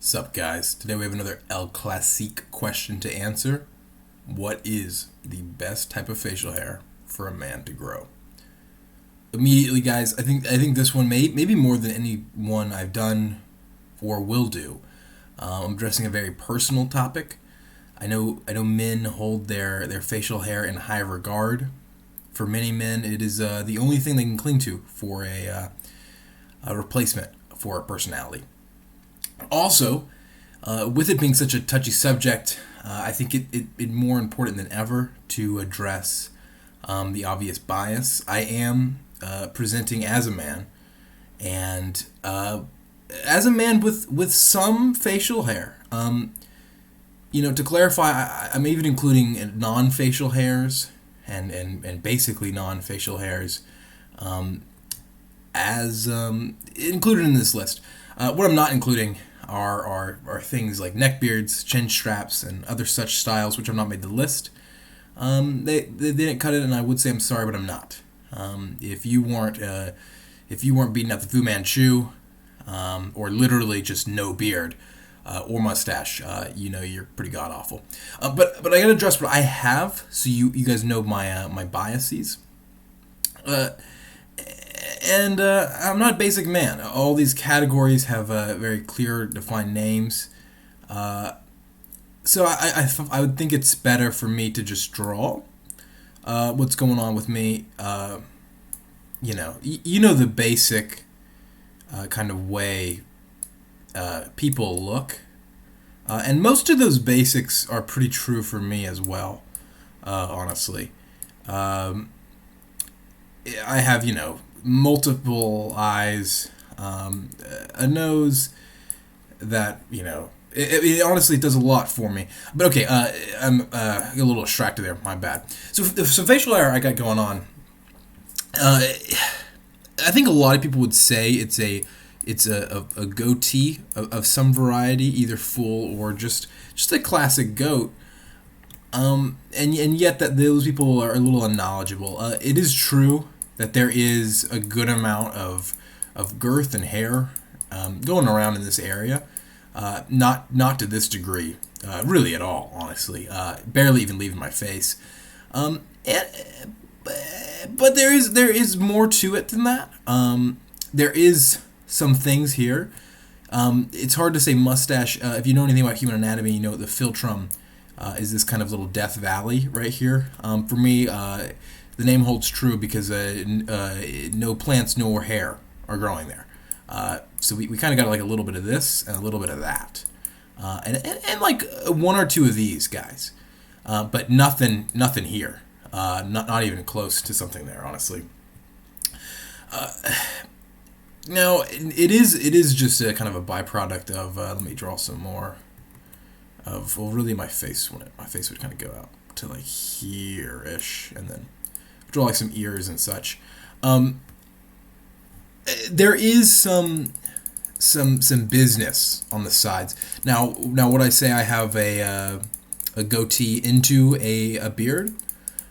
Sup, guys? Today we have another El Clasique question to answer. What is the best type of facial hair for a man to grow? Immediately, guys, I think this one maybe more than any one I've done or will do. I'm addressing a very personal topic. I know men hold their facial hair in high regard. For many men, it is the only thing they can cling to for a replacement for a personality. Also, with it being such a touchy subject, I think it more important than ever to address the obvious bias. I am presenting as a man, and as a man with some facial hair. To clarify, I'm even including non-facial hairs and basically non-facial hairs as included in this list. What I'm not including are things like neck beards, chin straps, and other such styles which have not made the list. They didn't cut it, and I would say I'm sorry, but I'm not. If you weren't beating out the Fu Manchu, or literally just no beard or mustache, you're pretty god awful. But I gotta address what I have, so you guys know my biases. And I'm not a basic man. All these categories have very clear, defined names. So I would think it's better for me to just draw what's going on with me. You know the basic kind of way people look. And most of those basics are pretty true for me as well, honestly. I have, multiple eyes, a nose that, it honestly does a lot for me. But okay, I'm a little distracted there, my bad. So facial hair I got going on, I think a lot of people would say it's a goatee of some variety, either full or just a classic goat. And yet that those people are a little unknowledgeable. It is true that there is a good amount of girth and hair going around in this area. Not to this degree, really at all, honestly. Barely even leaving my face. But there is more to it than that. There is some things here. It's hard to say mustache. If you know anything about human anatomy, you know the philtrum is this kind of little death valley right here. For me, the name holds true because no plants nor hair are growing there. So we kind of got like a little bit of this and a little bit of that. And like one or two of these guys. But nothing here. Not even close to something there, honestly. Now it is just a kind of a byproduct of let me draw some more of, well, really my face would kind of go out to like here ish, and then draw like some ears and such. There is some business on the sides. Now would I say I have a goatee into a beard?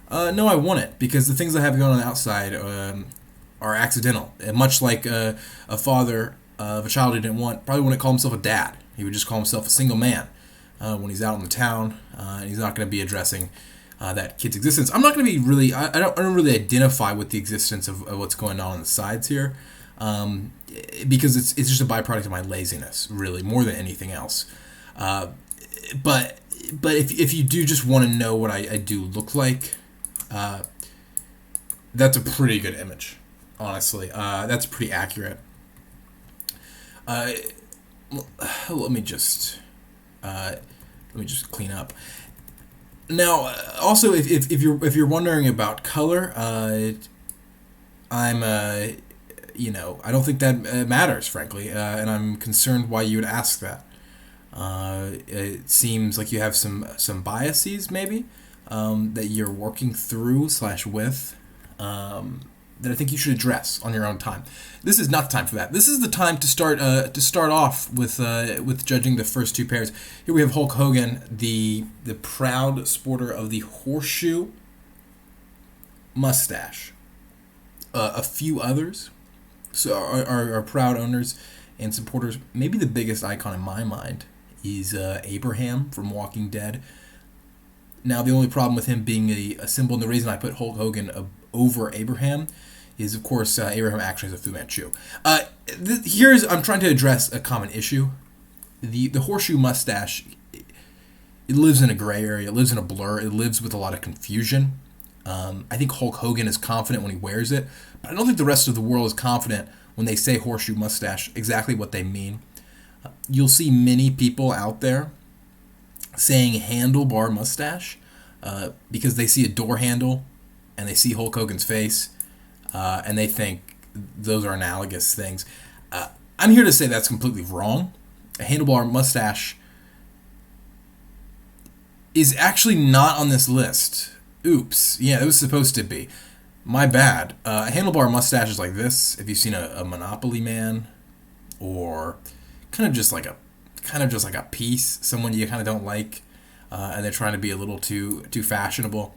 No, I wouldn't, because the things I have going on the outside are accidental. And much like a father of a child he didn't want probably wouldn't call himself a dad. He would just call himself a single man when he's out in the town, and he's not going to be addressing that kid's existence. I'm not going to be really. I don't really identify with the existence of what's going on the sides here, because it's just a byproduct of my laziness, really, more than anything else. But if you do just want to know what I do look like, that's a pretty good image, honestly. That's pretty accurate. Let me just clean up. Now, also, if you're wondering about color, I'm I don't think that matters, frankly, and I'm concerned why you would ask that. It seems like you have some biases, maybe, that you're working through / with, that I think you should address on your own time. This is not the time for that. This is the time to start off with judging the first two pairs. Here we have Hulk Hogan, the proud sporter of the horseshoe mustache. A few others so are proud owners and supporters. Maybe the biggest icon in my mind is Abraham from Walking Dead. Now, the only problem with him being a symbol, and the reason I put Hulk Hogan over Abraham, is, of course, Abraham actually is a Fu Manchu. I'm trying to address a common issue. The horseshoe mustache, it lives in a gray area. It lives in a blur. It lives with a lot of confusion. I think Hulk Hogan is confident when he wears it, but I don't think the rest of the world is confident when they say horseshoe mustache, exactly what they mean. You'll see many people out there saying handlebar mustache because they see a door handle and they see Hulk Hogan's face and they think those are analogous things. I'm here to say that's completely wrong. A handlebar mustache is actually not on this list. Oops. Yeah, it was supposed to be. My bad. A handlebar mustache is like this. If you've seen a Monopoly man, or kind of just like a piece, someone you kind of don't like, and they're trying to be a little too fashionable.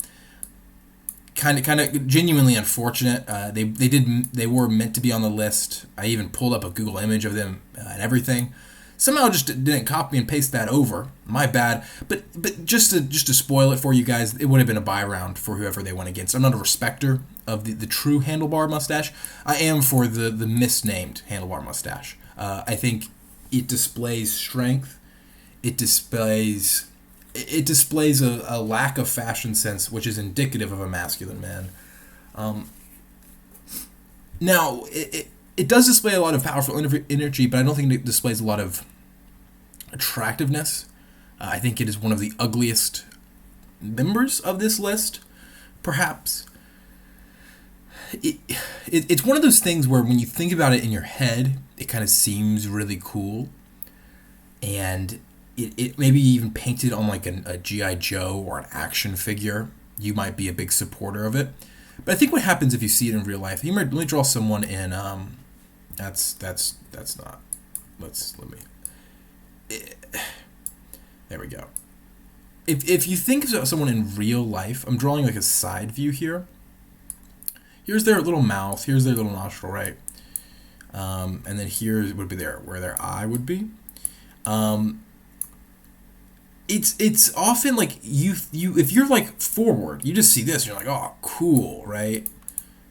Kind of genuinely unfortunate. They were meant to be on the list. I even pulled up a Google image of them and everything. Somehow just didn't copy and paste that over. My bad. But just to spoil it for you guys, it would have been a buy round for whoever they went against. I'm not a respecter of the true handlebar mustache. I am for the misnamed handlebar mustache. I think it displays strength. It displays a lack of fashion sense, which is indicative of a masculine man. Now, it does display a lot of powerful energy, but I don't think it displays a lot of attractiveness. I think it is one of the ugliest members of this list, perhaps. It's one of those things where when you think about it in your head, it kind of seems really cool, and it maybe even painted on like a G.I. Joe or an action figure, you might be a big supporter of it. But I think what happens if you see it in real life, let me draw someone in, that's not, there we go. If you think of someone in real life, I'm drawing like a side view here. Here's their little mouth, here's their little nostril, right? And then here would be where their eye would be. It's often like you if you're like forward, you just see this, and you're like, oh, cool, right?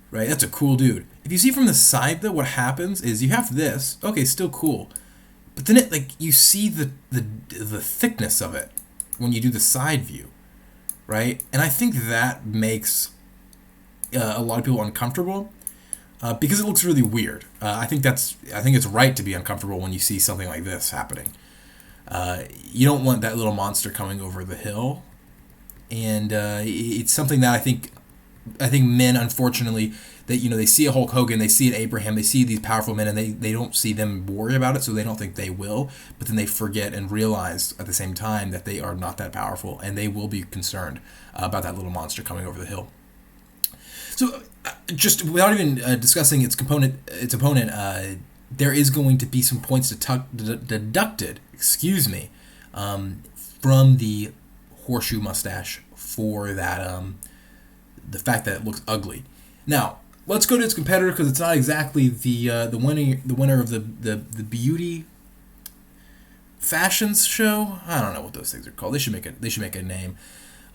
Right, that's a cool dude. If you see from the side though, what happens is you have this, okay, still cool, but then you see the thickness of it when you do the side view, right? And I think that makes a lot of people uncomfortable because it looks really weird. I think it's right to be uncomfortable when you see something like this happening. You don't want that little monster coming over the hill, and it's something that I think men, unfortunately, that they see a Hulk Hogan, they see an Abraham, they see these powerful men, and they don't see them worry about it, so they don't think they will, but then they forget and realize at the same time that they are not that powerful, and they will be concerned about that little monster coming over the hill. So, just without even discussing its opponent, there is going to be some points deducted, from the horseshoe mustache for that, the fact that it looks ugly. Now, let's go to its competitor, because it's not exactly the winner of the beauty fashions show. I don't know what those things are called. They should make a name.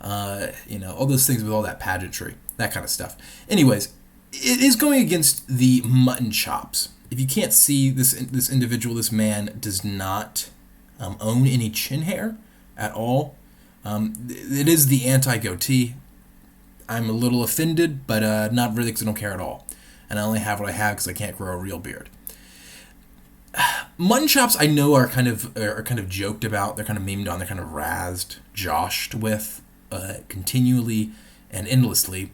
All those things with all that pageantry, that kind of stuff. Anyways, it is going against the mutton chops. If you can't see this individual, this man does not own any chin hair at all. It is the anti-goatee. I'm a little offended, but not really, because I don't care at all. And I only have what I have because I can't grow a real beard. Mutton chops, I know, are kind of joked about. They're kind of memed on. They're kind of razzed, joshed with, continually and endlessly.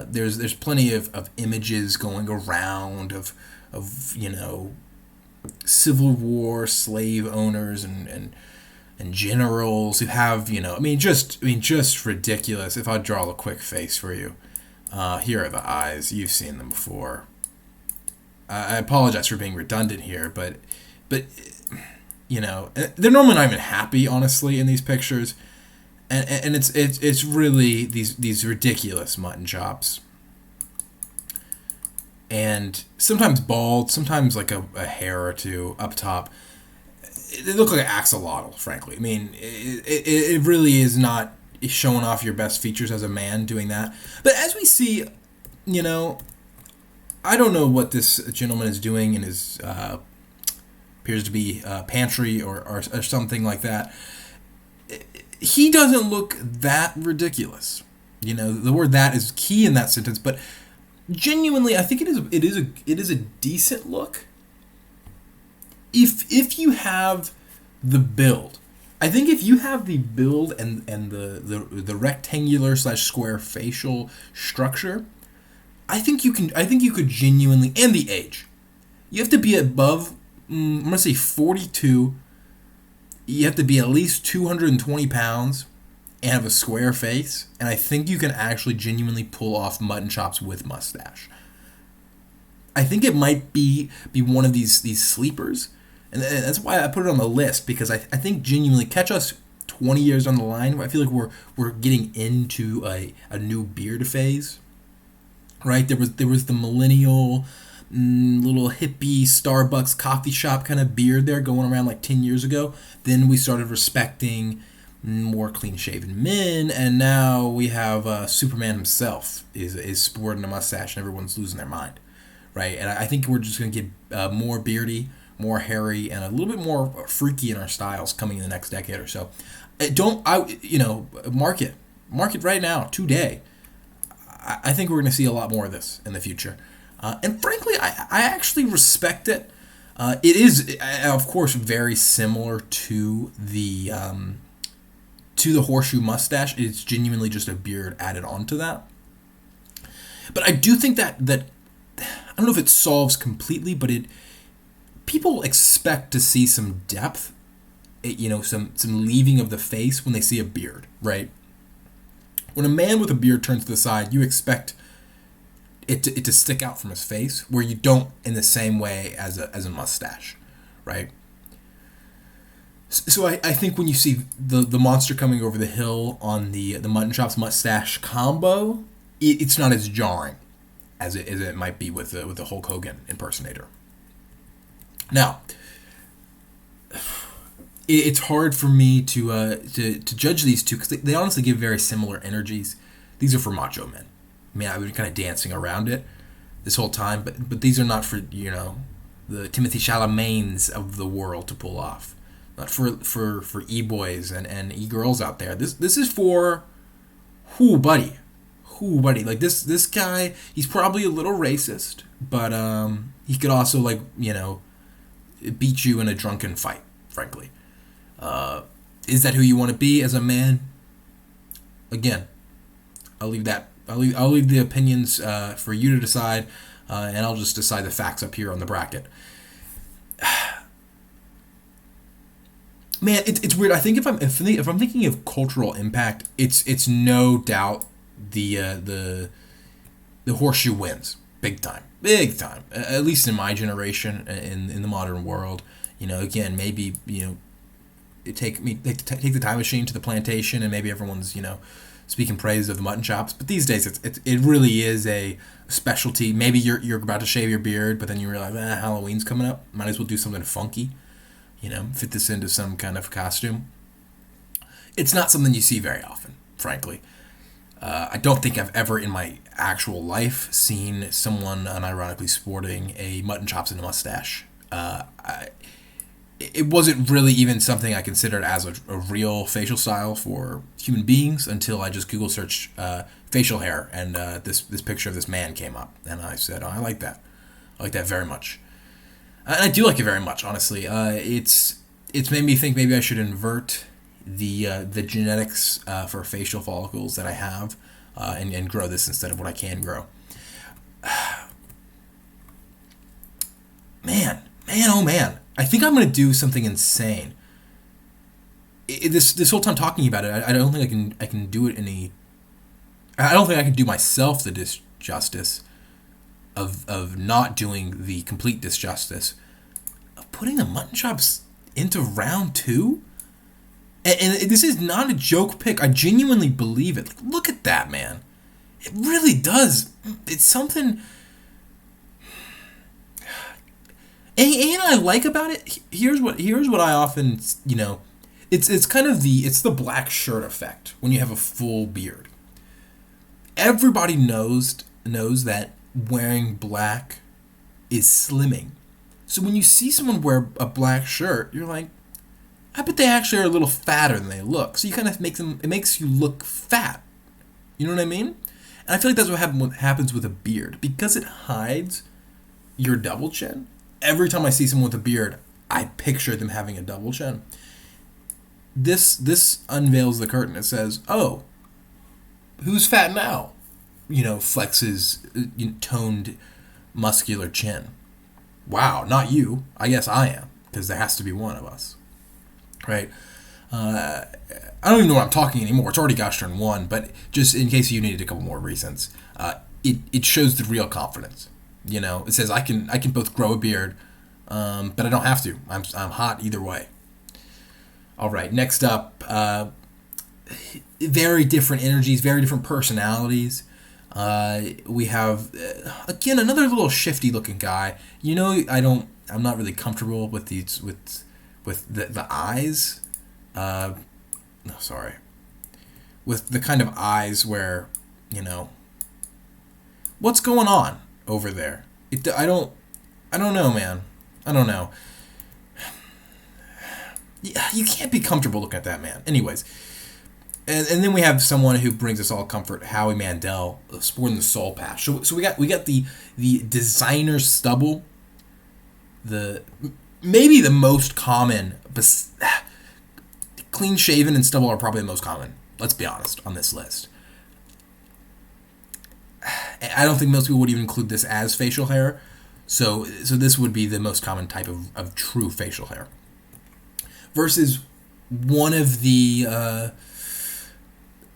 There's plenty of images going around of Civil War slave owners and generals who have just ridiculous. If I draw a quick face for you, here are the eyes. You've seen them before. I apologize for being redundant here, but they're normally not even happy, honestly, in these pictures, and it's really these ridiculous mutton chops. and sometimes bald, sometimes like a hair or two up top. They look like an axolotl, frankly. I mean, it really is not showing off your best features as a man doing that. But as we see, you know, I don't know what this gentleman is doing in his appears to be pantry or something like that. He doesn't look that ridiculous. You know, the word "that" is key in that sentence, but genuinely, I think it is a decent look. If you have the build, I think if you have the build and the rectangular / square facial structure, I think you could genuinely, and the age, you have to be above, I'm gonna say 42. You have to be at least 220 pounds and have a square face, and I think you can actually genuinely pull off mutton chops with mustache. I think it might be one of these sleepers. And that's why I put it on the list, because I think genuinely, catch us 20 years down the line, I feel like we're getting into a new beard phase, right? There was the millennial little hippie Starbucks coffee shop kind of beard there going around like 10 years ago. Then we started respecting more clean-shaven men, and now we have Superman himself is sporting a mustache, and everyone's losing their mind, right? And I think we're just going to get more beardy, more hairy, and a little bit more freaky in our styles coming in the next decade or so. Mark it right now, today. I think we're going to see a lot more of this in the future, and frankly, I actually respect it. It is, of course, very similar to the horseshoe mustache. It's genuinely just a beard added onto that. But I do think that I don't know if it solves completely, but people expect to see some depth, some leaving of the face when they see a beard, right? When a man with a beard turns to the side, you expect it to stick out from his face, where you don't in the same way as a mustache, right? So I think when you see the monster coming over the hill on the mutton chops mustache combo, it's not as jarring as it might be with the Hulk Hogan impersonator. Now, it's hard for me to judge these two, because they honestly give very similar energies. These are for macho men. I mean, I've been kind of dancing around it this whole time, but these are not for the Timothy Chalamets of the world to pull off. Not for e-boys and e-girls out there. This is for who buddy. Like this guy, he's probably a little racist, but he could also beat you in a drunken fight, frankly. Is that who you want to be as a man? Again, I'll leave the opinions for you to decide, and I'll just decide the facts up here on the bracket. Man, it's weird. I think if I'm thinking of cultural impact, it's no doubt the horseshoe wins big time. At least in my generation, in the modern world. Again, maybe take the time machine to the plantation, and maybe everyone's speaking praise of the mutton chops. But these days, it really is a specialty. Maybe you're about to shave your beard, but then you realize Halloween's coming up. Might as well do something funky. Fit this into some kind of costume. It's not something you see very often, frankly. I don't think I've ever in my actual life seen someone unironically sporting a mutton chops and a mustache. It wasn't really even something I considered as a real facial style for human beings until I just Google searched facial hair, and this picture of this man came up, and I said, I like that. I like that very much. And I do like it very much, honestly. It's made me think maybe I should invert the genetics for facial follicles that I have, and grow this instead of what I can grow. Man, oh man. I think I'm going to do something insane. This whole time talking about it, I don't think I can do it I don't think I can do myself the disjustice of not doing the complete disjustice of putting the mutton chops into round 2. And this is not a joke pick. I genuinely believe it. Look at that, man. It really does. It's something. And I like about it. Here's what I often, it's kind of the black shirt effect when you have a full beard. Everybody knows that wearing black is slimming. So when you see someone wear a black shirt, you're like, I bet they actually are a little fatter than they look. So you kind of it makes you look fat. You know what I mean? And I feel like that's what happens with a beard. Because it hides your double chin. Every time I see someone with a beard, I picture them having a double chin. This unveils the curtain. It says, oh, who's fat now? Flexes toned, muscular chin. Wow, not you. I guess I am, because there has to be one of us. Right? I don't even know what I'm talking anymore. It's already gosh darn one, but just in case you needed a couple more reasons, it shows the real confidence. It says I can both grow a beard, but I don't have to. I'm hot either way. All right, next up, very different energies, very different personalities. We have again another little shifty looking guy. I'm not really comfortable with these with the eyes. No, sorry. With the kind of eyes where, what's going on over there? I don't know, man. I don't know. You can't be comfortable looking at that man. Anyways, and then we have someone who brings us all comfort, Howie Mandel, sporting the soul patch. So we got the designer stubble, maybe the most common. Clean shaven and stubble are probably the most common. Let's be honest on this list. I don't think most people would even include this as facial hair. So this would be the most common type of true facial hair. Versus one of the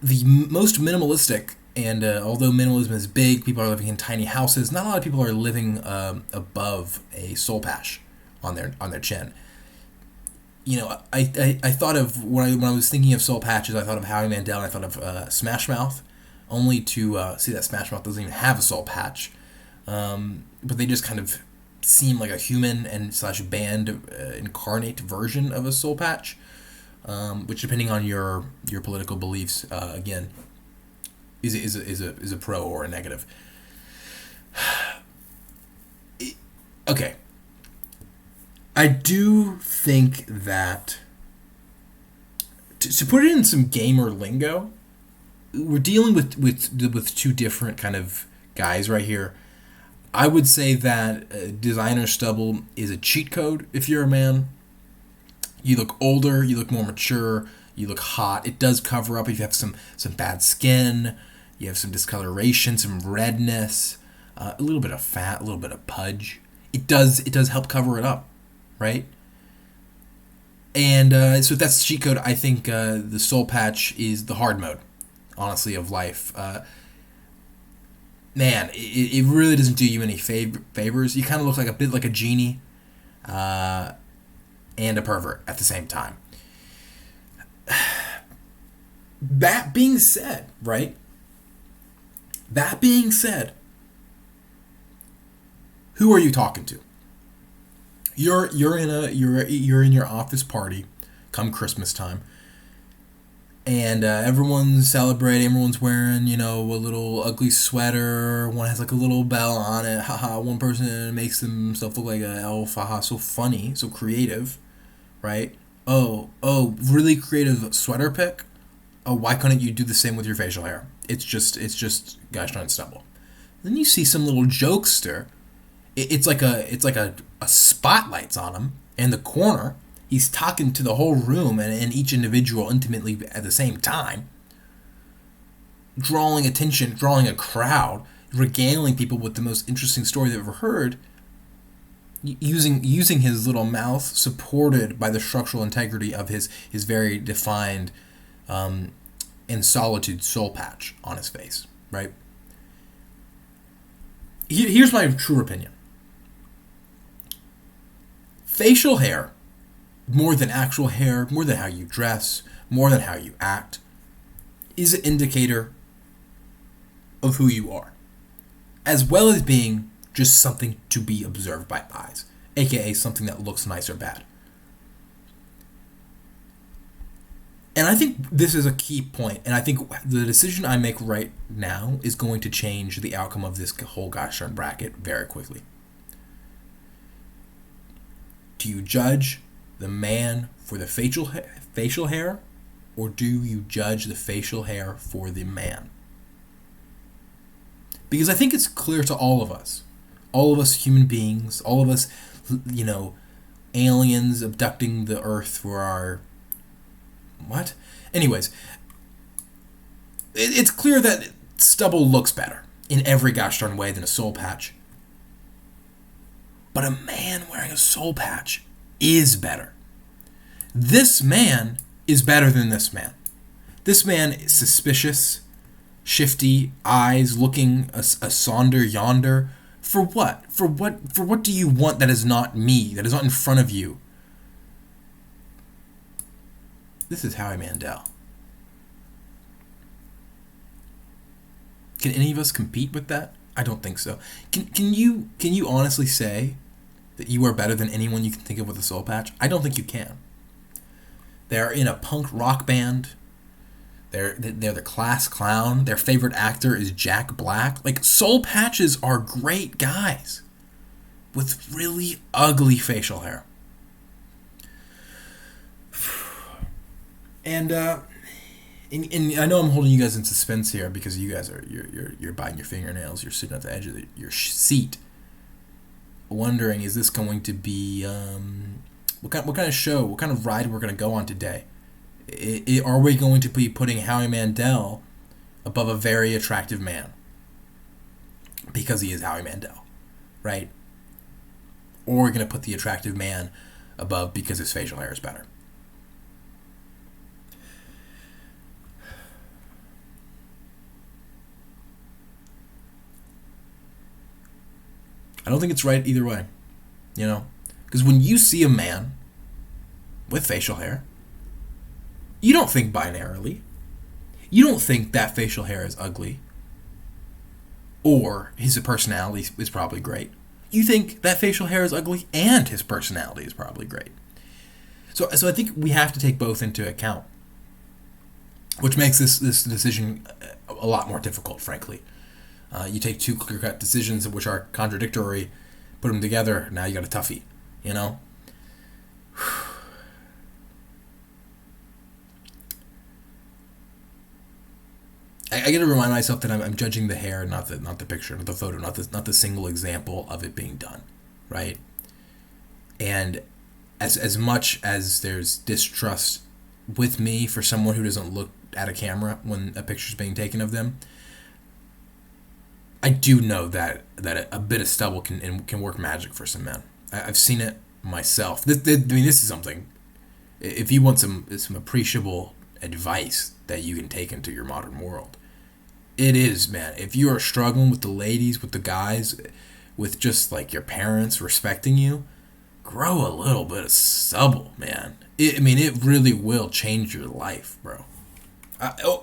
most minimalistic, and although minimalism is big, people are living in tiny houses. Not a lot of people are living above a soul patch on their chin. I thought of when I was thinking of soul patches, I thought of Howie Mandel, and I thought of Smash Mouth, only to see that Smash Mouth doesn't even have a soul patch, but they just kind of seem like a human and / band incarnate version of a soul patch, which depending on your political beliefs, again, is a pro or a negative. Okay. I do think that to put it in some gamer lingo, we're dealing with two different kind of guys right here. I would say that designer stubble is a cheat code if you're a man. You look older, you look more mature, you look hot. It does cover up if you have some bad skin, you have some discoloration, some redness, a little bit of fat, a little bit of pudge. It does help cover it up. Right? And so if that's the cheat code, I think the soul patch is the hard mode, honestly, of life. Man, it really doesn't do you any favors. You kind of look like a bit like a genie and a pervert at the same time. That being said, right? That being said, who are you talking to? You're in your office party, come Christmas time, and everyone's celebrating. Everyone's wearing a little ugly sweater. One has like a little bell on it. Haha. One person makes himself look like an elf. Haha. So funny, so creative, right? Oh, really creative sweater pick. Oh, why couldn't you do the same with your facial hair? It's just gosh darn stubble. Then you see some little jokester. It's like a spotlight's on him in the corner. He's talking to the whole room and each individual intimately at the same time, drawing attention, drawing a crowd, regaling people with the most interesting story they've ever heard, using his little mouth supported by the structural integrity of his very defined in solitude soul patch on his face, right? Here's my true opinion. Facial hair, more than actual hair, more than how you dress, more than how you act, is an indicator of who you are, as well as being just something to be observed by eyes. aka something that looks nice or bad. And I think this is a key point, and I think the decision I make right now is going to change the outcome of this whole gosh darn bracket very quickly. Do you judge the man for the facial hair, or do you judge the facial hair for the man? Because I think it's clear to all of us human beings, all of us, aliens abducting the earth for our... What? Anyways, it's clear that stubble looks better in every gosh darn way than a soul patch. But a man wearing a soul patch is better. This man is better than this man. This man is suspicious, shifty, eyes looking asonder yonder. For what? For what do you want that is not me, that is not in front of you? This is Howie Mandel. Can any of us compete with that? I don't think so. Can you honestly say that you are better than anyone you can think of with a soul patch? I don't think you can. They're in a punk rock band. They're the class clown. Their favorite actor is Jack Black. Like, soul patches are great guys with really ugly facial hair. And I know I'm holding you guys in suspense here because you guys you're biting your fingernails. You're sitting at the edge of your seat, wondering, is this going to be what kind of show, what kind of ride we're going to go on today? Are we going to be putting Howie Mandel above a very attractive man because he is Howie Mandel, right? Or we're going to put the attractive man above because his facial hair is better? I don't think it's right either way, because when you see a man with facial hair, you don't think binarily. You don't think that facial hair is ugly or his personality is probably great. You think that facial hair is ugly and his personality is probably great. So I think we have to take both into account, which makes this decision a lot more difficult, frankly. You take two clear-cut decisions which are contradictory, put them together, now you got a toughie, I got to remind myself that I'm judging the hair, not the picture, not the photo, not the single example of it being done, right? And as much as there's distrust with me for someone who doesn't look at a camera when a picture's being taken of them, I do know that a bit of stubble can work magic for some men. I've seen it myself. This is something. If you want some appreciable advice that you can take into your modern world, it is, man. If you are struggling with the ladies, with the guys, with just like your parents respecting you, grow a little bit of stubble, man. It really will change your life, bro.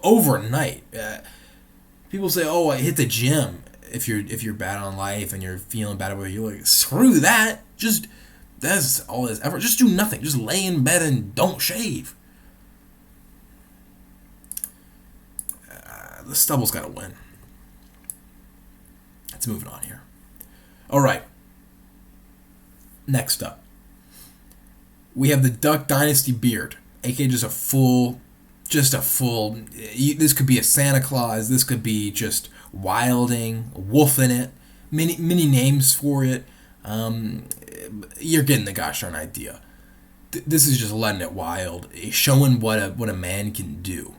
Overnight. People say, "Oh, I hit the gym." If you're bad on life and you're feeling bad about it, you're like, screw that. That's all this effort. Just do nothing. Just lay in bed and don't shave. The stubble's got to win. Let's move on here. All right. Next up, we have the Duck Dynasty beard, aka just a full. This could be a Santa Claus. This could be just wilding, wolfing it. Many names for it. You're getting the gosh darn idea. This is just letting it wild, showing what a man can do.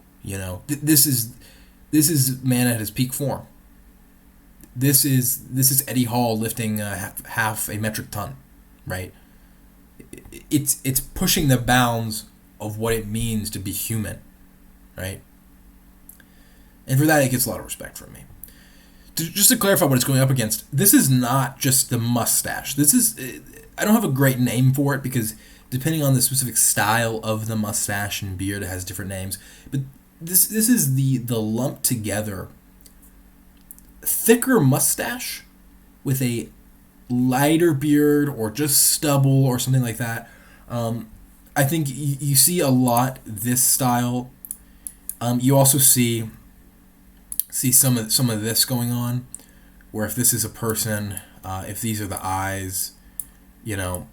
This is man at his peak form. This is Eddie Hall lifting half a metric ton, right? It's pushing the bounds of what it means to be human. Right? And for that, it gets a lot of respect from me. Just to clarify what it's going up against, this is not just the mustache. I don't have a great name for it because depending on the specific style of the mustache and beard, it has different names. But this is the lumped together thicker mustache with a lighter beard or just stubble or something like that. I think you see a lot this style. You also see some of this going on, where if this is a person, if these are the eyes, you know,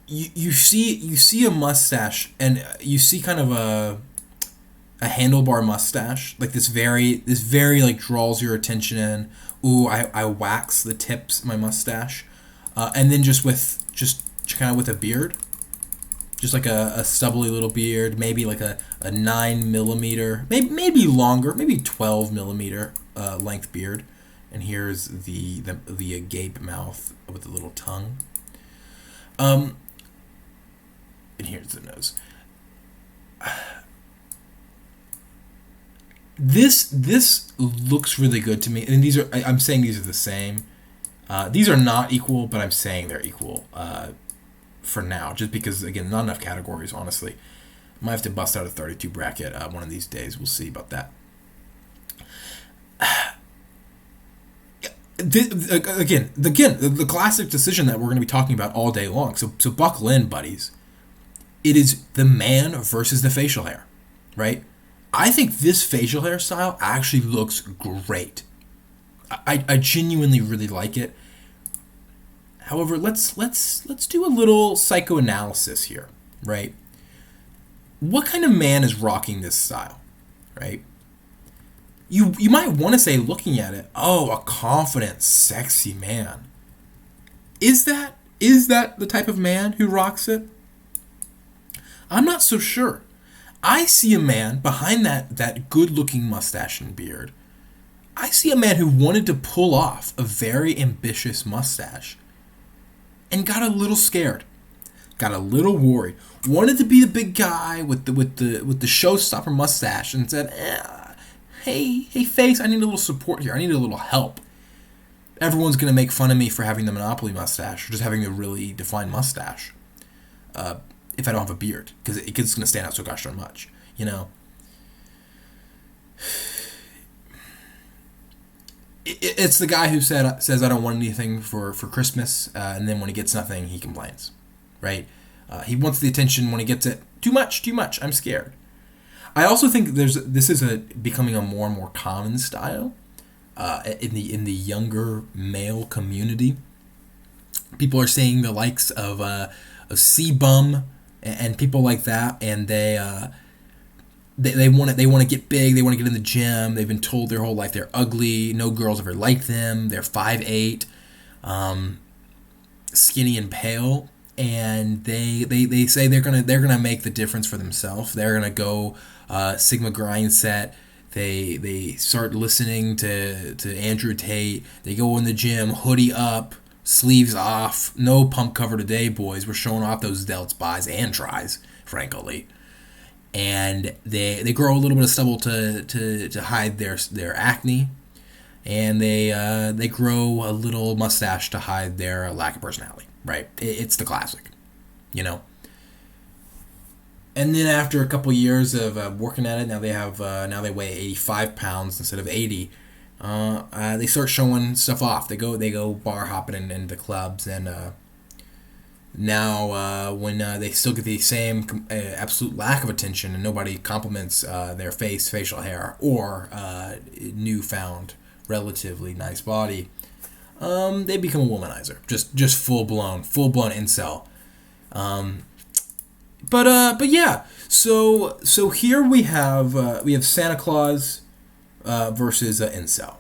you see a mustache, and you see kind of a handlebar mustache, like this very like draws your attention in. Ooh, I wax the tips of my mustache, and then just kind of with a beard, just like a stubbly little beard, maybe like a 9 millimeter, maybe longer, maybe 12 millimeter length beard, and here's the agape mouth with the little tongue, and here's the nose. This looks really good to me, and I'm saying these are the same. These are not equal, but I'm saying they're equal for now, just because again, not enough categories. Honestly, might have to bust out a 32 bracket one of these days. We'll see about that. Again, the classic decision that we're going to be talking about all day long. So buckle in, buddies. It is the man versus the facial hair, right? I think this facial hairstyle actually looks great. I genuinely really like it. However, let's do a little psychoanalysis here, right? What kind of man is rocking this style, right? You might want to say, looking at it, oh, a confident, sexy man. Is that the type of man who rocks it? I'm not so sure. I see a man behind that good-looking mustache and beard. I see a man who wanted to pull off a very ambitious mustache and got a little scared, got a little worried, wanted to be the big guy with the showstopper mustache, and said, hey face, I need a little support here. I need a little help. Everyone's gonna make fun of me for having the Monopoly mustache or just having a really defined mustache. If I don't have a beard, because it's going to stand out so gosh darn much, you know. It's the guy who says I don't want anything for Christmas, and then when he gets nothing, he complains, right? He wants the attention. When he gets it, too much. I'm scared. I also think this is becoming a more and more common style in the younger male community. People are saying the likes of C-Bum and people like that, and they want to get big, they want to get in the gym. They've been told their whole life they're ugly, no girls ever like them. They're 5'8", skinny and pale, and they say they're gonna make the difference for themselves. They're gonna go Sigma grind set. They start listening to Andrew Tate. They go in the gym, hoodie up, sleeves off, no pump cover today, boys. We're showing off those delts, buys, and tries, frankly. And they grow a little bit of stubble to hide their acne, and they grow a little mustache to hide their lack of personality. Right? It's the classic, you know. And then after a couple years of working at it, now they weigh 85 pounds instead of 80. They start showing stuff off. They go bar hopping into clubs, and now when they still get the same absolute lack of attention, and nobody compliments their facial hair, or newfound relatively nice body, they become a womanizer, just full blown incel. But yeah. So here we have Santa Claus versus incel.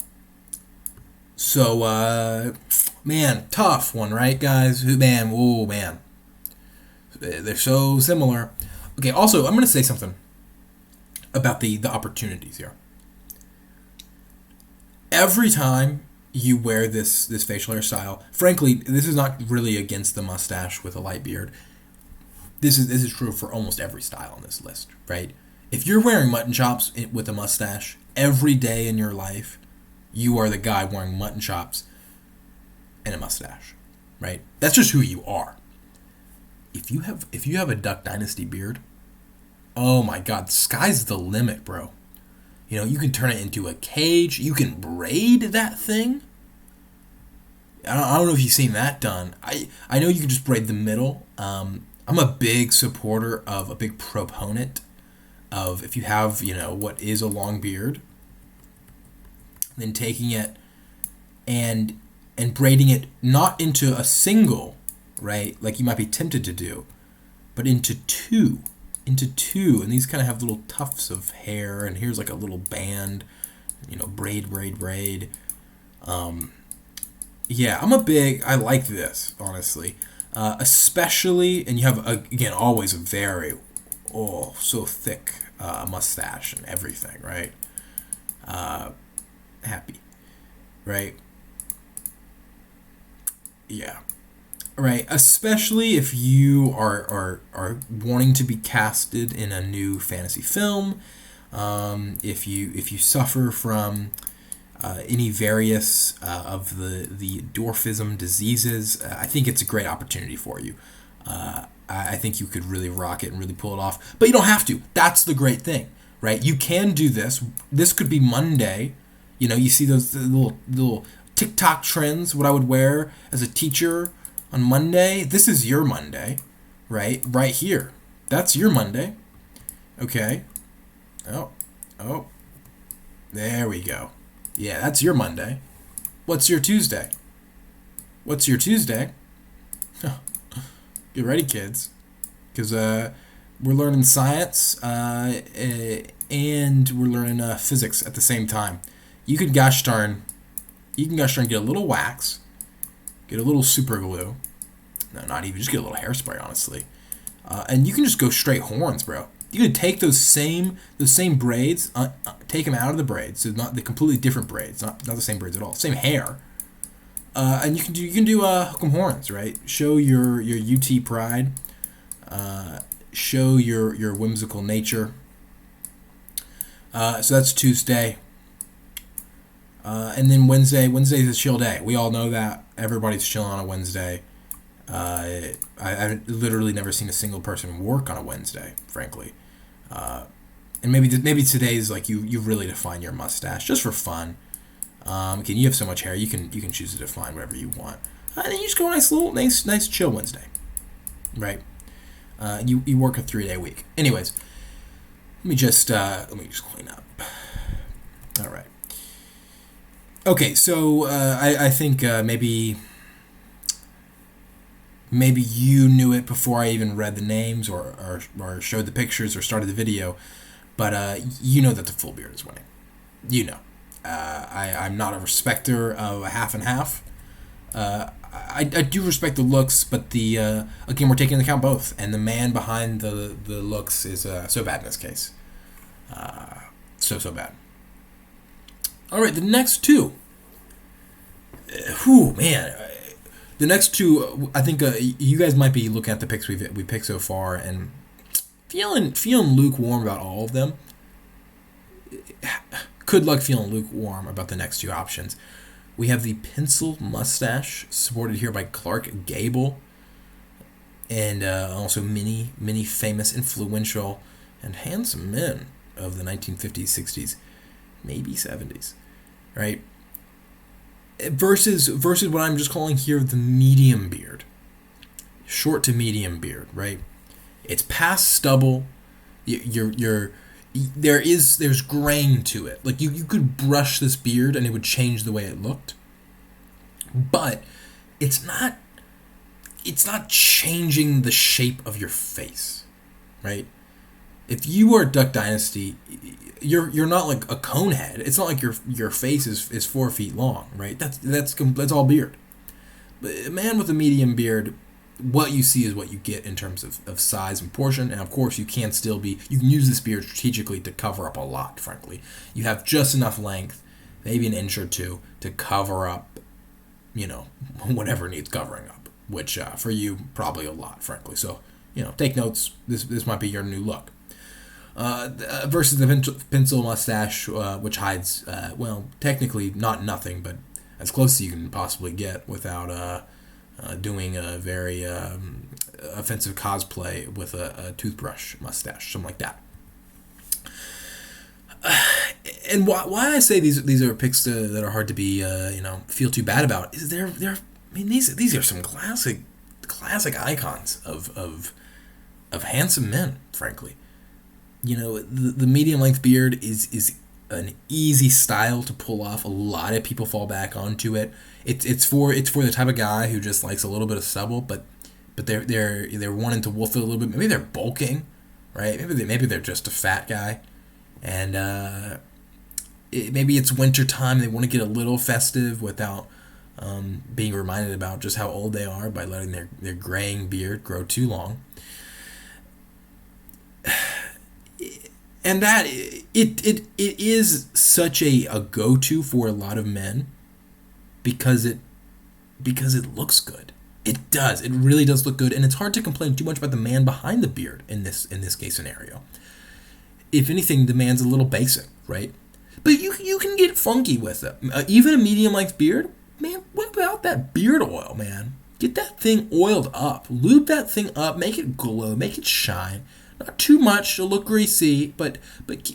So man, tough one, right, guys? Man, they're so similar. Okay. Also, I'm gonna say something about the opportunities here. Every time you wear this facial hairstyle, frankly, this is not really against the mustache with a light beard. This is true for almost every style on this list, right? If you're wearing mutton chops with a mustache every day in your life, you are the guy wearing mutton chops and a mustache, right? That's just who you are. If you have a Duck Dynasty beard, oh my God, sky's the limit, bro. You know, you can turn it into a cage. You can braid that thing. I don't know if you've seen that done. I know you can just braid the middle. I'm a big supporter of, a big proponent of, if you have, what is a long beard, then taking it and braiding it not into a single, right, like you might be tempted to do, but into two, and these kind of have little tufts of hair, and here's like a little band, braid. Yeah, I like this, honestly. Especially, and you have, again, always a very, so thick mustache and everything, right? Happy, right? Yeah. Right, especially if you are wanting to be casted in a new fantasy film, if you suffer from any various of the dwarfism diseases, I think it's a great opportunity for you. I think you could really rock it and really pull it off, but you don't have to. That's the great thing, right? You can do this. This could be Monday. You see those little TikTok trends. What I would wear as a teacher on Monday. This is your Monday, right? Right here. That's your Monday. Okay. Oh. There we go. Yeah, that's your Monday. What's your Tuesday? Get ready, kids, because we're learning science and we're learning physics at the same time. You can gosh darn get a little wax, get a little super glue. No, not even. Just get a little hairspray, honestly, and you can just go straight horns, bro. You can take those same braids, take them out of the braids, so not the completely different braids, not the same braids at all, same hair, and you can do hook 'em horns, right? Show your UT pride, show your whimsical nature. So that's Tuesday, and then Wednesday's a chill day. We all know that. Everybody's chilling on a Wednesday. I've literally never seen a single person work on a Wednesday, frankly. And maybe today's like you really define your mustache just for fun. Again, you have so much hair, you can choose to define whatever you want. And then you just go nice chill Wednesday, right? You work a 3-day week. Anyways, let me just clean up. All right. Okay, so I think maybe you knew it before I even read the names or showed the pictures or started the video, but you know that the full beard is winning. I'm not a respecter of a half and half. I do respect the looks, but again, we're taking into account both, and the man behind the looks is so bad in this case. So bad. All right, the next two. Man. The next two, I think you guys might be looking at the picks we picked so far and feeling lukewarm about all of them. Good luck feeling lukewarm about the next two options. We have the pencil mustache, supported here by Clark Gable, and also many famous, influential, and handsome men of the 1950s, 60s, maybe 70s, right? Versus what I'm just calling here the medium beard, short to medium beard, right? It's past stubble. There's grain to it. Like you could brush this beard and it would change the way it looked, but it's not changing the shape of your face, right? If you are Duck Dynasty, you're not like a cone head. It's not like your face is 4 feet long, right? That's all beard. But a man with a medium beard, what you see is what you get in terms of size and portion. And of course, you can use this beard strategically to cover up a lot, frankly. You have just enough length, maybe an inch or two, to cover up, whatever needs covering up, which for you, probably a lot, frankly. So, take notes. This might be your new look. Versus the pencil mustache, which hides, technically not nothing, but as close as you can possibly get without doing a very offensive cosplay with a toothbrush mustache, something like that. And why I say these are picks that are hard to be feel too bad about is they're I mean, these are some classic icons of handsome men, frankly. The medium length beard is an easy style to pull off. A lot of people fall back onto it. It's for the type of guy who just likes a little bit of stubble, but they're wanting to wolf it a little bit. Maybe they're bulking, right? Maybe they're just a fat guy, and maybe it's winter time. They want to get a little festive without being reminded about just how old they are by letting their graying beard grow too long. And that it is such a go-to for a lot of men because it looks good. It does. It really does look good, and it's hard to complain too much about the man behind the beard in this case scenario. If anything, the man's a little basic, right? But you can get funky with it. Even a medium-length beard, man, what about that beard oil, man? Get that thing oiled up. Lube that thing up. Make it glow. Make it shine. Not too much to look greasy, but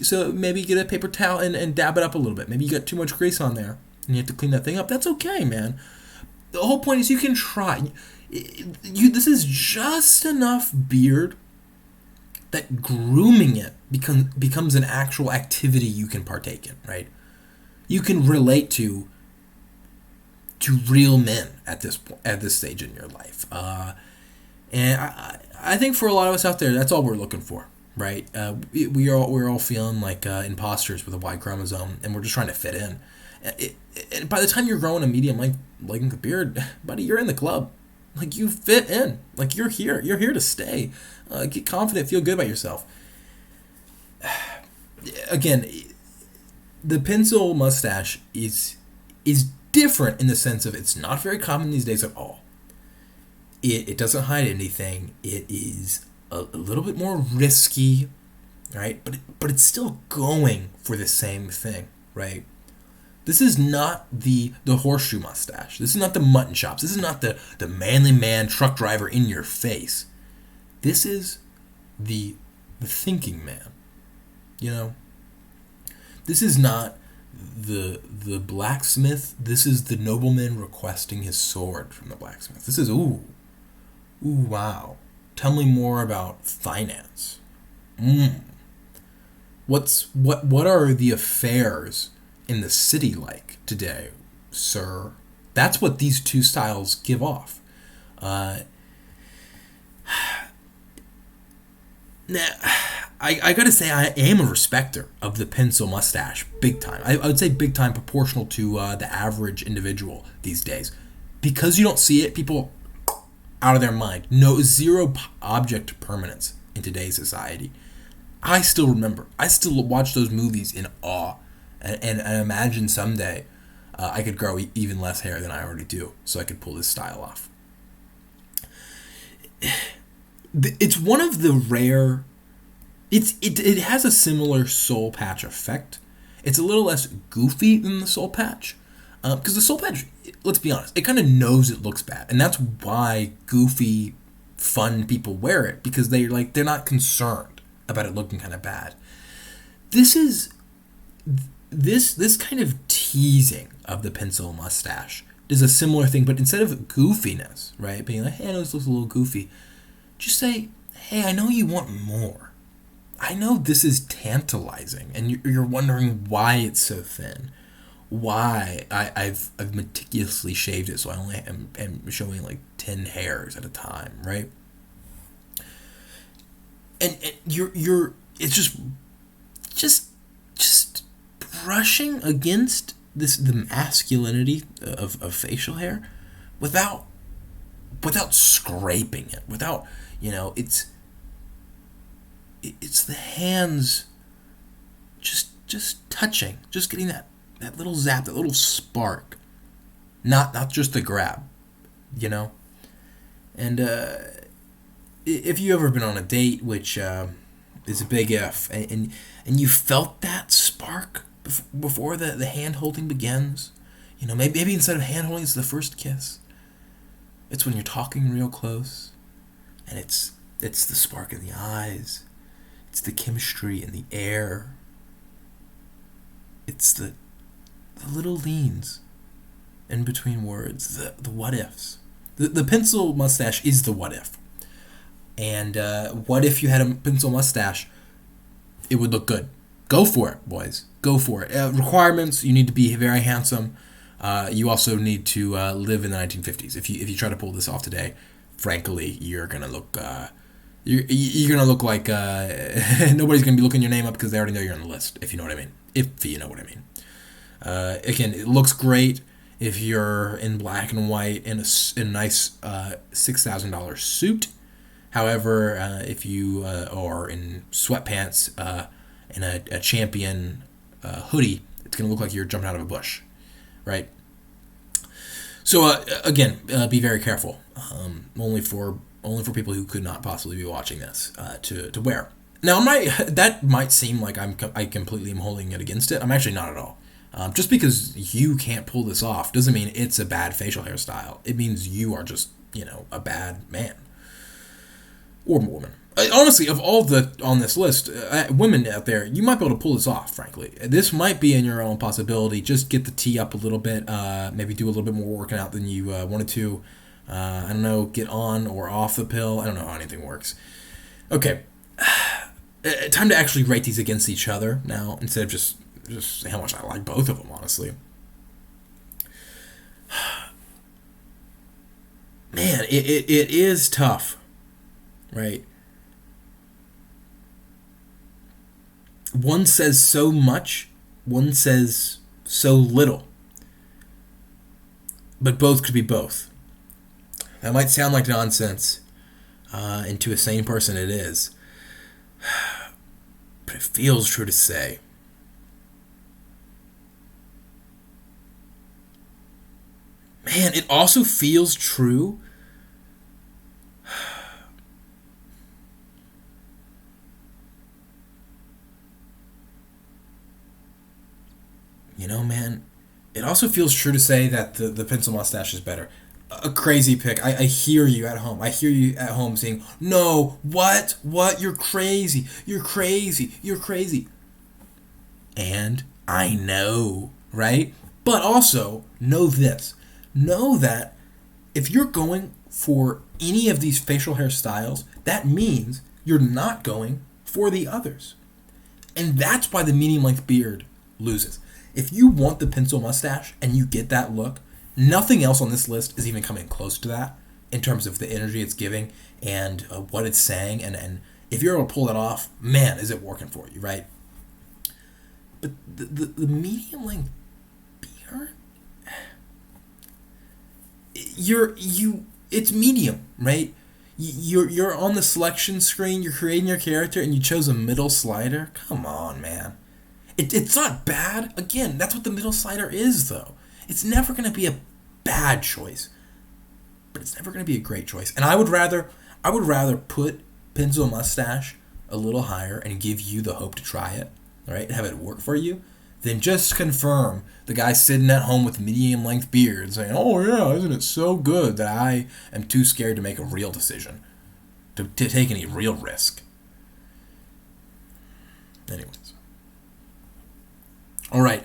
so maybe get a paper towel and dab it up a little bit. Maybe you got too much grease on there and you have to clean that thing up. That's okay, man. The whole point is you can try. This is just enough beard that grooming it becomes an actual activity you can partake in, right? You can relate to real men at this stage in your life. And I think for a lot of us out there, that's all we're looking for, right? We're all feeling like imposters with a Y chromosome, and we're just trying to fit in. And by the time you're growing a medium length beard, buddy, you're in the club. Like, you fit in. Like, you're here. You're here to stay. Get confident. Feel good about yourself. Again, the pencil mustache is different in the sense of it's not very common these days at all. It doesn't hide anything. It is a little bit more risky, right? But it's still going for the same thing, right? This is not the horseshoe mustache. This is not the mutton chops. This is not the manly man truck driver in your face. This is the thinking man. This is not the blacksmith. This is the nobleman requesting his sword from the blacksmith. This is wow. Tell me more about finance. What are the affairs in the city like today, sir? That's what these two styles give off. Now, I gotta say, I am a respecter of the pencil mustache, big time. I would say big time proportional to the average individual these days. Because you don't see it, people out of their mind. No, zero object permanence in today's society. I still remember. I still watch those movies in awe. And imagine someday I could grow even less hair than I already do, so I could pull this style off. It's one of the rare... It has a similar soul patch effect. It's a little less goofy than the soul patch. Because the soul patch, let's be honest, it kind of knows it looks bad. And that's why goofy, fun people wear it. Because they're not concerned about it looking kind of bad. This kind of teasing of the pencil mustache does a similar thing, but instead of goofiness, right, being like, hey, I know this looks a little goofy, just say, hey, I know you want more. I know this is tantalizing, and you're wondering why it's so thin, why I've meticulously shaved it so I only am showing like 10 hairs at a time, right? And you're it's just brushing against the masculinity of facial hair without scraping it, without, it's the hands just touching, just getting that little zap, that little spark, not just the grab, and if you ever been on a date, which is a big if, and you felt that spark before the hand holding begins, maybe instead of hand holding, it's the first kiss. It's when you're talking real close, and it's the spark in the eyes, it's the chemistry in the air, it's the little leans, in between words, the what ifs. The pencil mustache is the what if. And what if you had a pencil mustache? It would look good. Go for it, boys. Go for it. Requirements: you need to be very handsome. You also need to live in the 1950s. If you try to pull this off today, frankly, you're gonna look you're gonna look like nobody's gonna be looking your name up because they already know you're on the list. If you know what I mean. If you know what I mean. Again, it looks great if you're in black and white in a nice $6,000 suit. However, if you are in sweatpants and a champion hoodie, it's going to look like you're jumping out of a bush, right? So again, be very careful. Only for people who could not possibly be watching this to wear. Now, that might seem like I completely am holding it against it. I'm actually not at all. Just because you can't pull this off doesn't mean it's a bad facial hairstyle. It means you are just a bad man. Or woman. Honestly, of all on this list, women out there, you might be able to pull this off, frankly. This might be in your own possibility. Just get the tee up a little bit. Maybe do a little bit more working out than you wanted to. I don't know, get on or off the pill. I don't know how anything works. Okay. Time to actually rate these against each other now, instead of just how much I like both of them, honestly. Man, it is tough. Right? One says so much, one says so little. But both could be both. That might sound like nonsense, and to a sane person it is. But it feels true to say. Man, it also feels true. Man, it also feels true to say that the pencil mustache is better. A crazy pick. I hear you at home. I hear you at home saying, no, what? You're crazy. You're crazy. You're crazy. And I know, right? But also, know this. Know that if you're going for any of these facial hair styles, that means you're not going for the others. And that's why the medium length beard loses. If you want the pencil mustache and you get that look, nothing else on this list is even coming close to that in terms of the energy it's giving and what it's saying. And if you're able to pull that off, man, is it working for you, right? But the medium length beard, it's medium, right? You're on the selection screen, you're creating your character, and you chose a middle slider. Come on, man. It's not bad. Again, that's what the middle slider is, though. It's never going to be a bad choice, but it's never going to be a great choice. And I would rather put pencil mustache a little higher and give you the hope to try it, right, and have it work for you, than just confirm the guy sitting at home with medium length beard saying, "Oh yeah, isn't it so good?" that I am too scared to make a real decision, to take any real risk. Anyways. All right.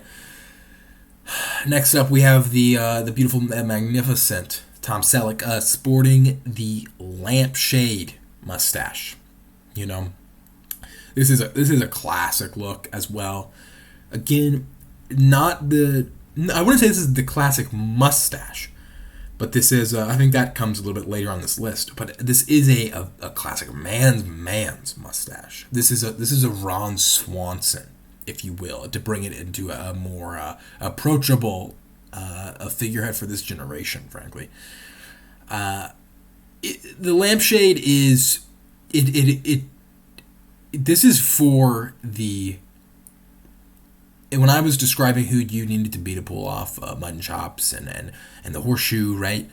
Next up, we have the beautiful, magnificent Tom Selleck sporting the lampshade mustache. This is a classic look as well. Again, I wouldn't say this is the classic mustache, but this is I think that comes a little bit later on this list. But this is a classic man's mustache. This is a Ron Swanson, if you will, to bring it into a more approachable a figurehead for this generation, frankly. The lampshade is this is for the. When I was describing who you needed to be to pull off mutton chops and the horseshoe, right?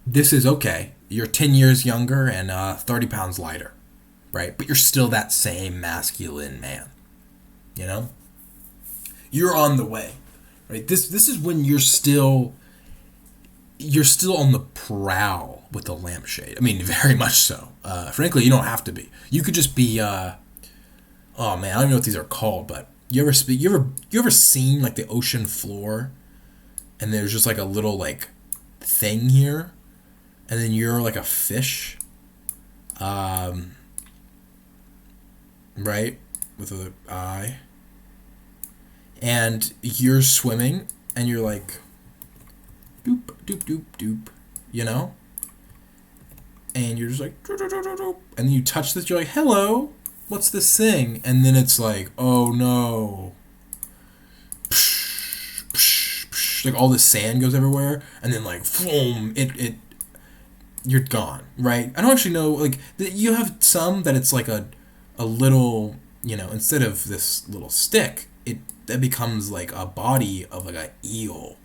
This is okay. You're 10 years younger and 30 pounds lighter, right? But you're still that same masculine man. You're on the way, right? This is when you're still on the prowl with the lampshade. I mean, very much so. Frankly, you don't have to be. You could just be. Oh man, I don't even know what these are called, but you ever seen like the ocean floor and there's just like a little like thing here, and then you're like a fish, right, with an eye, and you're swimming, and you're like, doop doop doop doop, you know, and you're just like, doop, doop, doop, doop, doop. And then you touch this, you're like, hello, what's this thing? And then it's like, oh no, like all the sand goes everywhere, and then like, boom, it you're gone, right? I don't actually know, like, you have some that it's like a little, instead of this little stick, that becomes like a body of like an eel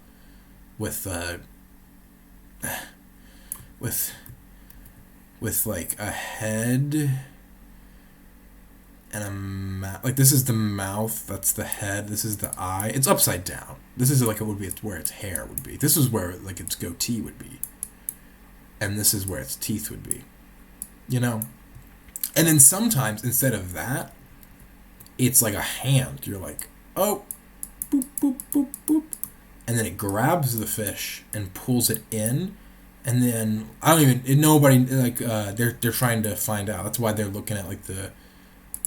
with with like a head and a mouth. Like, this is the mouth, that's the head, this is the eye. It's upside down. This is like it would be where its hair would be. This is where like its goatee would be. And this is where its teeth would be. And then sometimes instead of that, it's like a hand. You're like, oh, boop, boop, boop, boop. And then it grabs the fish and pulls it in. And then nobody, like, they're trying to find out. That's why they're looking at like the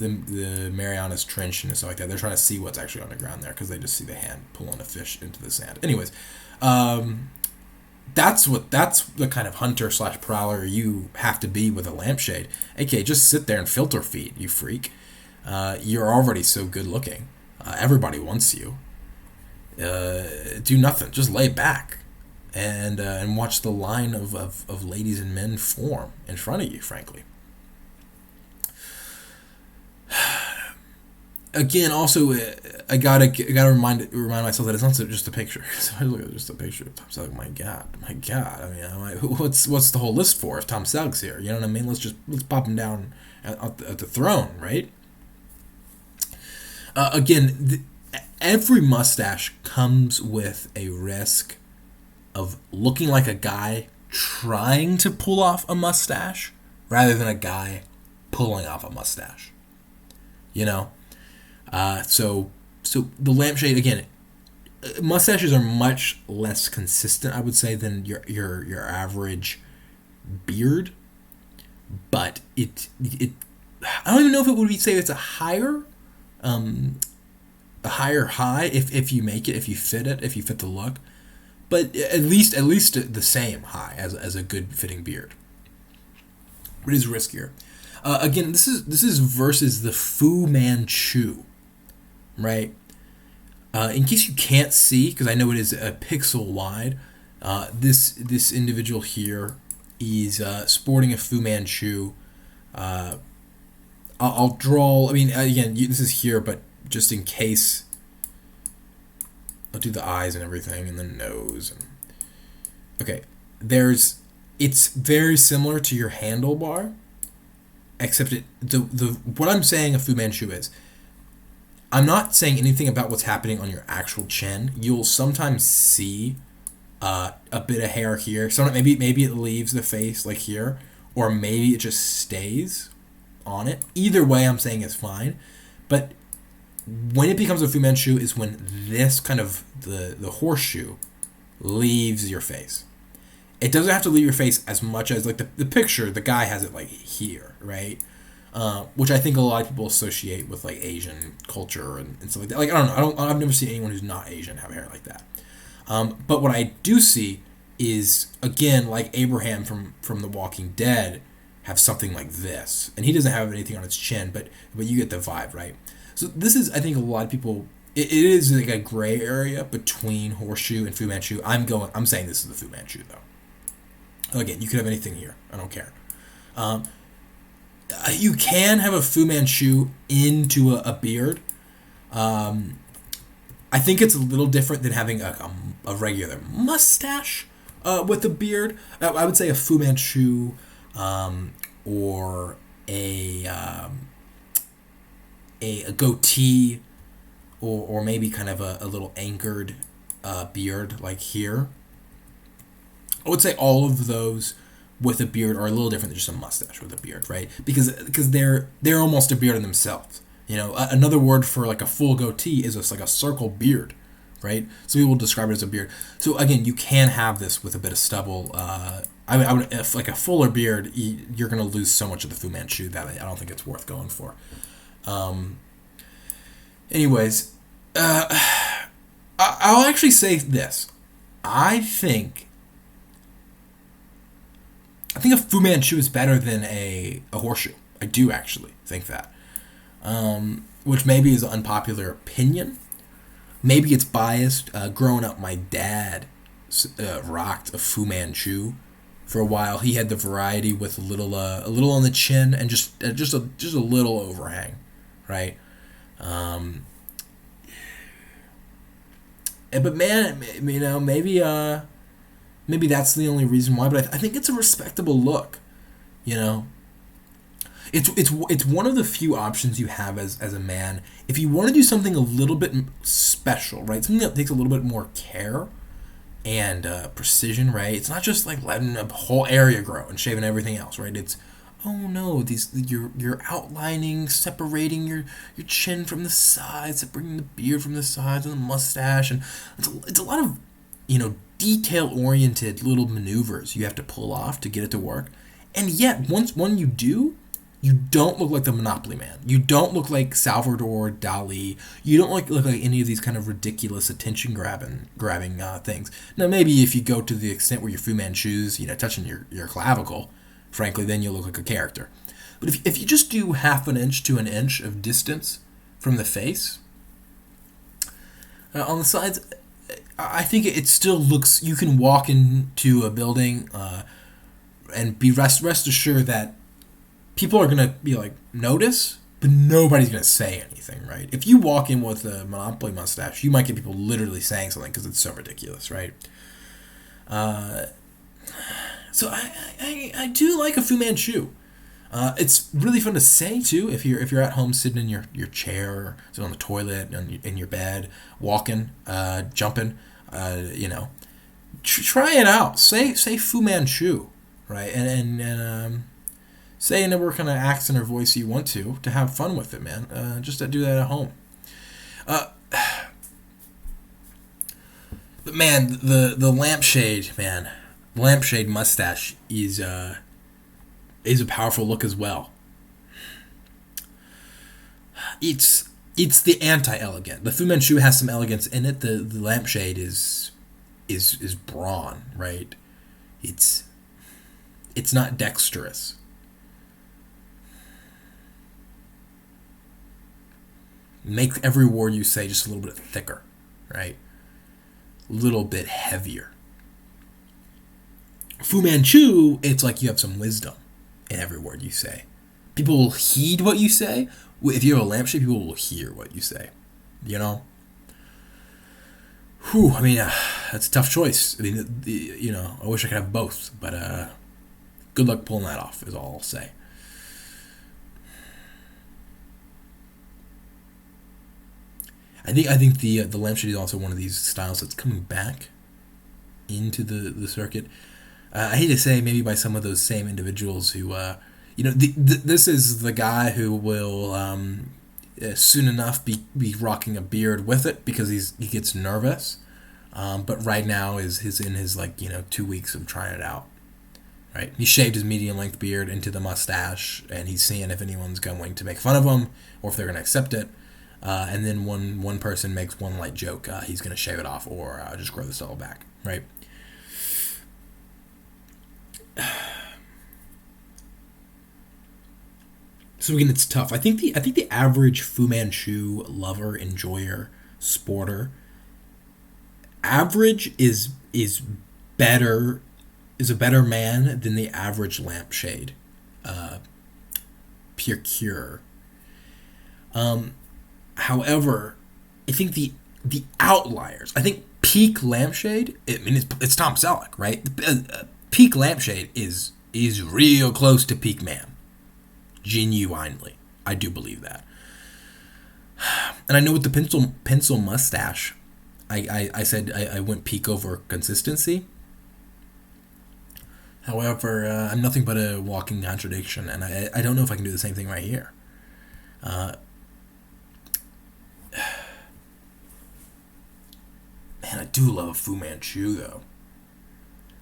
Marianas Trench and stuff like that. They're trying to see what's actually on the ground there, because they just see the hand pulling a fish into the sand. Anyways, that's the kind of hunter / prowler you have to be with a lampshade. Okay, just sit there and filter feed, you freak. You're already so good looking. Everybody wants you. Do nothing. Just lay back and watch the line of ladies and men form in front of you, frankly. Again, also, I gotta remind myself that it's not just a picture. So I look at just a picture of Tom Selleck. My God. I mean, what's the whole list for if Tom Selleck's here? You know what I mean? Let's pop him down at the throne, right? Again, every mustache comes with a risk of looking like a guy trying to pull off a mustache rather than a guy pulling off a mustache. So the lampshade, again, mustaches are much less consistent, I would say, than your average beard. But it I don't even know if it would be say it's a higher high if you make it, if you fit the look. But at least the same high as a good fitting beard. But it is riskier. Again, this is versus the Fu Manchu, right? In case you can't see, because I know it is a pixel wide, this individual here is sporting a Fu Manchu. I'll draw. I mean, again, this is here, but just in case, I'll do the eyes and everything, and the nose. Okay, it's very similar to your handlebar. Except what I'm saying a Fu Manchu is, I'm not saying anything about what's happening on your actual chin. You'll sometimes see a bit of hair here. So maybe it leaves the face like here, or maybe it just stays on it. Either way, I'm saying it's fine. But when it becomes a Fu Manchu is when this kind of the horseshoe leaves your face. It doesn't have to leave your face as much as like the picture. The guy has it like here, right? Which I think a lot of people associate with like Asian culture and stuff like that. Like, I don't know. I've never seen anyone who's not Asian have hair like that. But what I do see is, again, like Abraham from The Walking Dead, have something like this, and he doesn't have anything on his chin, but you get the vibe, right? So this is, I think, a lot of people. It is like a gray area between horseshoe and Fu Manchu. I'm saying this is the Fu Manchu though. Again, you could have anything here. I don't care. You can have a Fu Manchu into a beard. I think it's a little different than having a regular mustache with a beard. I would say a Fu Manchu or a goatee or maybe kind of a little anchored beard like here. I would say all of those with a beard are a little different than just a mustache with a beard, right? Because they're almost a beard in themselves. Another word for like a full goatee is just like a circle beard, right? Some people describe it as a beard. So again, you can have this with a bit of stubble. I would, if like a fuller beard, you're going to lose so much of the Fu Manchu that I don't think it's worth going for. Anyways, I'll actually say this. I think a Fu Manchu is better than a horseshoe. I do actually think that. Which maybe is an unpopular opinion. Maybe it's biased. Growing up, my dad rocked a Fu Manchu for a while. He had the variety with a little on the chin and just a little overhang, right? But man, maybe that's the only reason why. But I think it's a respectable look, you know. It's one of the few options you have as a man if you want to do something a little bit special, right? Something that takes a little bit more care and precision, right? It's not just like letting a whole area grow and shaving everything else, right? It's you're outlining, separating your chin from the sides, separating the beard from the sides, and the mustache, and it's a lot of detail oriented little maneuvers you have to pull off to get it to work, and yet when you do. You don't look like the Monopoly Man. You don't look like Salvador Dali. You don't look like any of these kind of ridiculous attention grabbing things. Now, maybe if you go to the extent where your Fu Manchu's, touching your clavicle, frankly, then you'll look like a character. But if you just do half an inch to an inch of distance from the face, on the sides, I think it still looks. You can walk into a building and be rest assured that people are going to be like, notice, but nobody's going to say anything, right? If you walk in with a Monopoly mustache, you might get people literally saying something because it's so ridiculous, right? So I do like a Fu Manchu. It's really fun to say, too, if you're at home sitting in your chair, or sitting on the toilet, in your bed, walking, jumping, try it out. Say Fu Manchu, right? And say in whatever kind of accent or voice you want to have fun with it, man. Just to do that at home. But man, the lampshade, man, lampshade mustache is a powerful look as well. It's the anti-elegant. The Fu Manchu has some elegance in it. The lampshade is brawn, right? It's not dexterous. Make every word you say just a little bit thicker, right? A little bit heavier. Fu Manchu, it's like you have some wisdom in every word you say. People will heed what you say. If you have a lampshade, people will hear what you say. Whew, I mean, that's a tough choice. I mean, I wish I could have both, but good luck pulling that off is all I'll say. I think the lampshade is also one of these styles that's coming back into the circuit. I hate to say, maybe by some of those same individuals who, this is the guy who will soon enough be rocking a beard with it because he gets nervous. But right now is in his 2 weeks of trying it out. Right, he shaved his medium length beard into the mustache, and he's seeing if anyone's going to make fun of him or if they're going to accept it. And then one person makes one light joke, he's going to shave it off or just grow the stubble back, right? So again, it's tough. I think the average Fu Manchu lover, enjoyer, sporter, average is better, is a better man than the average lampshade, pure cure. However, I think the outliers. I think peak lampshade. I mean, it's Tom Selleck, right? Peak lampshade is real close to peak man. Genuinely, I do believe that. And I know with the pencil mustache, I said I went peak over consistency. However, I'm nothing but a walking contradiction, and I don't know if I can do the same thing right here. do love a Fu Manchu, though.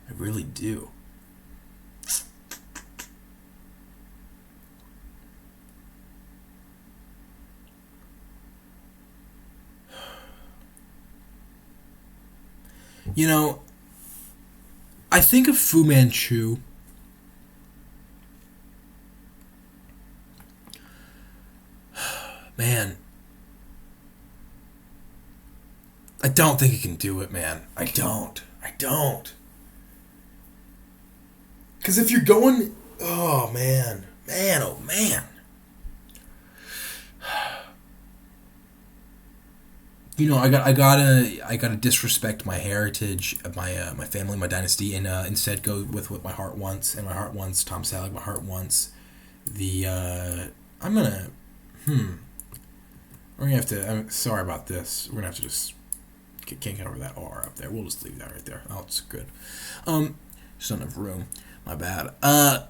I really do. You know, I think of Fu Manchu. Man, I don't think he can do it, man. I don't. Because if you're going, oh man, oh man. You know, I gotta disrespect my heritage, my family, my dynasty, and instead go with what my heart wants. And my heart wants Tom Selleck. My heart wants the. I'm gonna. We're gonna have to. I'm sorry about this. We're gonna have to just can't get over that R up there. We'll just leave that right there. Oh, it's good. Just don't have room. My bad. I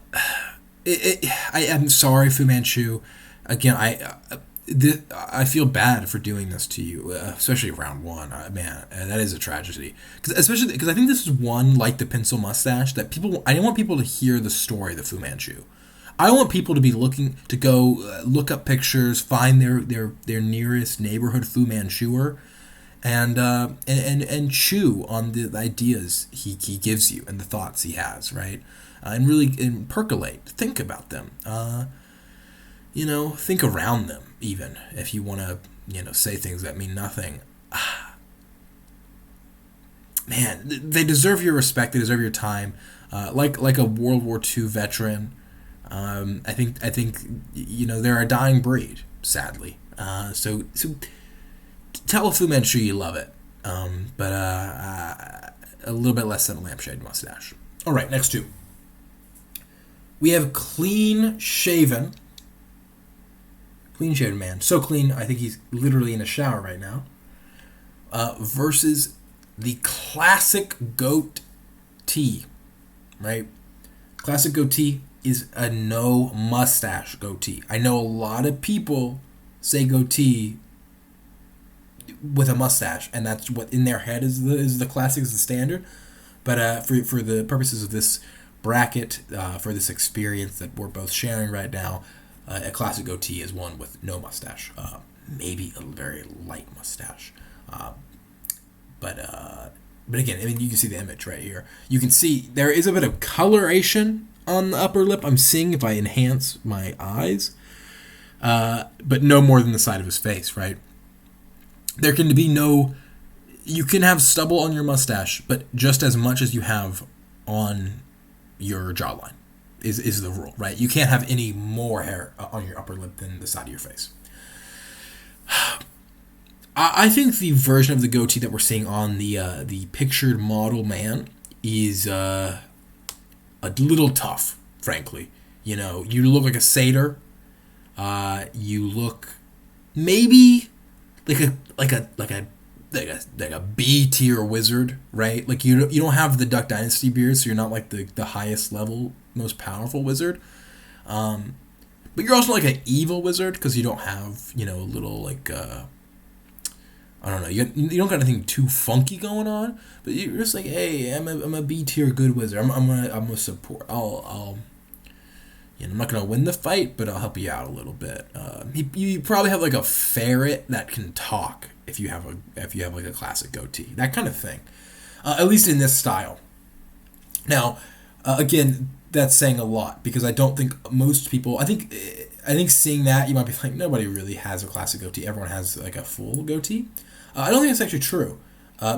am sorry, Fu Manchu. Again, I feel bad for doing this to you, especially round one. Man, that is a tragedy. Especially because I think this is one, like the pencil mustache, that people. I don't want people to hear the story of the Fu Manchu. I want people to be looking to go look up pictures, find their nearest neighborhood Fu Manchuer, and chew on the ideas he gives you and the thoughts he has, right? And really percolate, think about them. Think around them, even if you want to, say things that mean nothing. Man, they deserve your respect. They deserve your time. Like a World War II veteran. I think they're a dying breed, sadly. So tell a Fu Manchu you love it, but a little bit less than a lampshade mustache. All right, next two. We have clean shaven man, so clean I think he's literally in a shower right now. Versus the classic goat tee, right? Classic goatee is a no mustache goatee. I know a lot of people say goatee with a mustache, and that's what in their head is the classic, is the standard. But for the purposes of this bracket, for this experience that we're both sharing right now, a classic goatee is one with no mustache, maybe a very light mustache. But again, I mean, you can see the image right here. You can see there is a bit of coloration on the upper lip. I'm seeing if I enhance my eyes, but no more than the side of his face, right? There can be no. You can have stubble on your mustache, but just as much as you have on your jawline is the rule, right? You can't have any more hair on your upper lip than the side of your face. I think the version of the goatee that we're seeing on the pictured model man is a little tough, frankly. You look like a satyr. You look maybe like a B tier wizard, right? Like you don't have the Duck Dynasty beard, so you're not like the highest level, most powerful wizard. But you're also like an evil wizard because you don't have a little like I don't know, you don't got anything too funky going on, but you're just like, hey, I'm a B tier good wizard. I'm a support. I'm not gonna win the fight, but I'll help you out a little bit. You probably have like a ferret that can talk if you have like a classic goatee, that kind of thing. At least in this style. Now, again, that's saying a lot because I don't think most people. I think seeing that you might be like, nobody really has a classic goatee. Everyone has like a full goatee. I don't think it's actually true.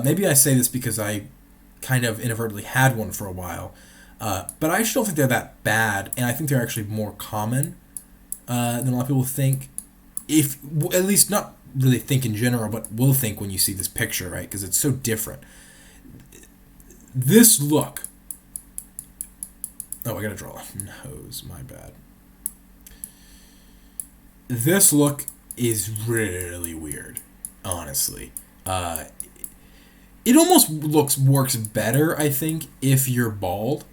Maybe I say this because I kind of inadvertently had one for a while. But I actually don't think they're that bad, and I think they're actually more common than a lot of people think. If at least not really think in general, but will think when you see this picture, right? Because it's so different. This look. Oh, I gotta draw a nose. My bad. This look is really weird, honestly. It almost works better, I think, if you're bald.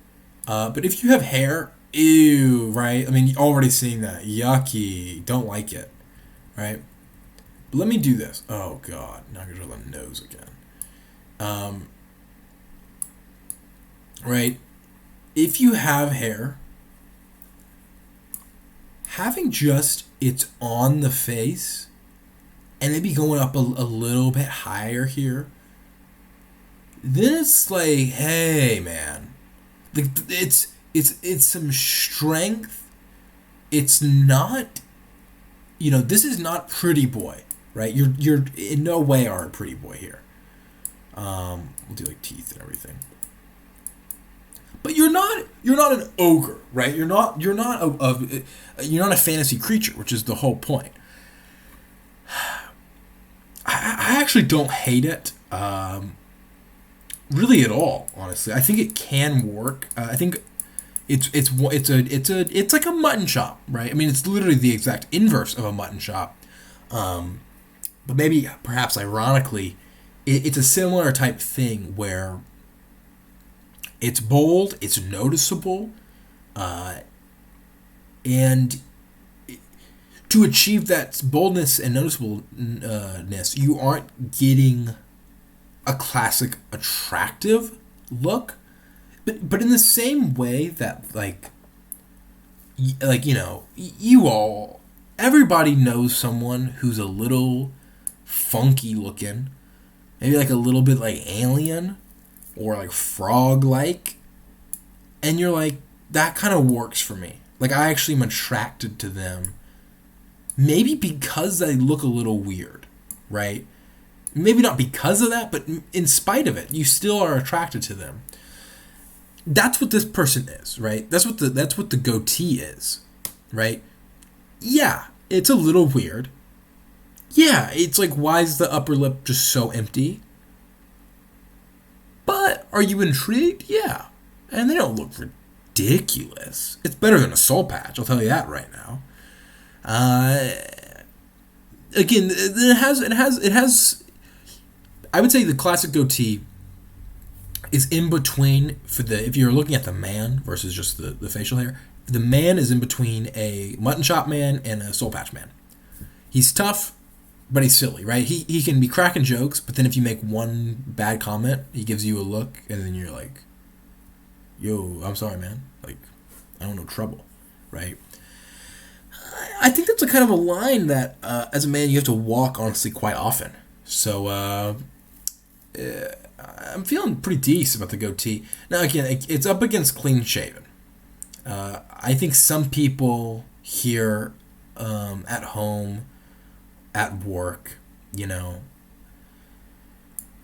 But if you have hair, ew, right? I mean, already seeing that. Yucky. Don't like it, right? But let me do this. Oh, God. Now I'm going to draw the nose again. Um, right? If you have hair, having just it's on the face and maybe going up a little bit higher here, then it's like, hey, man, like it's some strength. It's not, this is not pretty boy, right? You're in no way are a pretty boy here. We'll do like teeth and everything. But you're not an ogre, right? You're not a fantasy creature, which is the whole point. I actually don't hate it, really at all. Honestly, I think it can work. I think it's like a mutton chop, right? I mean, it's literally the exact inverse of a mutton chop. But maybe, perhaps ironically, it's a similar type thing where it's bold, it's noticeable, and to achieve that boldness and noticeableness, you aren't getting a classic attractive look, but in the same way that you all, everybody knows someone who's a little funky looking, maybe like a little bit like alien or like frog like, and you're like, that kind of works for me. Like, I actually am attracted to them, maybe because they look a little weird, right? Maybe not because of that, but in spite of it, you still are attracted to them. That's what this person is, right? That's what the goatee is, right? Yeah, it's a little weird. Yeah, it's like, why is the upper lip just so empty? But are you intrigued? Yeah. And they don't look ridiculous. It's better than a soul patch, I'll tell you that right now. Again, it has. I would say the classic goatee is in between if you're looking at the man versus just the facial hair. The man is in between a mutton chop man and a soul patch man. He's tough, but he's silly, right? He can be cracking jokes, but then if you make one bad comment, he gives you a look, and then you're like, yo, I'm sorry, man. Like, I don't know trouble, right? I think that's a kind of a line that, as a man, you have to walk, honestly, quite often. So, I'm feeling pretty decent about the goatee. Now, again, it's up against clean shaven. I think some people here, at home, at work,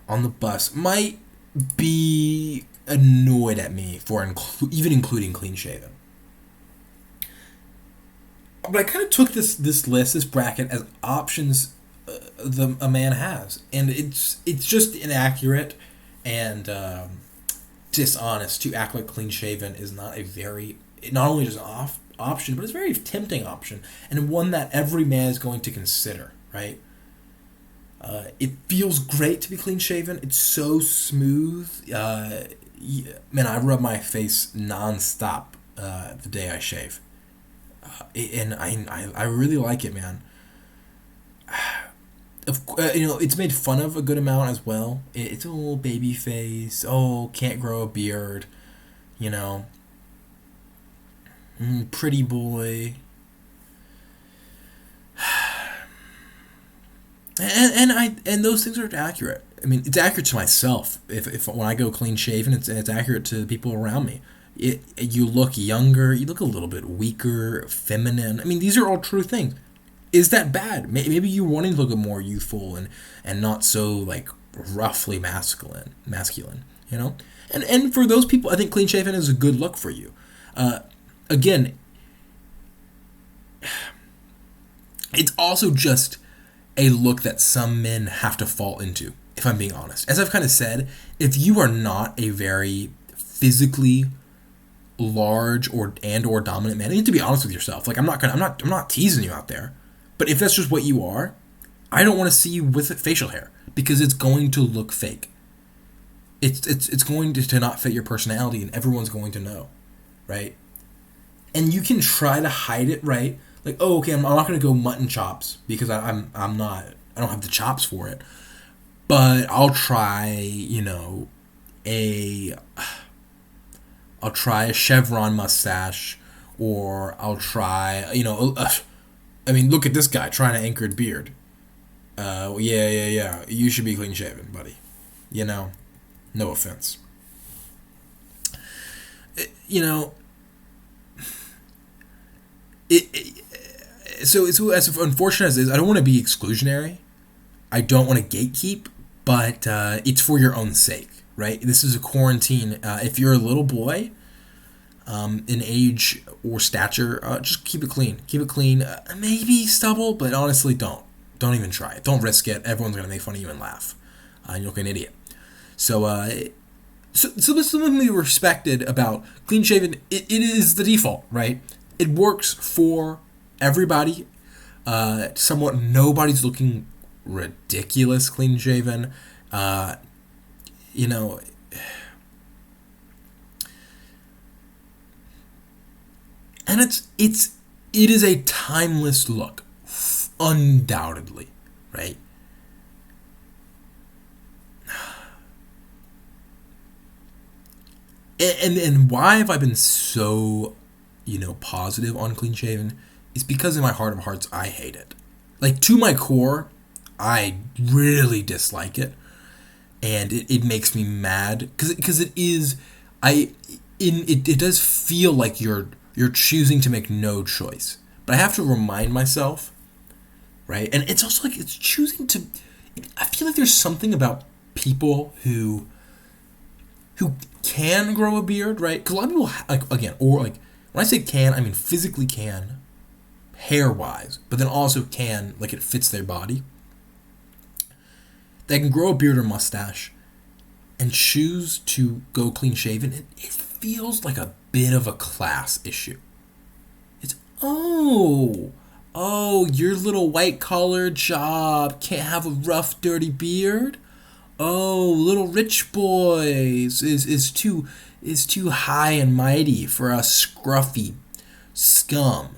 on the bus, might be annoyed at me for even including clean shaven. But I kind of took this list, this bracket, as options a man has, and it's just inaccurate and dishonest to act like clean shaven is not only just an option, but it's a very tempting option, and one that every man is going to consider, right? It feels great to be clean shaven. It's so smooth. Man, I rub my face nonstop the day I shave. And I really like it, man. It's made fun of a good amount as well. It's a little baby face. Oh, can't grow a beard. Pretty boy. And those things are accurate. I mean, it's accurate to myself. If when I go clean shaven, it's accurate to the people around me. You look younger, you look a little bit weaker, feminine. I mean, these are all true things. Is that bad? Maybe you wanting to look more youthful and not so like roughly masculine, And for those people, I think clean shaven is a good look for you. Again, it's also just a look that some men have to fall into, if I'm being honest. As I've kind of said, if you are not a very physically large or dominant man, you need to be honest with yourself. Like, I'm not teasing you out there. But if that's just what you are, I don't want to see you with facial hair because it's going to look fake. It's going to not fit your personality, and everyone's going to know, right? And you can try to hide it, right? Like, oh, okay, I'm not going to go mutton chops because I don't have the chops for it. but a I'll try a chevron mustache, or I'll try, I mean, look at this guy trying an anchored beard. Yeah. You should be clean shaven, buddy. No offense. You know, so as unfortunate as it is, I don't want to be exclusionary. I don't want to gatekeep, but it's for your own sake, right? This is a quarantine. If you're a little boy, in age or stature, just keep it clean. Keep it clean. Maybe stubble, but honestly, don't. Don't even try it. Don't risk it. Everyone's gonna make fun of you and laugh. And you look like an idiot. So there's something to be respected about clean shaven. It is the default, right? It works for everybody. Somewhat nobody's looking ridiculous clean shaven. You know, and it is a timeless look, undoubtedly, right? And why have I been so, positive on clean shaven? Is because in my heart of hearts I hate it. Like, to my core, I really dislike it, and it makes me mad because it is it does feel like you're choosing to make no choice. But I have to remind myself, right? And it's also like it's choosing to. I feel like there's something about people who can grow a beard, right? Because a lot of people, when I say can, I mean physically can, hair wise, but then also can, like, it fits their body. They can grow a beard or mustache and choose to go clean shaven. It feels like a bit of a class issue. It's, your little white collar job can't have a rough, dirty beard. Oh, little rich boys is too high and mighty for us scruffy scum.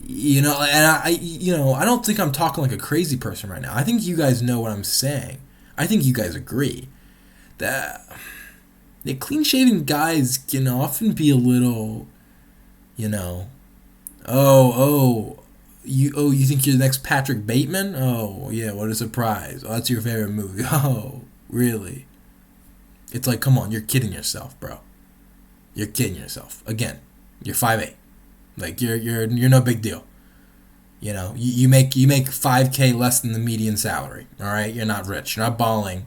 And I don't think I'm talking like a crazy person right now. I think you guys know what I'm saying. I think you guys agree that the clean-shaven guys can often be a little, you think you're the next Patrick Bateman? Oh, yeah, what a surprise. Oh, that's your favorite movie. Oh, really? It's like, come on, you're kidding yourself, bro. You're kidding yourself. Again, you're 5'8". Like, you're no big deal. You make $5K less than the median salary. All right, you're not rich. You're not balling.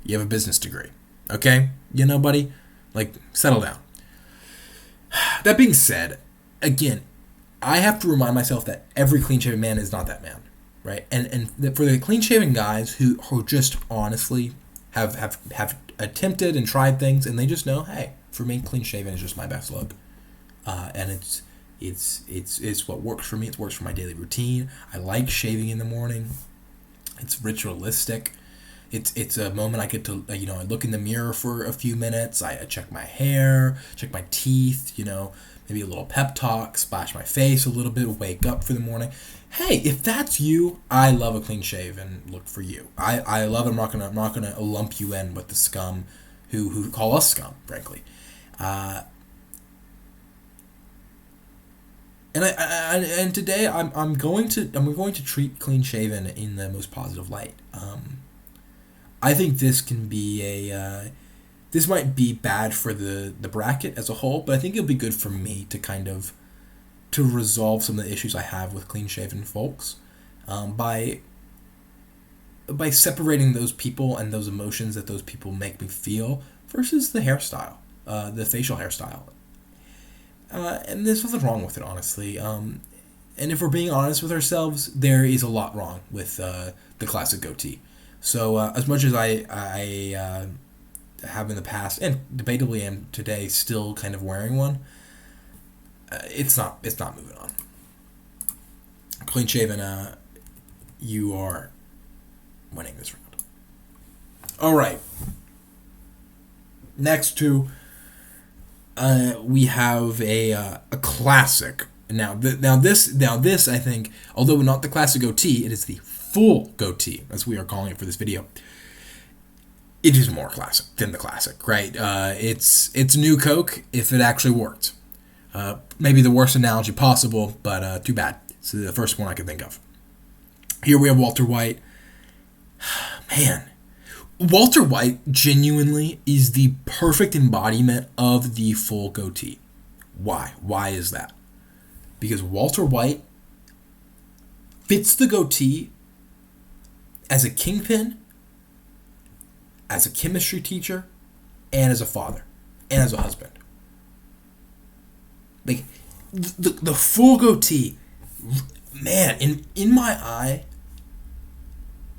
You have a business degree. Okay, buddy, like, settle down. That being said, again, I have to remind myself that every clean-shaven man is not that man, right? And for the clean-shaven guys who just honestly have attempted and tried things, and they just know, hey, for me, clean-shaven is just my best look. And it's what works for me. It works for my daily routine. I like shaving in the morning. It's ritualistic. It's a moment I get to, I look in the mirror for a few minutes. I check my hair, check my teeth, maybe a little pep talk, splash my face a little bit, wake up for the morning. Hey, if that's you, I love a clean shaven look for you. I love it. I'm not gonna lump you in with the scum who call us scum, frankly. And today I'm going to treat clean shaven in the most positive light. I think this can be this might be bad for the bracket as a whole, but I think it'll be good for me to kind of to resolve some of the issues I have with clean shaven folks, by separating those people and those emotions that those people make me feel versus the hairstyle, the facial hairstyle. And there's nothing wrong with it, honestly. And if we're being honest with ourselves, there is a lot wrong with the classic goatee. So as much as I have in the past, and debatably am today, still kind of wearing one, it's not moving on. Clean shaven, you are winning this round. All right. Next to we have a classic Now this I think, although not the classic goatee, it is the full goatee, as we are calling it for this video. It is more classic than the classic, right? It's new Coke if it actually worked. Maybe the worst analogy possible, but too bad. It's the first one I could think of. Here we have Walter White. Man, Walter White genuinely is the perfect embodiment of the full goatee. Why? Why is that? Because Walter White fits the goatee as a kingpin, as a chemistry teacher, and as a father, and as a husband. Like, the full goatee, man, in my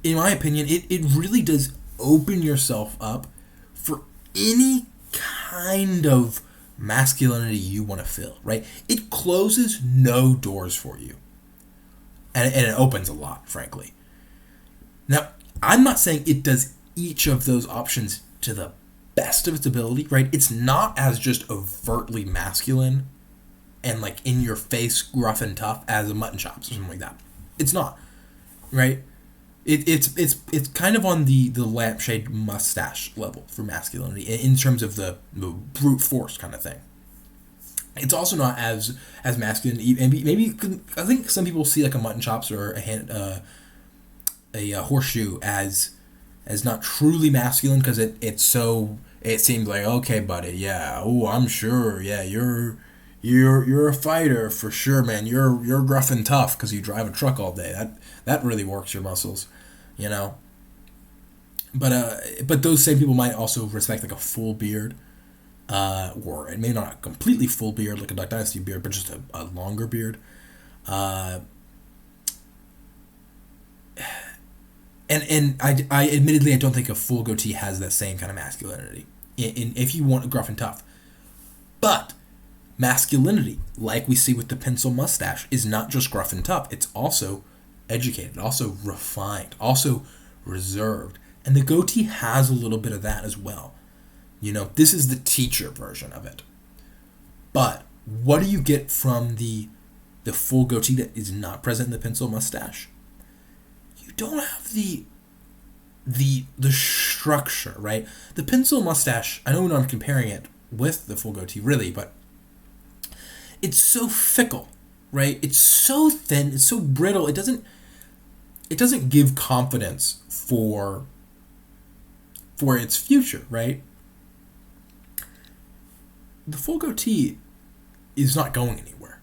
opinion, it really does open yourself up for any kind of masculinity you want to fill, right? It closes no doors for you. And it opens a lot, frankly. Now, I'm not saying it does each of those options to the best of its ability, right? It's not as just overtly masculine and like in your face, gruff and tough as a mutton chops or something like that. It's not, right? It's kind of on the lampshade mustache level for masculinity in terms of the brute force kind of thing. It's also not as masculine, and maybe I think some people see like a mutton chops or a horseshoe as not truly masculine because it seems like, okay, buddy, yeah, oh, I'm sure, yeah, you're a fighter for sure, man. You're gruff and tough because you drive a truck all day. That really works your muscles, you know. But those same people might also respect like a full beard, or maybe not a completely full beard like a Duck Dynasty beard, but just a longer beard. And I admittedly I don't think a full goatee has that same kind of masculinity. In if you want gruff and tough, but masculinity, like we see with the pencil mustache, is not just gruff and tough. It's also educated, also refined, also reserved. And the goatee has a little bit of that as well. You know, this is the teacher version of it. But what do you get from the full goatee that is not present in the pencil mustache? You don't have the structure, right? The pencil mustache, I know I'm comparing it with the full goatee, really, but it's so fickle, right? It's so thin, it's so brittle. It doesn't give confidence for its future, right? The full goatee is not going anywhere.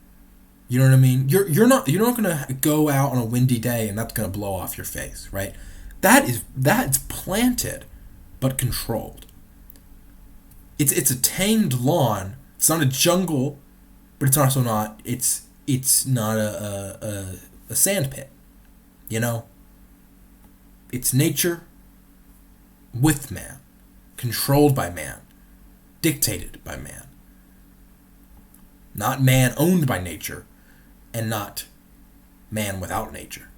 You know what I mean? You're not going to go out on a windy day and that's going to blow off your face, right? That's planted but controlled. It's a tamed lawn. It's not a jungle, but it's also not it's not a sand pit. You know? It's nature with man, controlled by man, dictated by man. Not man owned by nature, and not man without nature.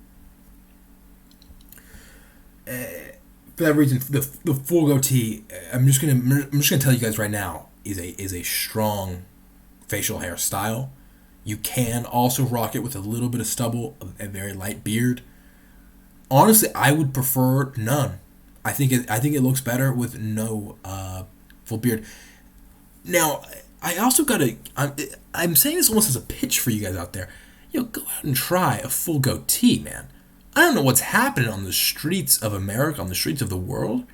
For that reason, the full goatee, I'm just gonna tell you guys right now, is a strong facial hair style. You can also rock it with a little bit of stubble, a very light beard. Honestly, I would prefer none. I think it looks better with no full beard. Now, I also I'm saying this almost as a pitch for you guys out there. Go out and try a full goatee, man. I don't know what's happening on the streets of America, on the streets of the world,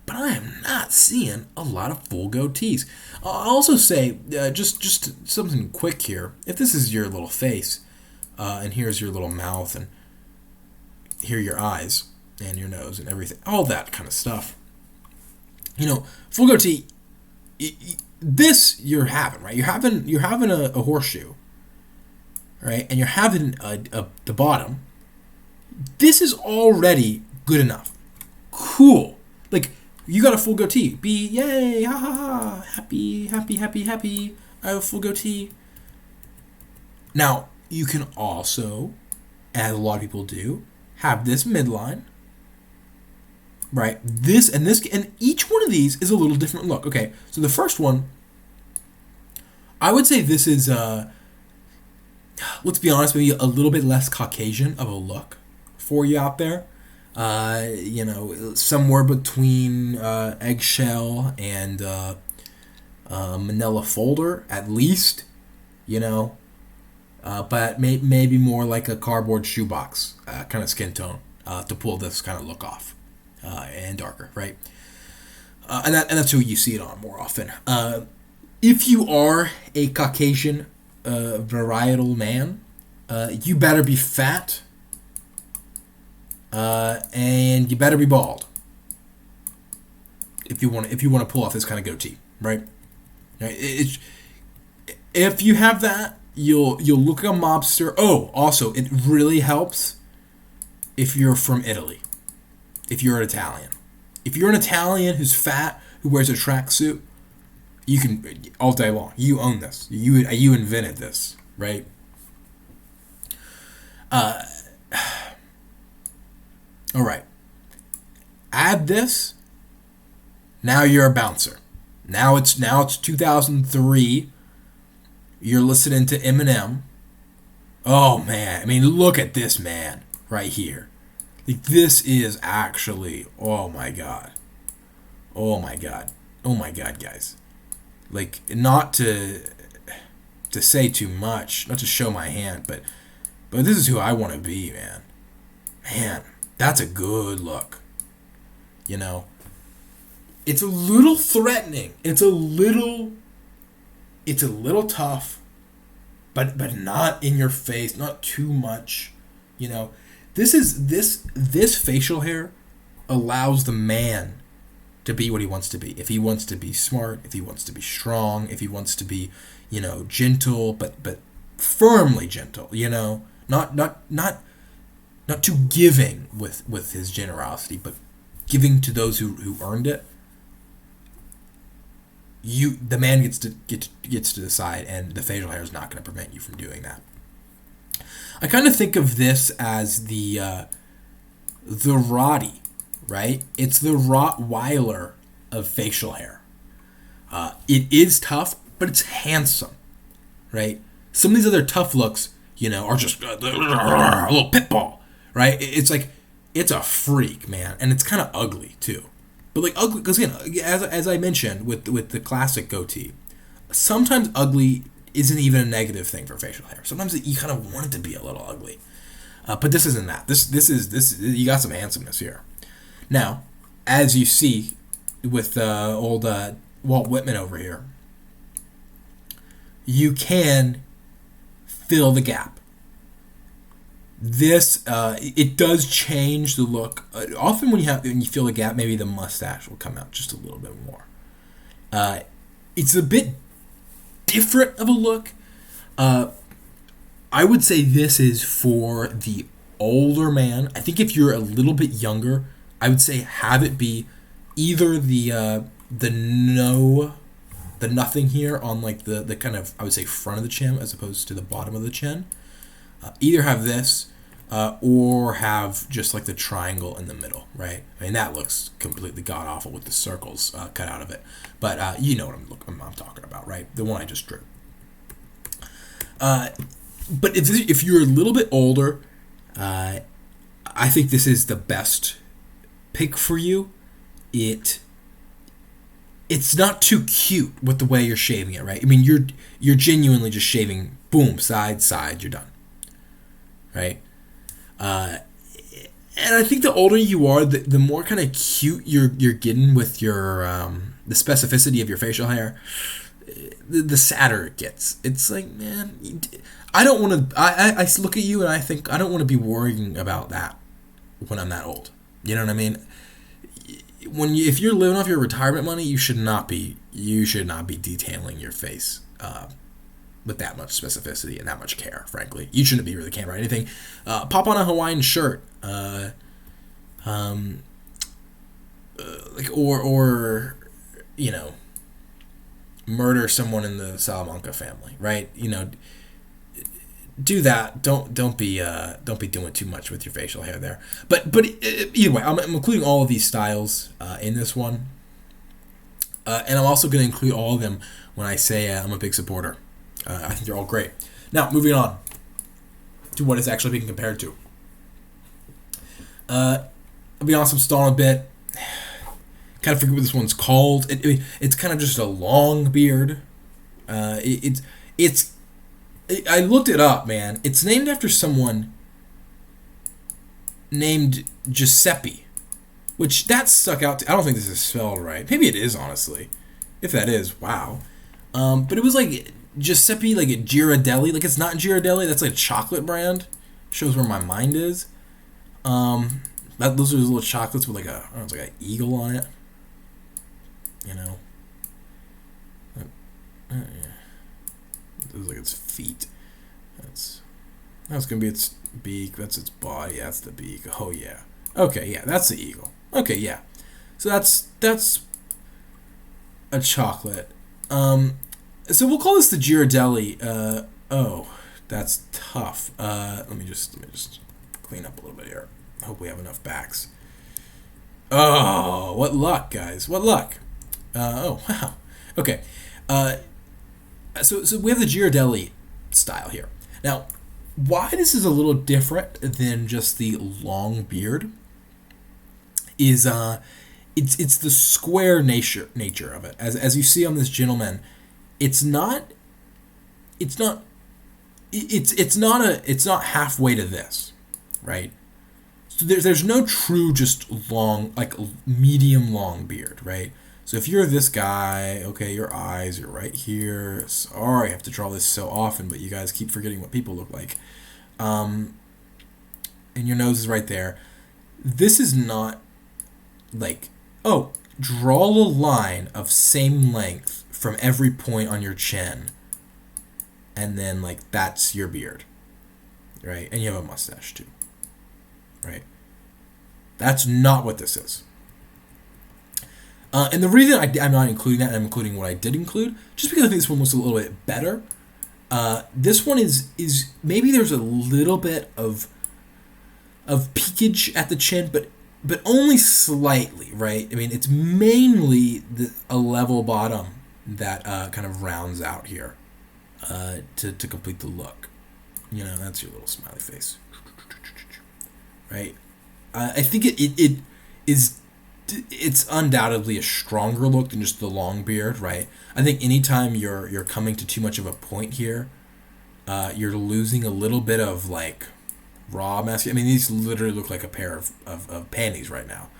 but I am not seeing a lot of full goatees. I'll also say, just something quick here. If this is your little face, and here's your little mouth, and here are your eyes, and your nose, and everything, all that kind of stuff. Full goatee, this you're having, right? You're having a horseshoe, right? And you're having the bottom. This is already good enough. Cool. Like, you got a full goatee. Be, yay, ha ha ha, happy, happy, happy, happy. I have a full goatee. Now, you can also, as a lot of people do, have this midline. Right? This, and each one of these is a little different look. Okay, so the first one, I would say this is let's be honest, maybe a little bit less Caucasian of a look for you out there. Somewhere between eggshell and manila folder, at least. But maybe more like a cardboard shoebox kind of skin tone to pull this kind of look off, and darker, right? And that's who you see it on more often. If you are a Caucasian varietal man, you better be fat, and you better be bald. If you want to pull off this kind of goatee, right? If you have that, you'll look like a mobster. Oh, also, it really helps if you're from Italy. If you're an Italian. If you're an Italian who's fat, who wears a tracksuit, you can, all day long. You own this. You invented this, right? All right. Add this. Now you're a bouncer. Now it's 2003. You're listening to Eminem. Oh man, I mean, look at this man right here. Like, this is actually, oh my god, guys. Like, not to say too much, not to show my hand, but this is who I want to be, man. Man, that's a good look. It's a little threatening. It's a little tough, but not in your face, not too much. This facial hair allows the man to be what he wants to be. If he wants to be smart, if he wants to be strong, if he wants to be, gentle, but firmly gentle, not too giving with his generosity, but giving to those who earned it. The man gets to decide, and the facial hair is not going to prevent you from doing that. I kind of think of this as the Rottie, right? It's the Rottweiler of facial hair. It is tough, but it's handsome, right? Some of these other tough looks, are just a little pit bull, right? It's like, it's a freak, man, and it's kind of ugly too. But like ugly, because again, as I mentioned with the classic goatee, sometimes ugly isn't even a negative thing for facial hair. Sometimes you kind of want it to be a little ugly, but this isn't that. This is you got some handsomeness here. Now, as you see with old Walt Whitman over here, you can fill the gap. This it does change the look. Often when you fill the gap, maybe the mustache will come out just a little bit more. It's a bit different of a look. I would say this is for the older man. I think if you're a little bit younger, I would say have it be either the nothing here on like the kind of, I would say, front of the chin as opposed to the bottom of the chin. Either have this or have just like the triangle in the middle, right? I mean, that looks completely god awful with the circles cut out of it, but you know what I'm talking about, right? The one I just drew. But if you're a little bit older, I think this is the best pick for you. It's not too cute with the way you're shaving it, right? I mean, you're genuinely just shaving, boom, side, you're done, right? And I think the older you are, the more kind of cute you're getting with your the specificity of your facial hair, the sadder it gets. It's like, man, I don't want to. I look at you and I think I don't want to be worrying about that when I'm that old. You know what I mean? If you're living off your retirement money, you should not be detailing your face with that much specificity and that much care. Frankly, you shouldn't be really caring about anything. Pop on a Hawaiian shirt, like or murder someone in the Salamanca family, right? Do that. Don't be doing too much with your facial hair there. But either way, I'm including all of these styles in this one, and I'm also going to include all of them when I say I'm a big supporter. I think they're all great. Now, moving on. to what it's actually being compared to. I'll be honest, I'm stalling a bit. Kind of forget what this one's called. It's kind of just a long beard. I looked it up, man. It's named after someone named Giuseppe, which that stuck out to. I don't think this is spelled right. Maybe it is, honestly. If that is, wow. But it was like Giuseppe, like at Ghirardelli. Like, it's not Ghirardelli. That's like a chocolate brand. Shows where my mind is. Those are those little chocolates with like a, I don't know, it's like an eagle on it. You know. Yeah. It looks like its feet. That's gonna be its beak. That's its body. That's the beak. Oh yeah. Okay, yeah, that's the eagle. Okay, yeah. So that's a chocolate. So we'll call this the Ghirardelli. Oh, that's tough. Let me just clean up a little bit here. I hope we have enough backs. Oh, what luck, guys! What luck! Oh, wow. Okay. So we have the Ghirardelli style here. Now, why this is a little different than just the long beard is it's the square nature of it. As you see on this gentleman, it's not halfway to this, right? So there's no true just long, like medium long beard, right? So if you're this guy, okay, your eyes are right here. Sorry, I have to draw this so often, but you guys keep forgetting what people look like. And your nose is right there. This is not like, oh, draw a line of same length from every point on your chin. And then, like, that's your beard, right? And you have a mustache, too, right? That's not what this is. And the reason I'm not including that, and I'm including what I did include, just because I think this one was a little bit better. This one is maybe there's a little bit of peakage at the chin, but only slightly, right? I mean, it's mainly a level bottom that kind of rounds out here to complete the look. You know, that's your little smiley face, right? I think it is. It's undoubtedly a stronger look than just the long beard, right? I think anytime you're coming to too much of a point here, you're losing a little bit of like raw masculine. I mean, these literally look like a pair of panties right now.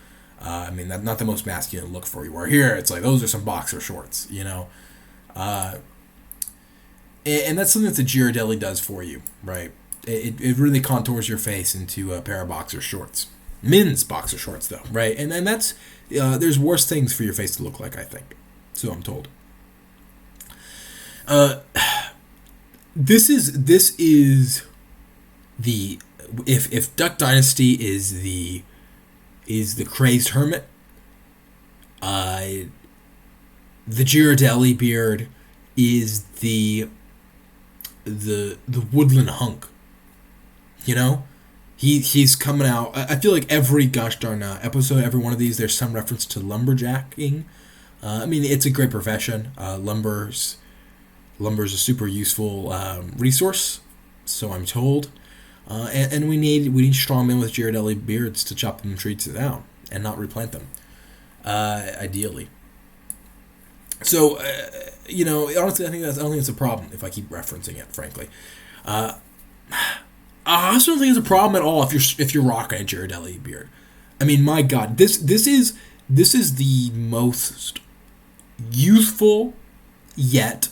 I mean, that's not the most masculine look for you. Where here, it's like those are some boxer shorts, you know. And that's something that the Ghirardelli does for you, right? It really contours your face into a pair of boxer shorts. Men's boxer shorts, though, right? And that's there's worse things for your face to look like, I think. So I'm told. This is the if Duck Dynasty is the crazed hermit, the Ghirardelli beard is the woodland hunk. You know. He's coming out. I feel like every gosh darn episode, every one of these, there's some reference to lumberjacking. I mean, it's a great profession. Lumber's a super useful resource, so I'm told. And we need strong men with Ghirardelli beards to chop them trees down and not replant them, ideally. So, honestly, I don't think it's a problem if I keep referencing it. Frankly. I also don't think it's a problem at all if you're rocking a Ghirardelli beard. I mean, my God, this is the most youthful yet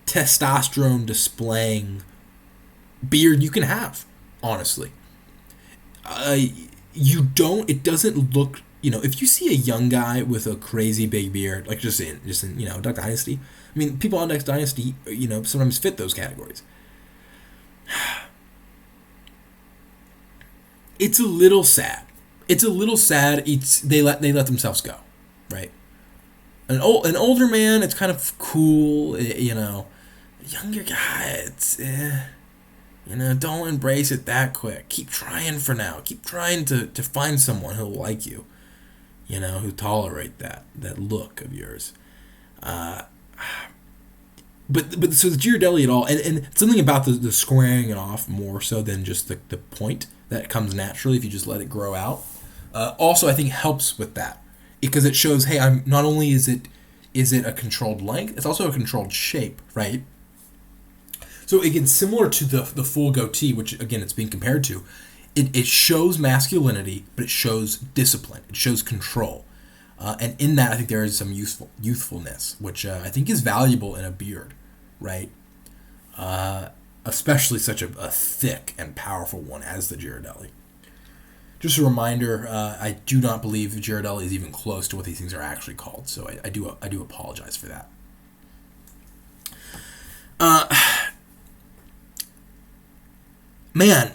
testosterone displaying beard you can have. Honestly, it doesn't look. You know, if you see a young guy with a crazy big beard, like just in Duck Dynasty. I mean, people on Duck Dynasty, sometimes fit those categories. It's a little sad. They let themselves go, right? An older man, it's kind of cool, A younger guy, it's don't embrace it that quick. Keep trying for now. Keep trying to find someone who'll like you, who tolerate that look of yours. but so the Ghirardelli at all, and something about the squaring it off more so than just the point that comes naturally if you just let it grow out. Also, I think helps with that because it shows, hey, I'm not only is it a controlled length, it's also a controlled shape, right? So again, similar to the full goatee, which again it's being compared to, it shows masculinity, but it shows discipline, it shows control. And in that, I think there is some youthfulness, which I think is valuable in a beard, right? Especially such a thick and powerful one as the Ghirardelli. Just a reminder, I do not believe Ghirardelli is even close to what these things are actually called, so I do apologize for that. Man,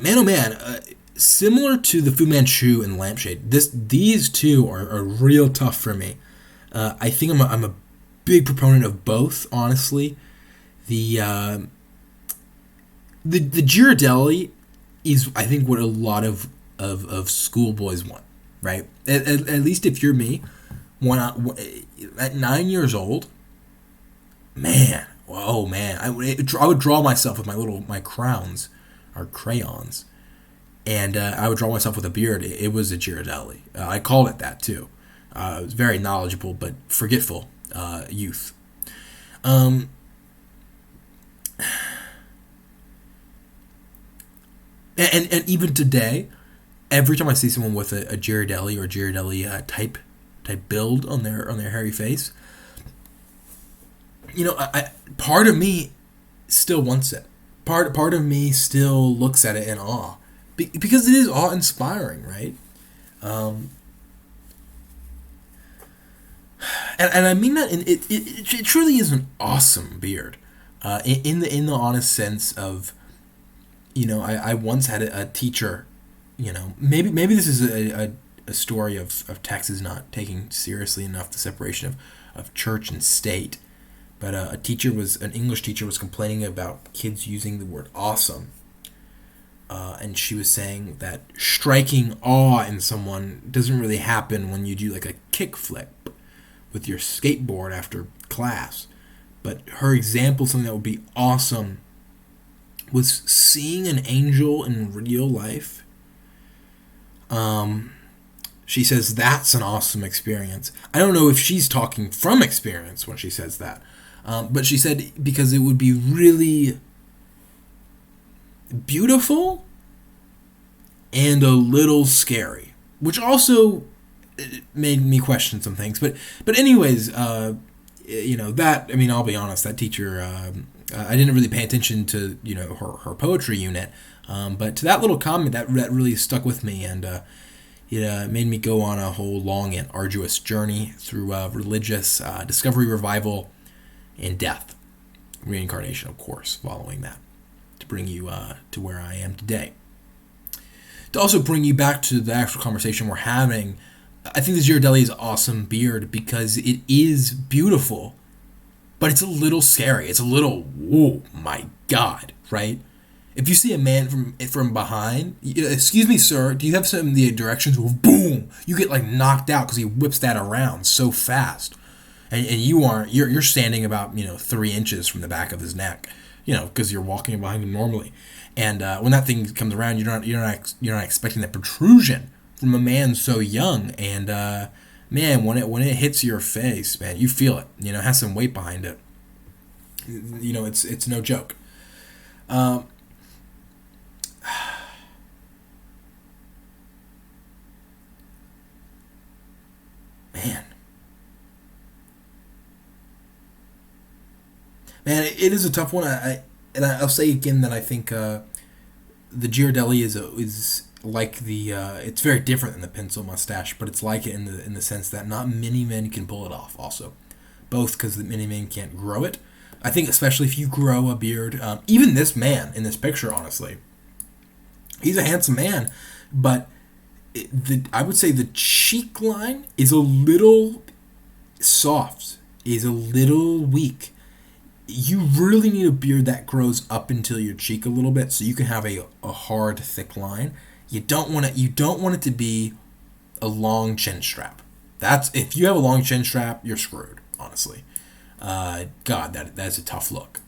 similar to the Fu Manchu and Lampshade, these two are real tough for me. I think I'm a big proponent of both, honestly. The Ghirardelli is, I think, what a lot of schoolboys want, right? At least if you're me, at 9 years old, man, I would draw myself with my crowns or crayons. And I would draw myself with a beard. It was a Ghirardelli. I called it that too. It was very knowledgeable but forgetful youth. And even today, every time I see someone with a Ghirardelli or Ghirardelli type build on their hairy face, I part of me still wants it. Part of me still looks at it in awe. Because it is awe-inspiring, right? And I mean that it truly is an awesome beard, in the honest sense of, I once had a teacher, maybe this is a story of Texas not taking seriously enough the separation of church and state, but an English teacher was complaining about kids using the word awesome. And she was saying that striking awe in someone doesn't really happen when you do like a kickflip with your skateboard after class. But her example, something that would be awesome, was seeing an angel in real life. She says that's an awesome experience. I don't know if she's talking from experience when she says that. But she said because it would be really beautiful and a little scary, which also made me question some things. But anyways, that, I mean, I'll be honest, that teacher, I didn't really pay attention to, her poetry unit, but to that little comment, that really stuck with me, and it made me go on a whole long and arduous journey through religious discovery, revival, and death. Reincarnation, of course, following that, to bring you to where I am today. To also bring you back to the actual conversation we're having, I think the Ghirardelli is an awesome beard because it is beautiful, but it's a little scary. It's a little, whoa, my God, right? If you see a man from behind, excuse me, sir, do you have some of the directions? Boom! You get like knocked out because he whips that around so fast, and you're standing about 3 inches from the back of his neck, because you're walking behind him normally. And when that thing comes around, you're not expecting that protrusion from a man so young. And man, when it hits your face, man, you feel it. It has some weight behind it. It's no joke. Man, it is a tough one. I'll say again that I think the Ghirardelli is like it's very different than the pencil mustache, but it's like it in the sense that not many men can pull it off. Also, both because many men can't grow it. I think especially if you grow a beard, even this man in this picture, honestly, he's a handsome man, but I would say the cheek line is a little soft, is a little weak. You really need a beard that grows up until your cheek a little bit, so you can have a hard, thick line. You don't want it to be a long chin strap. If you have a long chin strap, you're screwed. Honestly, God, that's a tough look.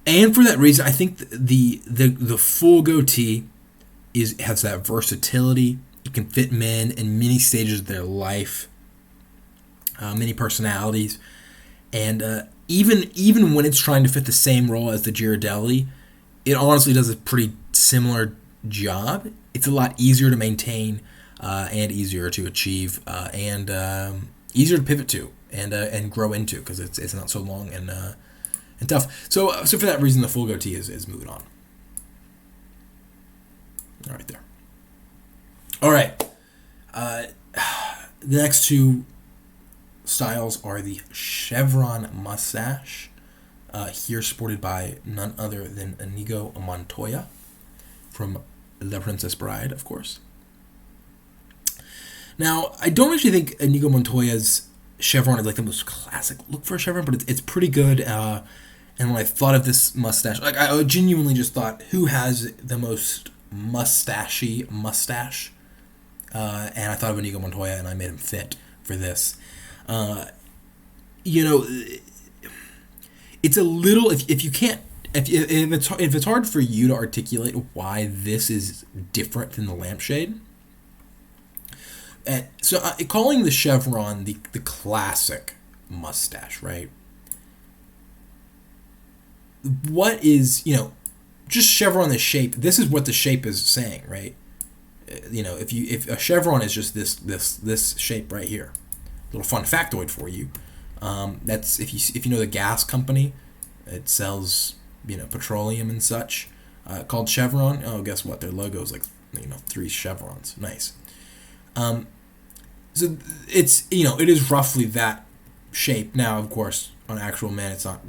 And for that reason, I think the full goatee has that versatility. It can fit men in many stages of their life, many personalities, and even when it's trying to fit the same role as the Ghirardelli, it honestly does a pretty similar job. It's a lot easier to maintain and easier to achieve and easier to pivot to and grow into because it's not so long and tough. So for that reason, the full goatee is moving on. All right there. All right. The next two styles are the chevron mustache, here sported by none other than Inigo Montoya from The Princess Bride, of course. Now, I don't actually think Inigo Montoya's chevron is like the most classic look for a chevron, but it's pretty good. And when I thought of this mustache, like I genuinely just thought, who has the most mustachy mustache? And I thought of Inigo Montoya, and I made him fit for this. It's a little if you can't if it's hard for you to articulate why this is different than the lampshade. So calling the chevron the classic mustache, right? What is just chevron the shape? This is what the shape is saying, right? If a chevron is just this shape right here. Little fun factoid for you. That's if you know the gas company, it sells petroleum and such, called Chevron. Oh, guess what? Their logo is like 3 chevrons. Nice. So it's it is roughly that shape. Now, of course, on actual man, it's not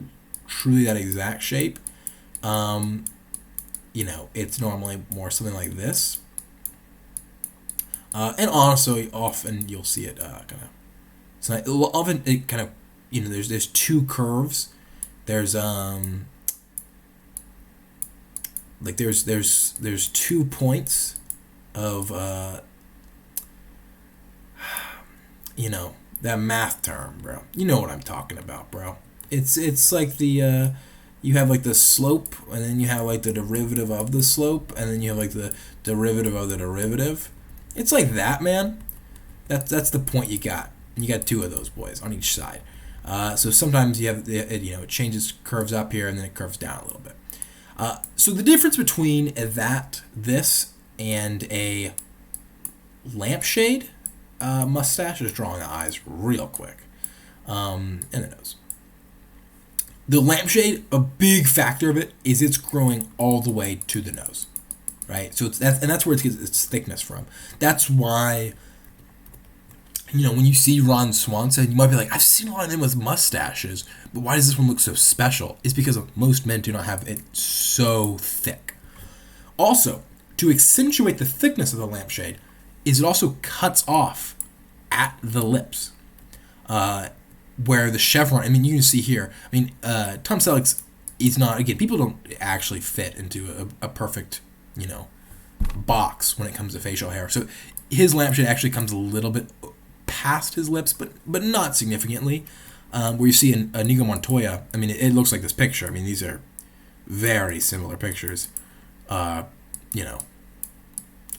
truly that exact shape. It's normally more something like this. And also, often you'll see it kind of. So often it kind of there's 2 curves. There's there's 2 points of that math term, bro. You know what I'm talking about, bro. It's like the you have like the slope, and then you have like the derivative of the slope, and then you have like the derivative of the derivative. It's like that, man. That's the point you got. You got 2 of those boys on each side. So sometimes you have it changes, curves up here, and then it curves down a little bit. So the difference between this and a lampshade mustache is drawing the eyes real quick, and the nose. The lampshade, a big factor of it is it's growing all the way to the nose, right? So that's where it gets its thickness from. That's why. When you see Ron Swanson, you might be like, I've seen a lot of them with mustaches, but why does this one look so special? It's because most men do not have it so thick. Also, to accentuate the thickness of the lampshade, is it also cuts off at the lips, where the chevron, you can see here, Tom Selleck's is not, again, people don't actually fit into a perfect, box when it comes to facial hair. So his lampshade actually comes a little bit past his lips, but not significantly. Where you see Inigo Montoya, it looks like this picture. These are very similar pictures.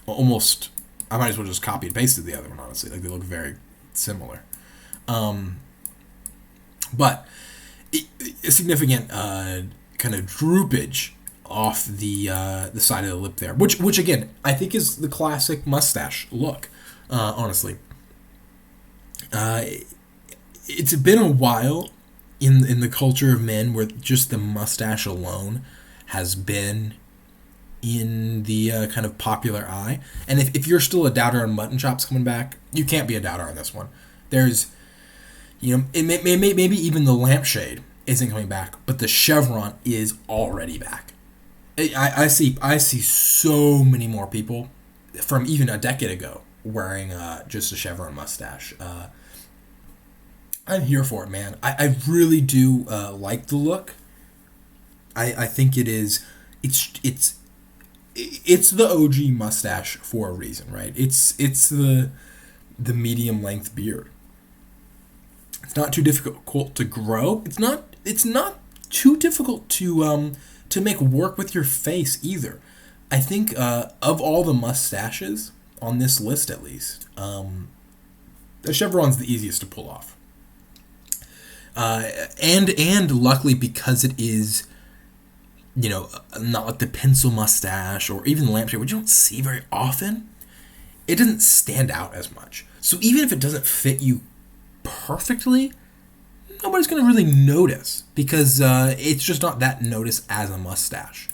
Almost, I might as well just copy and pasted the other one, honestly. Like, they look very similar. But a significant kind of droopage off the side of the lip there, which again, I think is the classic mustache look, honestly. It's been a while in the culture of men where just the mustache alone has been in the kind of popular eye. And if you're still a doubter on mutton chops coming back, you can't be a doubter on this one. There's, maybe even the lampshade isn't coming back, but the chevron is already back. I see so many more people from even a decade ago wearing just a chevron mustache. I'm here for it, man. I really do like the look. I think it is. It's the OG mustache for a reason, right? It's the medium length beard. It's not too difficult to grow. It's not it's not too difficult to make work with your face either. I think of all the mustaches on this list, at least, the chevron's the easiest to pull off. And luckily, because it is, not like the pencil mustache or even the lampshade, which you don't see very often, it doesn't stand out as much. So even if it doesn't fit you perfectly, nobody's going to really notice, because it's just not that noticed as a mustache.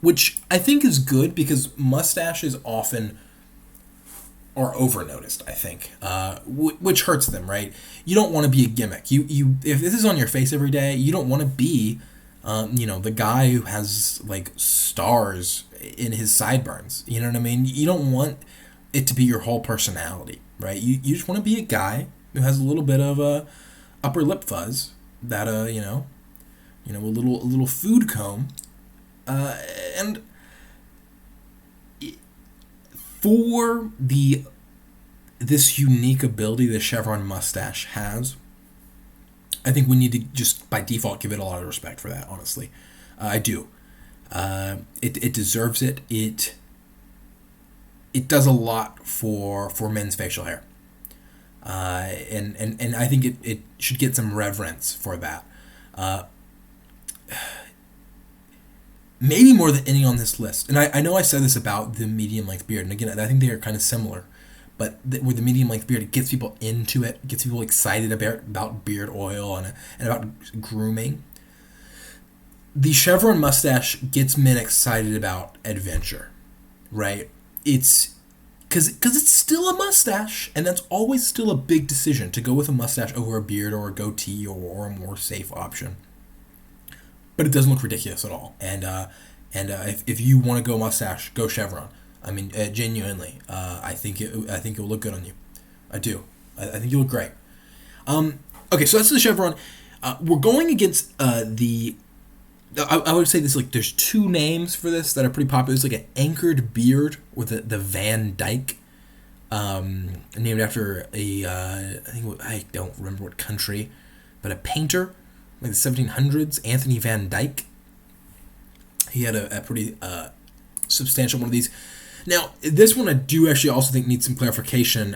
Which I think is good, because mustaches often are over noticed, I think, which hurts them, right? You don't want to be a gimmick. You if this is on your face every day, you don't want to be, the guy who has like stars in his sideburns. You know what I mean? You don't want it to be your whole personality, right? You just want to be a guy who has a little bit of a upper lip fuzz, that a little food comb, and for this unique ability the chevron mustache has, I think we need to just by default give it a lot of respect for that. Honestly, I do. It deserves it. It does a lot for men's facial hair, and I think it should get some reverence for that. Maybe more than any on this list. And I know I said this about the medium length beard, and again, I think they are kind of similar. But with the medium length beard, it gets people into it, gets people excited about beard oil and about grooming. The chevron mustache gets men excited about adventure, right? It's because it's still a mustache, and that's always still a big decision to go with a mustache over a beard or a goatee or a more safe option. But it doesn't look ridiculous at all. And if you want to go mustache, go chevron. I mean, genuinely, I think it will look good on you. I do. I think you look great. Okay, so that's the chevron. We're going against I would say this, like, there's two names for this that are pretty popular. It's like an anchored beard with the Van Dyke, named after I don't remember what country, but a painter, like the 1700s, Anthony Van Dyke. He had a pretty substantial one of these. Now, this one I do actually also think needs some clarification.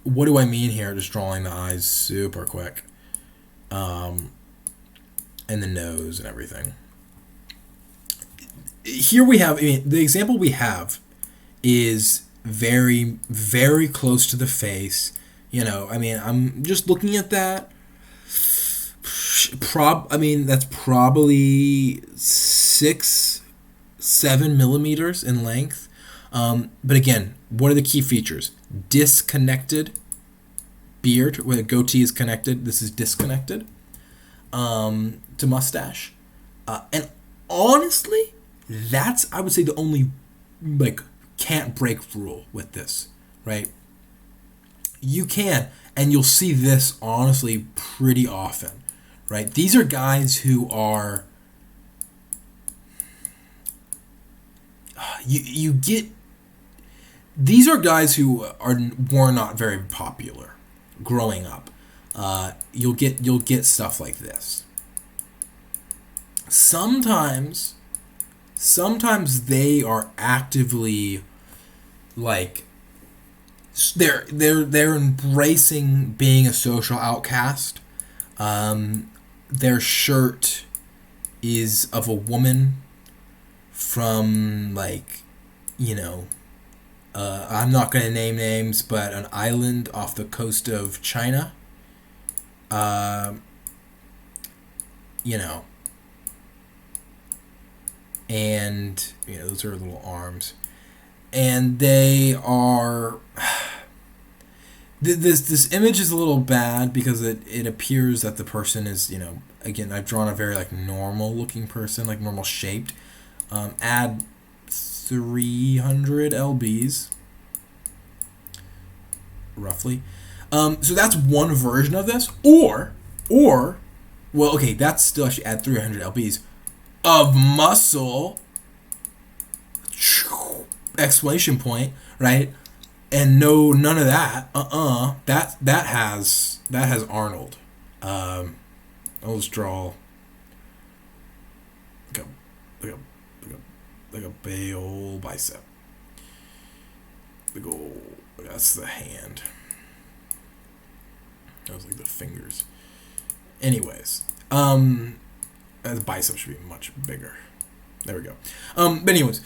What do I mean here? Just drawing the eyes super quick. And the nose and everything. Here we have, the example we have is very, very close to the face. I'm just looking at that. That's probably 6-7 millimeters in length. But again, what are the key features? Disconnected beard, where the goatee is connected. This is disconnected to mustache. And honestly, that's, I would say, the only can't break rule with this, right? You can, and you'll see this honestly pretty often. Right? These are guys who are these are guys who were not very popular growing up. You'll get stuff like this. Sometimes they are actively they're embracing being a social outcast. Their shirt is of a woman from I'm not going to name names, but an island off the coast of China. And those are little arms, and they are. This image is a little bad because it appears that the person is, again, I've drawn a very normal looking person, normal shaped. Add 300 lbs roughly. So that's one version of this, or well, okay, that's still actually add 300 lbs of muscle, exclamation point, right? And none of that. That has Arnold. I'll just draw like a big old bicep. Big old. That's the hand. That was like the fingers. Anyways, the bicep should be much bigger. There we go. But anyways,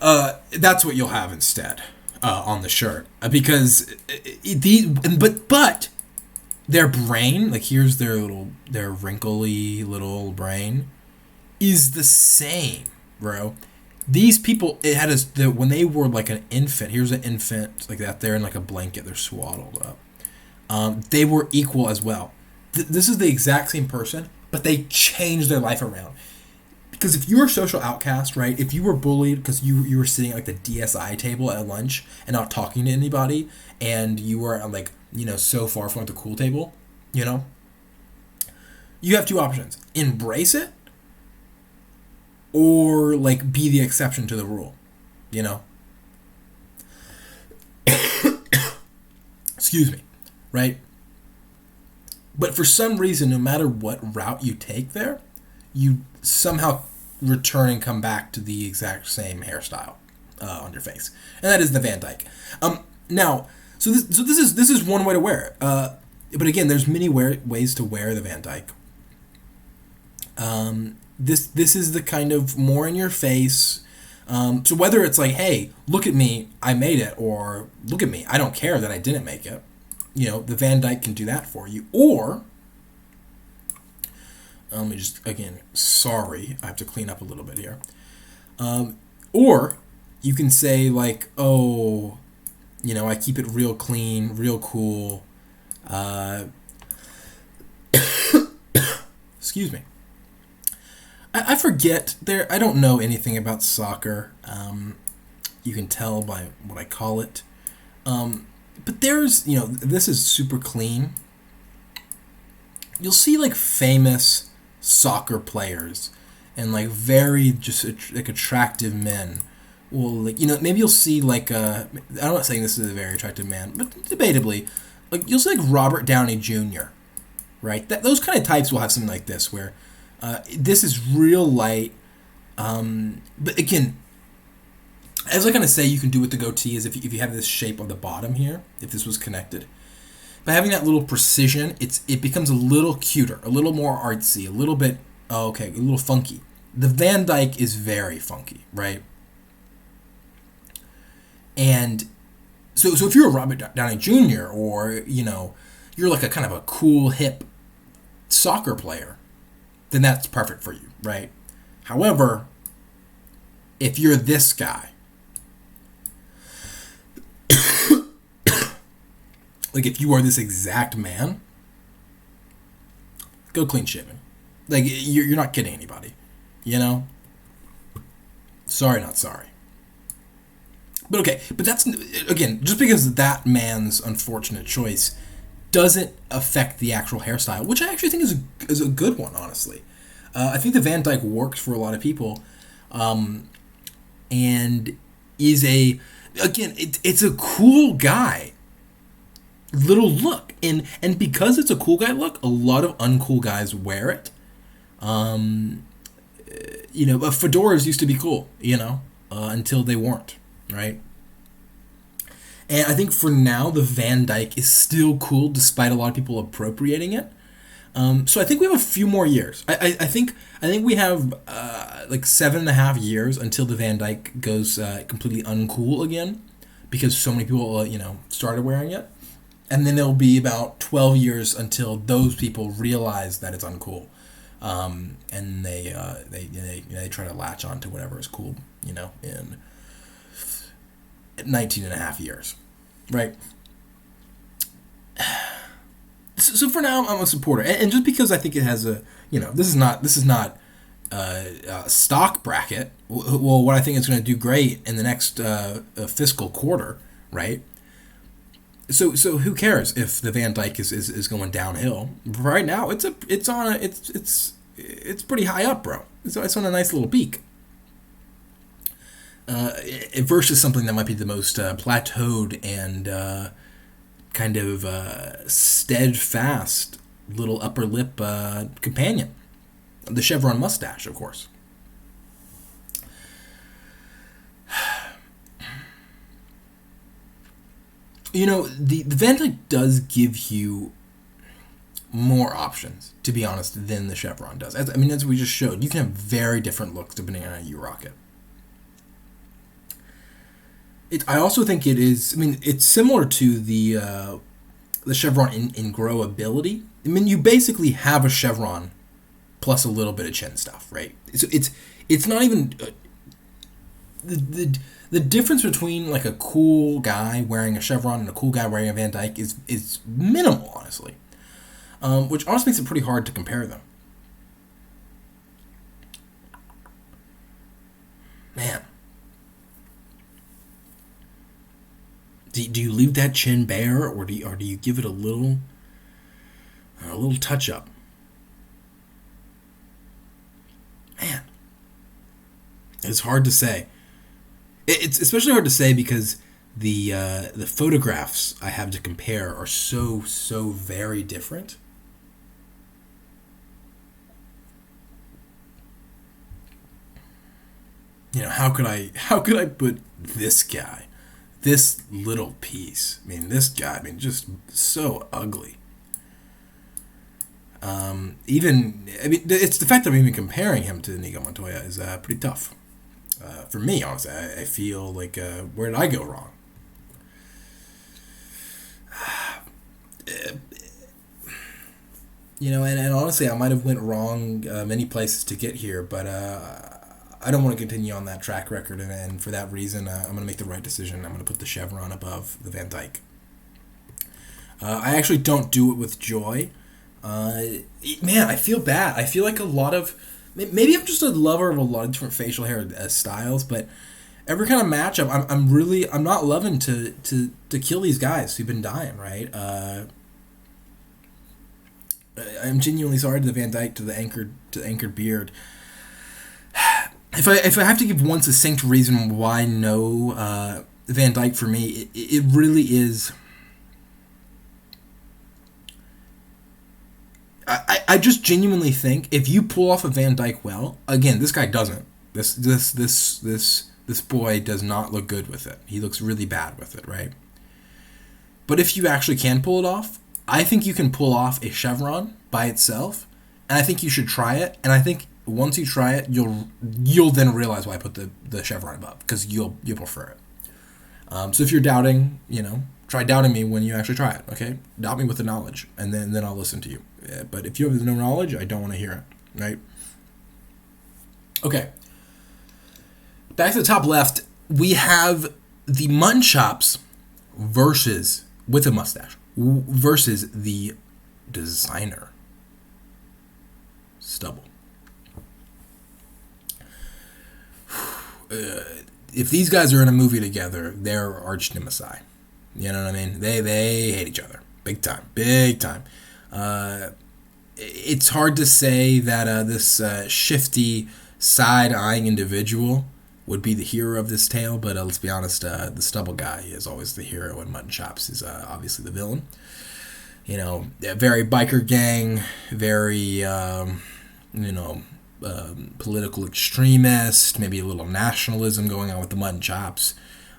that's what you'll have instead on the shirt because but their brain, like here's their wrinkly little brain, is the same, bro. These people, it had when they were like an infant. Here's an infant like that. They're in like a blanket. They're swaddled up. They were equal as well. This is the exact same person, but they changed their life around. Because if you were a social outcast, right? If you were bullied because you were sitting at like the DSI table at lunch and not talking to anybody, and you were like, so far from like the cool table, you have two options: embrace it, or like be the exception to the rule, Excuse me, right? But for some reason, no matter what route you take there, you somehow return and come back to the exact same hairstyle on your face, and that is the Van Dyke. Now, so this is one way to wear it. But again, there's many ways to wear the Van Dyke. This is the kind of more in your face. So whether it's like, hey, look at me, I made it, or look at me, I don't care that I didn't make it. The Van Dyke can do that for you. Or, let me just, again, sorry, I have to clean up a little bit here. Or you can say like, oh, I keep it real clean, real cool. Excuse me. I forget there. I don't know anything about soccer. You can tell by what I call it. But there's, this is super clean. You'll see like famous soccer players and like very just like attractive men. Well, like, maybe you'll see like I'm not saying this is a very attractive man, but debatably, like you'll see like Robert Downey Jr. Right? Those kind of types will have something like this where this is real light. But again, as I kind of say, you can do with the goatee is if you have this shape on the bottom here, if this was connected. By having that little precision, it becomes a little cuter, a little more artsy, a little bit, a little funky. The Van Dyke is very funky, right? And so if you're a Robert Downey Jr. or, you're like a kind of a cool, hip soccer player, then that's perfect for you, right? However, if you're this guy, like if you are this exact man, go clean shaven. Like you're not kidding anybody, Sorry, not sorry. But okay, but that's, again, just because that man's unfortunate choice doesn't affect the actual hairstyle, which I actually think is a good one, honestly. I think the Van Dyke works for a lot of people, and is it's a cool guy little look, and because it's a cool guy look, a lot of uncool guys wear it. But fedoras used to be cool, until they weren't, right? And I think for now, the Van Dyke is still cool despite a lot of people appropriating it. So I think we have a few more years. I think we have like 7.5 years until the Van Dyke goes completely uncool again, because so many people started wearing it, and then it'll be about 12 years until those people realize that it's uncool, and they try to latch on to whatever is cool, in 19.5 years, right? So for now, I'm a supporter, and just because I think it has this is not a stock bracket. Well, what I think is going to do great in the next fiscal quarter, right? So who cares if the Van Dyke is going downhill? Right now, it's pretty high up, bro. It's on a nice little peak. Versus something that might be the most plateaued and kind of steadfast little upper lip companion, the chevron mustache, of course. You know, the Van Dyke does give you more options, to be honest, than the chevron does. I mean, as we just showed, you can have very different looks depending on how you rock it. I also think it is. I mean, it's similar to the chevron in growability. I mean, you basically have a chevron plus a little bit of chin stuff, right? So it's not even the difference between like a cool guy wearing a chevron and a cool guy wearing a Van Dyke is minimal, honestly. Which honestly makes it pretty hard to compare them. Man. Do you leave that chin bare, or do you give it a little touch up? Man, it's hard to say. It's especially hard to say because the photographs I have to compare are so very different. You know, how could I put this guy? This little piece. I mean, this guy. I mean, just so ugly. It's the fact that I'm even comparing him to Inigo Montoya is pretty tough. For me, honestly, I feel like, where did I go wrong? You know, and honestly, I might have went wrong many places to get here, but I don't want to continue on that track record, and for that reason, I'm going to make the right decision. I'm going to put the chevron above the Van Dyke. I actually don't do it with joy. Man, I feel bad. I feel like a lot of... Maybe I'm just a lover of a lot of different facial hair styles, but every kind of matchup, I'm not loving to kill these guys who've been dying, right? I'm genuinely sorry to the Van Dyke, to the anchored beard. If I have to give one succinct reason why no Van Dyke for me, it really is. I just genuinely think if you pull off a Van Dyke well, again, this guy doesn't. This boy does not look good with it. He looks really bad with it, right? But if you actually can pull it off, I think you can pull off a chevron by itself, and I think you should try it. And I think once you try it, you'll then realize why I put the chevron above, because you'll prefer it. So if you're doubting, try doubting me when you actually try it. Okay, doubt me with the knowledge, and then I'll listen to you. Yeah, but if you have no knowledge, I don't want to hear it. Right? Okay. Back to the top left, we have the mutton chops versus with a mustache versus the designer stubble. If these guys are in a movie together, they're arch nemesis. You know what I mean? They hate each other big time. It's hard to say that this shifty, side-eyeing individual would be the hero of this tale, but let's be honest, the stubble guy is always the hero, and Mutton Chops is obviously the villain. Very biker gang, very, political extremist, maybe a little nationalism going on with the Mutton Chops.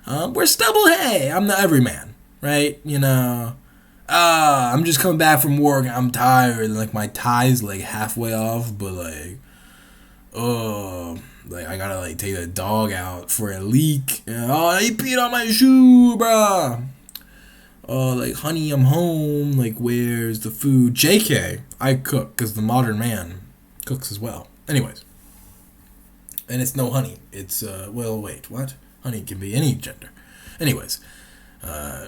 We're stubble, hey, I'm the everyman, right? I'm just coming back from work, I'm tired, like my tie's like halfway off, but I gotta take the dog out for a leak. Oh, he peed on my shoe, bruh. Oh, honey, I'm home. Where's the food? JK, I cook, because the modern man cooks as well. Anyways. And it's no honey. It's, wait, what? Honey can be any gender. Anyways.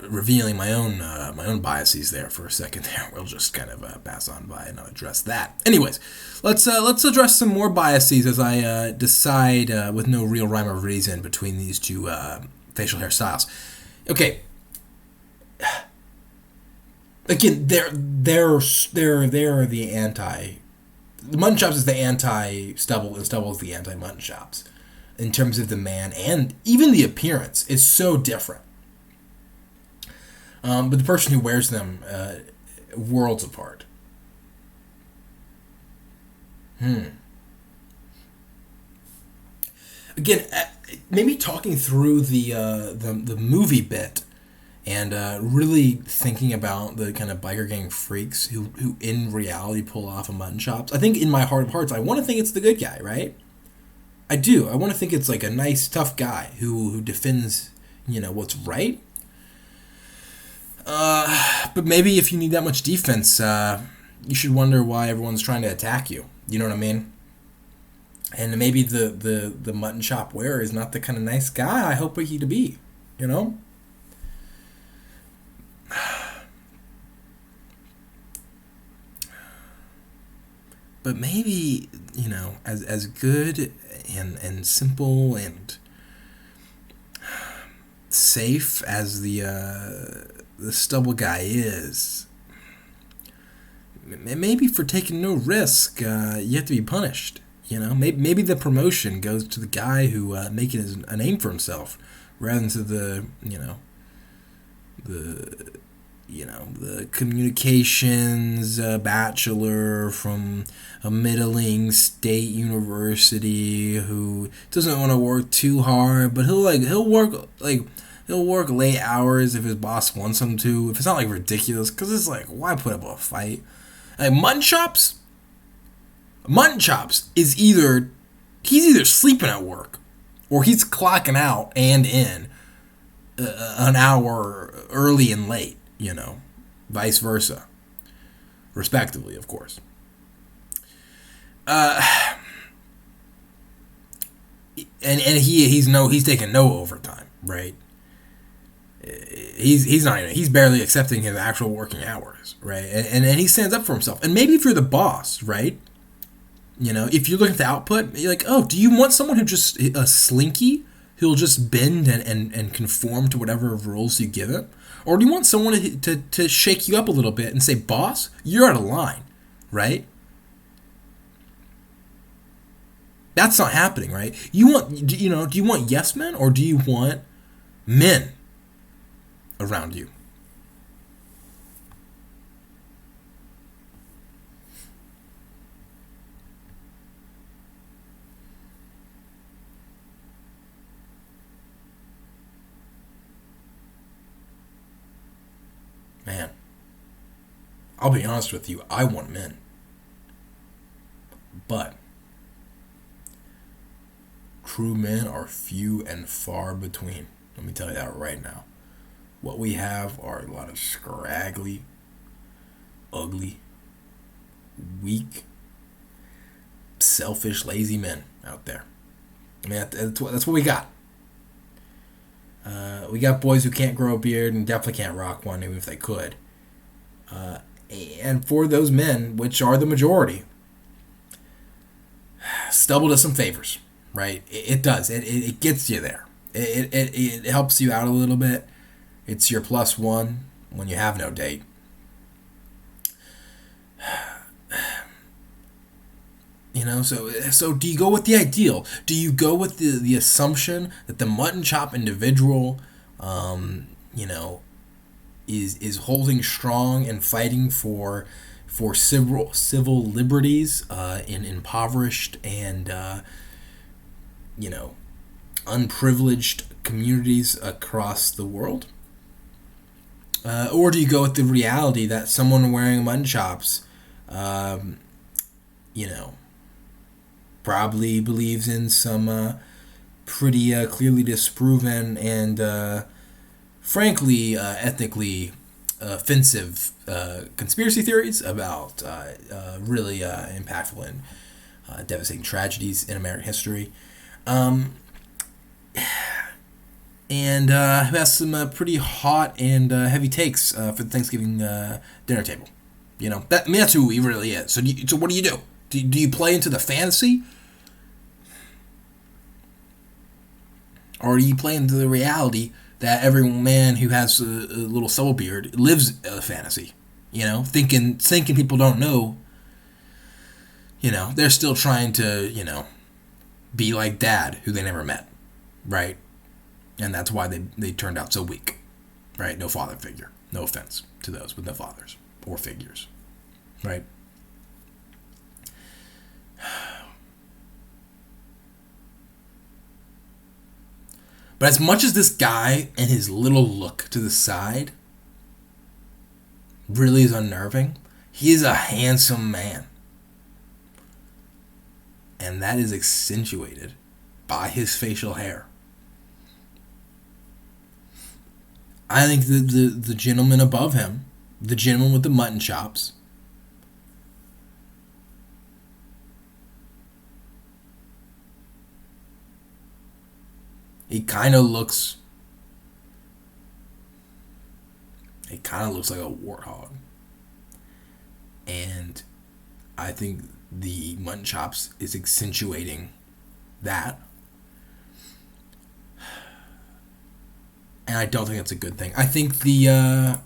Revealing my own biases there for a second there. We'll just kind of pass on by and not address that. Anyways, let's address some more biases as I decide with no real rhyme or reason between these two facial hairstyles. Okay. Again, they're the anti. The Mutton Chops is the anti-stubble, and stubble is the anti-Mutton Chops. In terms of the man and even the appearance is so different. But the person who wears them, worlds apart. Again, maybe talking through the movie bit and really thinking about the kind of biker gang freaks who in reality pull off a mutton chops. I think in my heart of hearts, I want to think it's the good guy, right? I do. I want to think it's like a nice, tough guy who defends, what's right. But maybe if you need that much defense, you should wonder why everyone's trying to attack you. You know what I mean? And maybe the mutton chop wearer is not the kind of nice guy I hope he to be. You know? But maybe, as good and simple and safe as the stubble guy is, maybe for taking no risk, you have to be punished. Maybe the promotion goes to the guy who making a name for himself, rather than to the communications bachelor from a middling state university who doesn't want to work too hard, but he'll work late hours if his boss wants him to. If it's not ridiculous, because it's why put up a fight? Mutton chops is he's either sleeping at work or he's clocking out and in an hour early and late, vice versa, respectively, of course. And he's taking no overtime, right? He's barely accepting his actual working hours, right? And he stands up for himself. And maybe if you're the boss, right? If you're looking at the output, you're like, oh, do you want someone who just a slinky who'll just bend and conform to whatever rules you give him? Or do you want someone to shake you up a little bit and say, boss, you're out of line, right? That's not happening, right? Do you want yes men or do you want men around you? Man, I'll be honest with you, I want men. But true men are few and far between. Let me tell you that right now. What we have are a lot of scraggly, ugly, weak, selfish, lazy men out there. I mean, that's what we got. We got boys who can't grow a beard and definitely can't rock one, even if they could. And for those men, which are the majority, stubble does some favors, right? It does. It gets you there. It helps you out a little bit. It's your plus one when you have no date. So do you go with the ideal? Do you go with the assumption that the mutton chop individual, is holding strong and fighting for civil liberties in impoverished and unprivileged communities across the world? Or do you go with the reality that someone wearing mutton chops, probably believes in some pretty clearly disproven and frankly ethnically offensive conspiracy theories about really impactful and devastating tragedies in American history, and who has some pretty hot and heavy takes for the Thanksgiving dinner table. That's who he really is. So what do you do? Do you play into the fantasy? Or do you play into the reality that every man who has a little stubble beard lives a fantasy? Thinking people don't know. They're still trying to, be like dad, who they never met, right? And that's why they turned out so weak, right? No father figure. No offense to those with no fathers or figures, right? But as much as this guy and his little look to the side really is unnerving, he is a handsome man. And that is accentuated by his facial hair. I think the gentleman above him, the gentleman with the mutton chops, he kind of looks like a warthog. And I think the mutton chops is accentuating that. And I don't think that's a good thing. I think I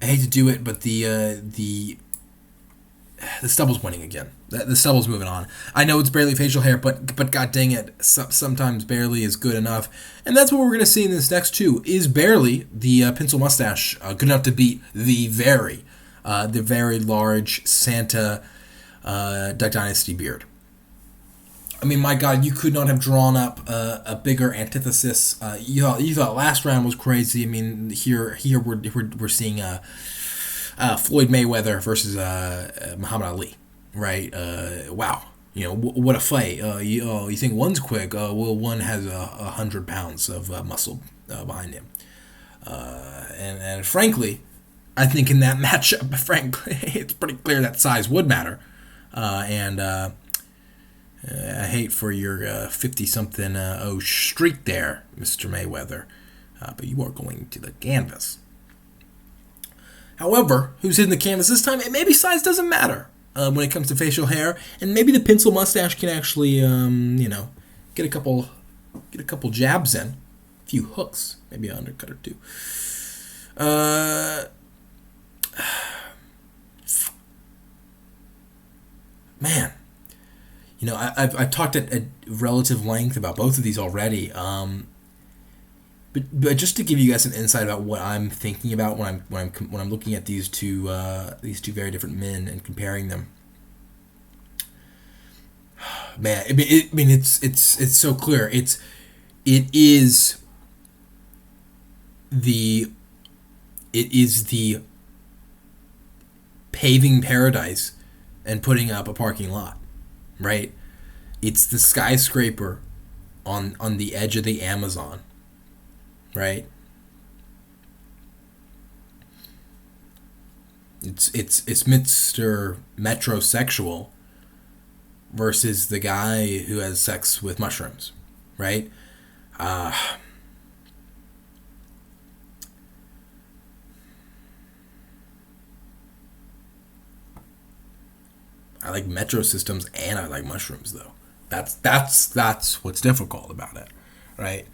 hate to do it, but the stubble's winning again. The stubble's moving on. I know it's barely facial hair, but god dang it, sometimes barely is good enough. And that's what we're going to see in this next two. Is barely the pencil mustache good enough to beat the very large Santa Duck Dynasty beard? I mean, my God, you could not have drawn up a bigger antithesis. You thought last round was crazy. I mean, here we're seeing Floyd Mayweather versus Muhammad Ali, right? Wow, what a fight. You think one's quick? Well, one has 100 pounds of muscle behind him, and frankly, I think in that matchup, frankly, it's pretty clear that size would matter, and. I hate for your 50-something streak there, Mr. Mayweather, but you are going to the canvas. However, who's hitting the canvas this time? Maybe size doesn't matter when it comes to facial hair, and maybe the pencil mustache can actually, get a couple jabs in, a few hooks, maybe an undercut or two. Man. I've talked at relative length about both of these already. But just to give you guys an insight about what I'm thinking about when I'm looking at these two very different men and comparing them. Man, it's so clear. It is the paving paradise and putting up a parking lot. Right? It's the skyscraper on the edge of the Amazon. Right? It's Mr. Metrosexual versus the guy who has sex with mushrooms. Right? I like metro systems and I like mushrooms though. That's what's difficult about it, right?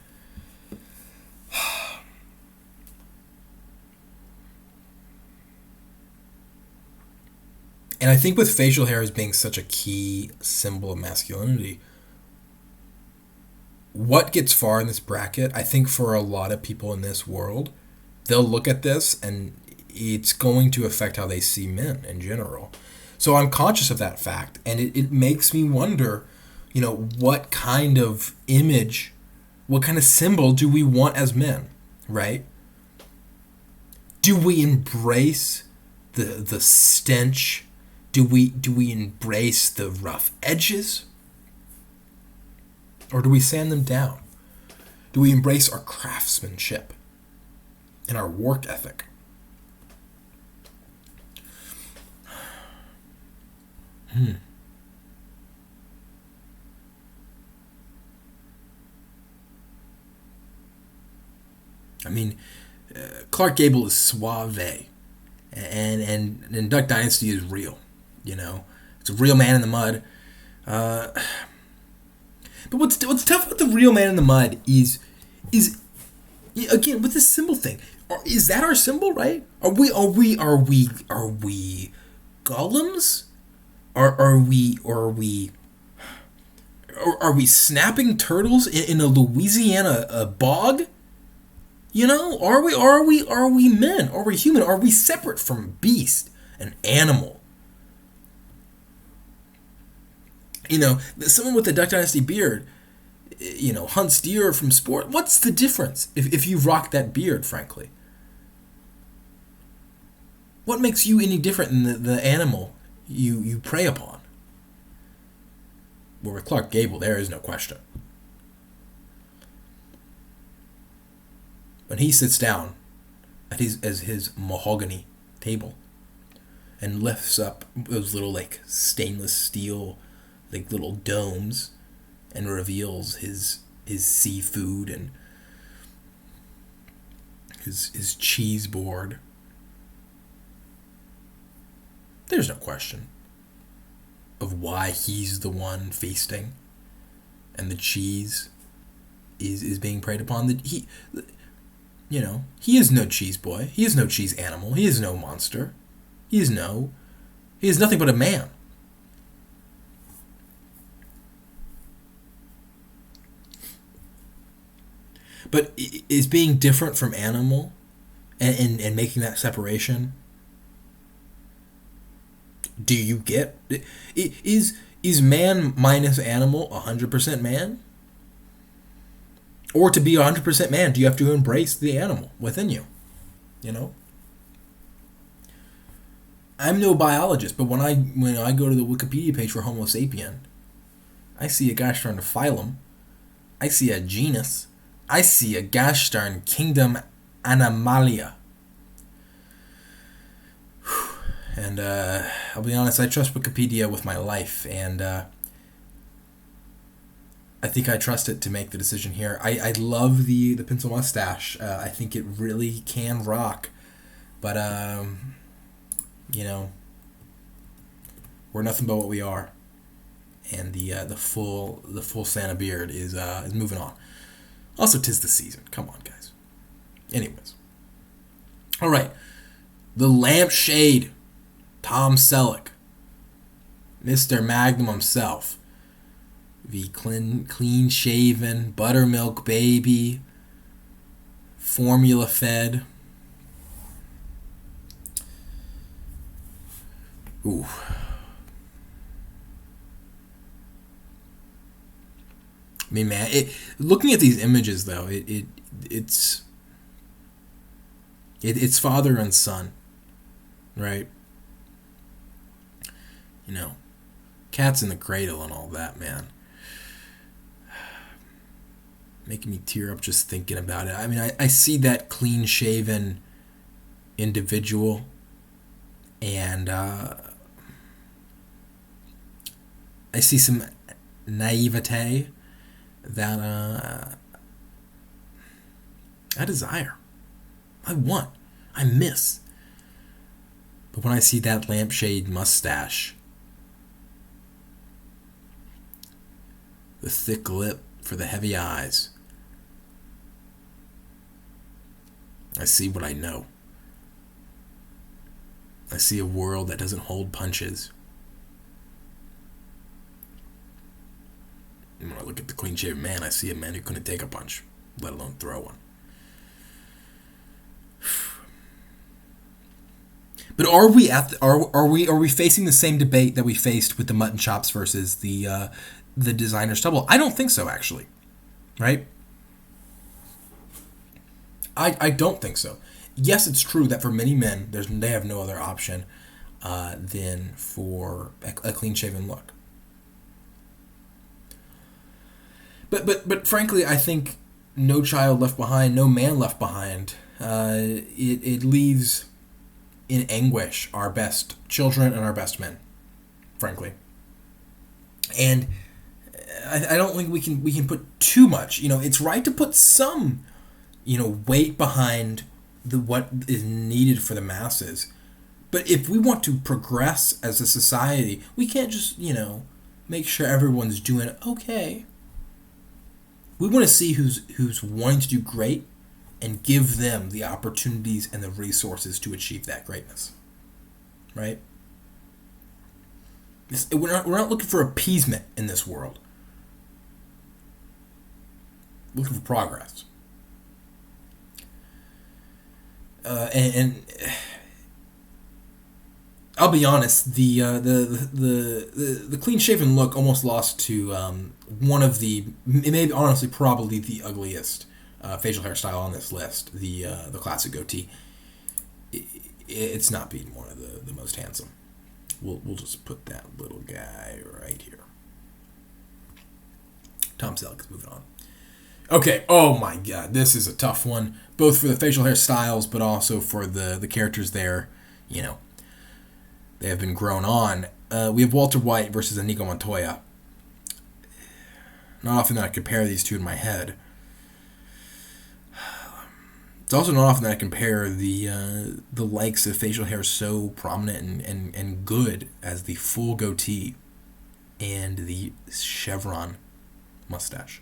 And I think with facial hair as being such a key symbol of masculinity, what gets far in this bracket, I think for a lot of people in this world, they'll look at this and it's going to affect how they see men in general. So I'm conscious of that fact, and it makes me wonder, what kind of image, what kind of symbol do we want as men, right? Do we embrace the stench? Do we embrace the rough edges? Or do we sand them down? Do we embrace our craftsmanship and our work ethic? I mean, Clark Gable is suave, and Duck Dynasty is real. It's a real man in the mud. But what's tough with the real man in the mud is again with this symbol thing. Is that our symbol, right? Are we golems? Are we snapping turtles in a Louisiana bog? Are we men? Are we human? Are we separate from beast and animal? Someone with the Duck Dynasty beard, hunts deer from sport. What's the difference if you rock that beard, frankly? What makes you any different than the animal you prey upon? Well, with Clark Gable, there is no question. When he sits down at his mahogany table and lifts up those little stainless steel little domes and reveals his seafood and his cheese board, there's no question of why he's the one feasting and the cheese is being preyed upon. He is no cheese boy. He is no cheese animal. He is no monster. He is nothing but a man. But is being different from animal and making that separation, do you get? Is man minus animal 100% man? Or to be 100% man, do you have to embrace the animal within you? I'm no biologist, but when I go to the Wikipedia page for Homo sapien, I see a gosh darn phylum, I see a genus, I see a gosh darn kingdom Animalia. And I'll be honest, I trust Wikipedia with my life, and I think I trust it to make the decision here. I love the pencil mustache. I think it really can rock, but we're nothing but what we are, and the full Santa beard is moving on. Also, 'tis the season. Come on, guys. Anyways, all right, the lampshade, Tom Selleck, Mr. Magnum himself, the clean-shaven, buttermilk baby, formula-fed. Ooh. I mean, man, looking at these images though, it's father and son, right? Cats in the cradle and all that, man. Making me tear up just thinking about it. I mean, I see that clean-shaven individual, and I see some naivete that I desire, I want, I miss. But when I see that lampshade mustache, the thick lip for the heavy eyes, I see what I know. I see a world that doesn't hold punches. And when I look at the clean-shaven man, I see a man who couldn't take a punch, let alone throw one. But are we facing the same debate that we faced with the mutton chops versus the designer stubble? I don't think so, actually. Right? I don't think so. Yes, it's true that for many men, they have no other option than for a clean-shaven look. But frankly, I think No Child Left Behind, No Man Left Behind, it leaves in anguish our best children and our best men, frankly. And I don't think we can put too much. It's right to put some, weight behind what is needed for the masses. But if we want to progress as a society, we can't just, make sure everyone's doing okay. We want to see who's wanting to do great and give them the opportunities and the resources to achieve that greatness. Right? We're not looking for appeasement in this world. We're looking for progress. And I'll be honest. The clean shaven look almost lost to one of the, it may be honestly probably the ugliest facial hairstyle on this list. The classic goatee. It's not being one of the most handsome. We'll just put that little guy right here. Tom Selleck is moving on. Okay, oh my god, this is a tough one, both for the facial hairstyles, but also for the characters there, you know, they have been grown on. We have Walter White versus Inigo Montoya. Not often that I compare these two in my head. It's also not often that I compare the likes of facial hair so prominent and good as the full goatee and the chevron mustache.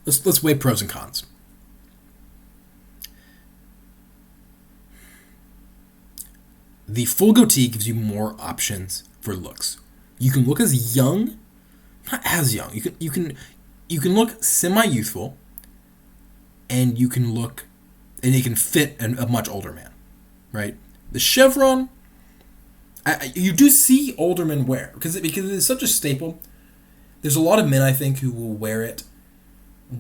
Let's weigh pros and cons. The full goatee gives you more options for looks. You can look as young, not as young. You can look semi-youthful, and you can look, and it can fit a much older man, right? The chevron, you do see older men wear because it is such a staple. There's a lot of men I think who will wear it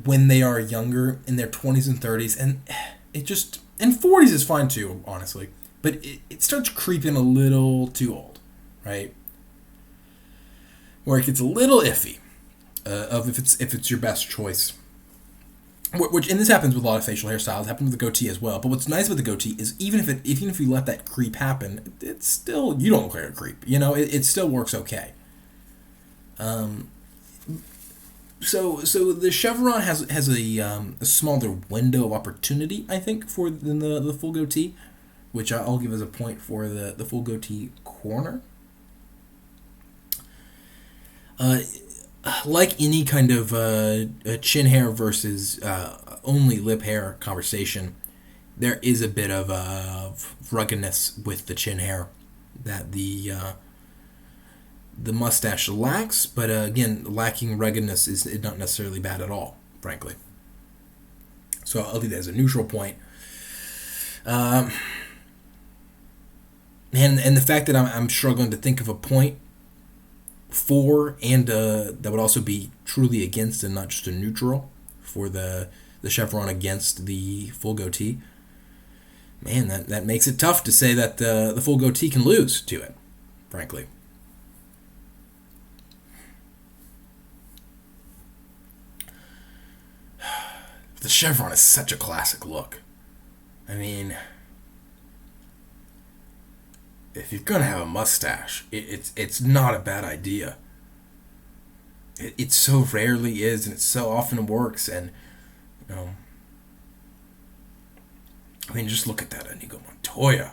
when they are younger, in their 20s and 30s, and it just, and 40s is fine too, honestly, but it starts creeping a little too old, right? Where it gets a little iffy of if it's your best choice. Which, and this happens with a lot of facial hairstyles, happens with the goatee as well. But what's nice with the goatee is even if you let that creep happen, it's still, you don't look like a creep. You know, it still works okay. So the chevron has a smaller window of opportunity, I think, for than the full goatee, which I'll give as a point for the full goatee corner. Like any kind of chin hair versus only lip hair conversation, there is a bit of ruggedness with the chin hair that the mustache lacks, but again, lacking ruggedness is not necessarily bad at all, frankly. So I'll leave that as a neutral point. And the fact that I'm struggling to think of a point for, and that would also be truly against and not just a neutral for the chevron against the full goatee. Man, that makes it tough to say that the full goatee can lose to it, frankly. The chevron is such a classic look. I mean, if you're gonna have a mustache, it's not a bad idea. It so rarely is, and it so often works. And you know, I mean, just look at that Inigo Montoya.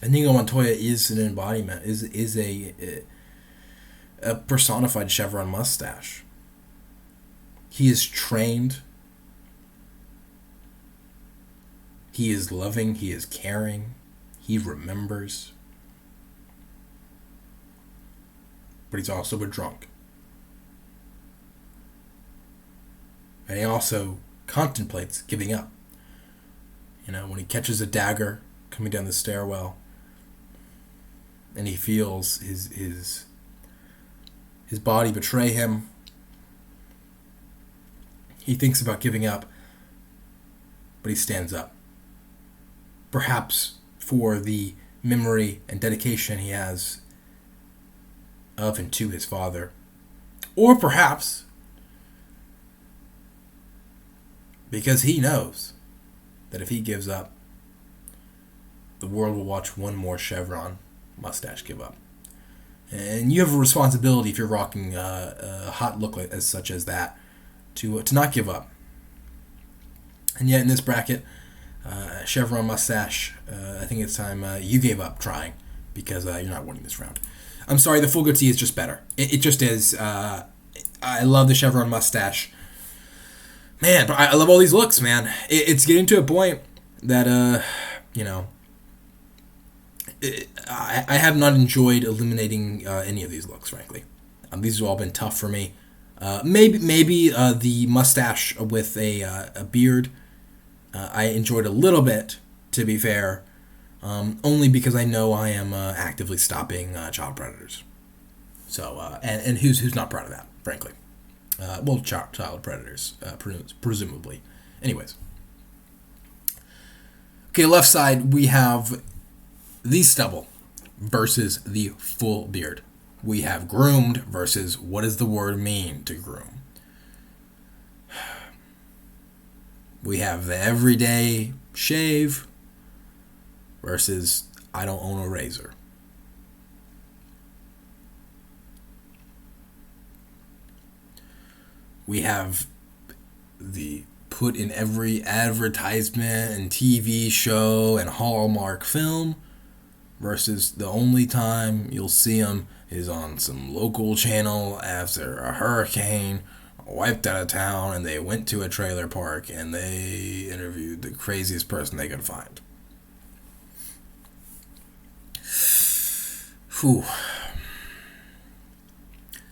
Inigo Montoya is an embodiment, is a personified chevron mustache. He is trained. He is loving. He is caring. He remembers. But he's also a drunk. And he also contemplates giving up. You know, when he catches a dagger coming down the stairwell, and he feels his body betray him, he thinks about giving up, but he stands up. Perhaps for the memory and dedication he has of and to his father. Or perhaps because he knows that if he gives up, the world will watch one more chevron mustache give up. And you have a responsibility, if you're rocking a hot look as such as that, to not give up. And yet in this bracket, chevron mustache, I think it's time you gave up trying, because you're not winning this round. I'm sorry, the full goatee is just better. It just is. I love the chevron mustache. Man, but I love all these looks, man. It's getting to a point that, you know, I have not enjoyed eliminating any of these looks, frankly. These have all been tough for me. Maybe the mustache with a beard. I enjoyed a little bit, to be fair, only because I know I am actively stopping child predators. So and who's not proud of that, frankly. Well, child predators, presumably. Anyways, okay, left side we have the stubble versus the full beard. We have groomed versus what does the word mean to groom. We have the everyday shave versus I don't own a razor. We have the put in every advertisement and TV show and Hallmark film versus the only time you'll see them is on some local channel after a hurricane wiped out of town and they went to a trailer park and they interviewed the craziest person they could find. Whew.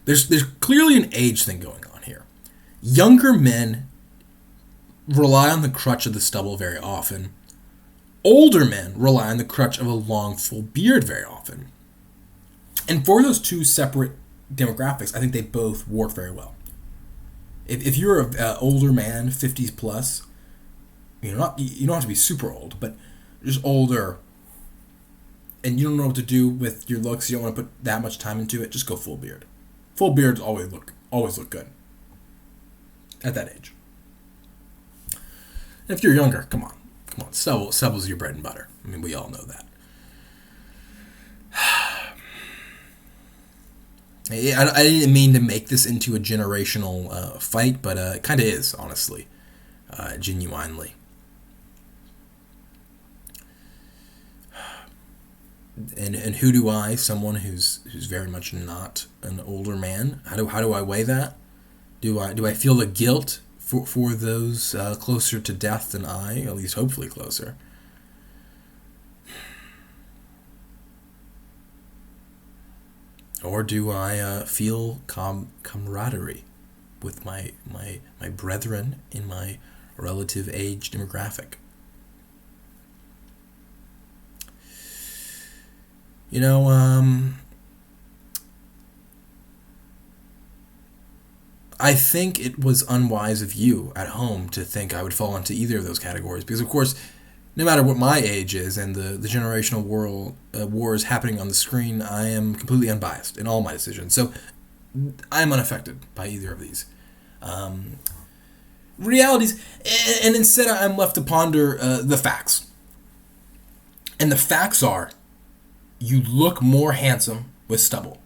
There's clearly an age thing going on here. Younger men rely on the crutch of the stubble very often. Older men rely on the crutch of a long, full beard very often. And for those two separate demographics, I think they both work very well. If you're an older man, 50s plus, you don't have to be super old, but just older, and you don't know what to do with your looks, you don't want to put that much time into it, just go full beard. Full beards always look good at that age. And if you're younger, come on, stubble's your bread and butter. I mean, we all know that. I didn't mean to make this into a generational fight, but it kind of is, honestly, genuinely. And who do I, someone who's very much not an older man, how do I weigh that? Do I feel the guilt for those closer to death than I, at least hopefully closer? Or do I feel camaraderie with my brethren in my relative age demographic? You know, I think it was unwise of you at home to think I would fall into either of those categories because, of course, no matter what my age is and the generational wars happening on the screen, I am completely unbiased in all my decisions. So I'm unaffected by either of these realities, and instead I'm left to ponder the facts. And the facts are, you look more handsome with stubble.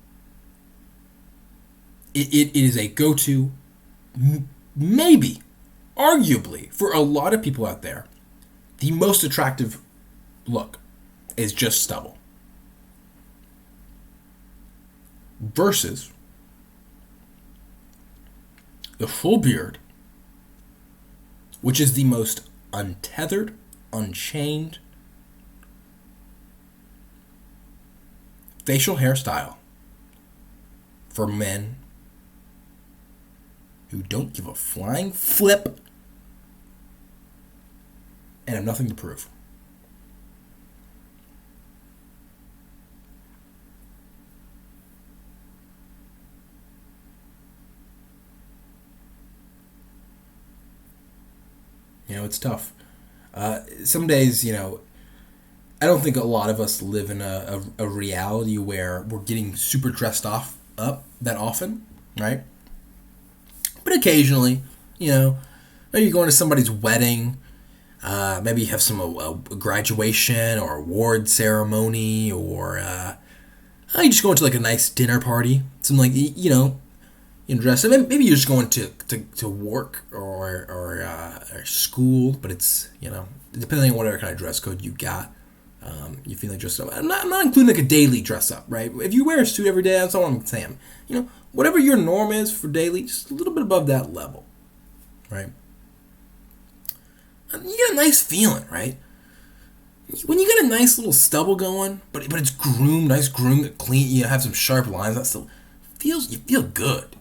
It is a go-to, maybe, arguably, for a lot of people out there, the most attractive look is just stubble. Versus the full beard, which is the most untethered, unchained facial hairstyle for men who don't give a flying flip and have nothing to prove. You know, it's tough. Some days, you know, I don't think a lot of us live in a reality where we're getting super dressed up that often, right? But occasionally, you know, maybe you're going to somebody's wedding, maybe you have some graduation or award ceremony, or you just going to like a nice dinner party, something like, you know, dress. Maybe you're just going to work or school, but it's, you know, depending on whatever kind of dress code you got, you feel like dressed up. I'm not including like a daily dress up, right? If you wear a suit every day, that's all I'm saying. You know, whatever your norm is for daily, just a little bit above that level, right? And you get a nice feeling, right? When you get a nice little stubble going, but it's groomed, nice groomed, clean, you have some sharp lines, that still you feel good,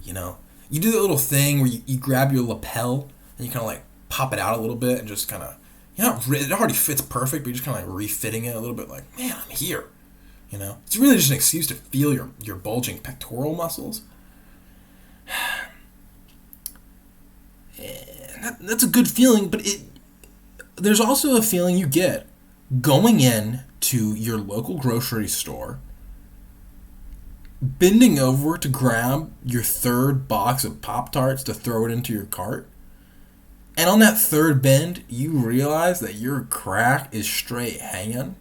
you know? You do the little thing where you grab your lapel and you kind of like pop it out a little bit and just kind of, it already fits perfect, but you're just kind of like refitting it a little bit, like, man, I'm here. It's really just an excuse to feel your bulging pectoral muscles. And that's a good feeling, but there's also a feeling you get going in to your local grocery store, bending over to grab your third box of Pop-Tarts to throw it into your cart, and on that third bend, you realize that your crack is straight hanging.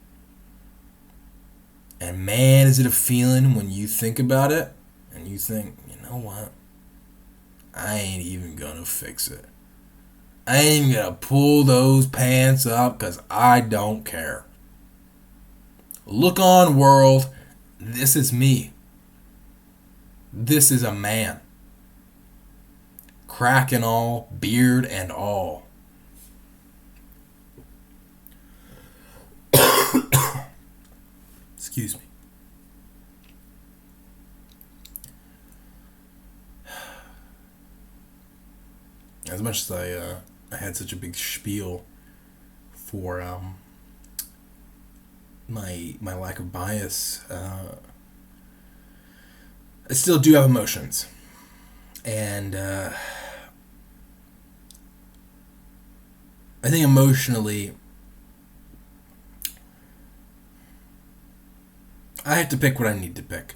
And man, is it a feeling when you think about it, and you think, you know what? I ain't even gonna fix it. I ain't gonna pull those pants up because I don't care. Look on, world. This is me. This is a man. Crack and all, beard and all. Excuse me. As much as I had such a big spiel for my lack of bias, I still do have emotions, and I think emotionally, I have to pick what I need to pick.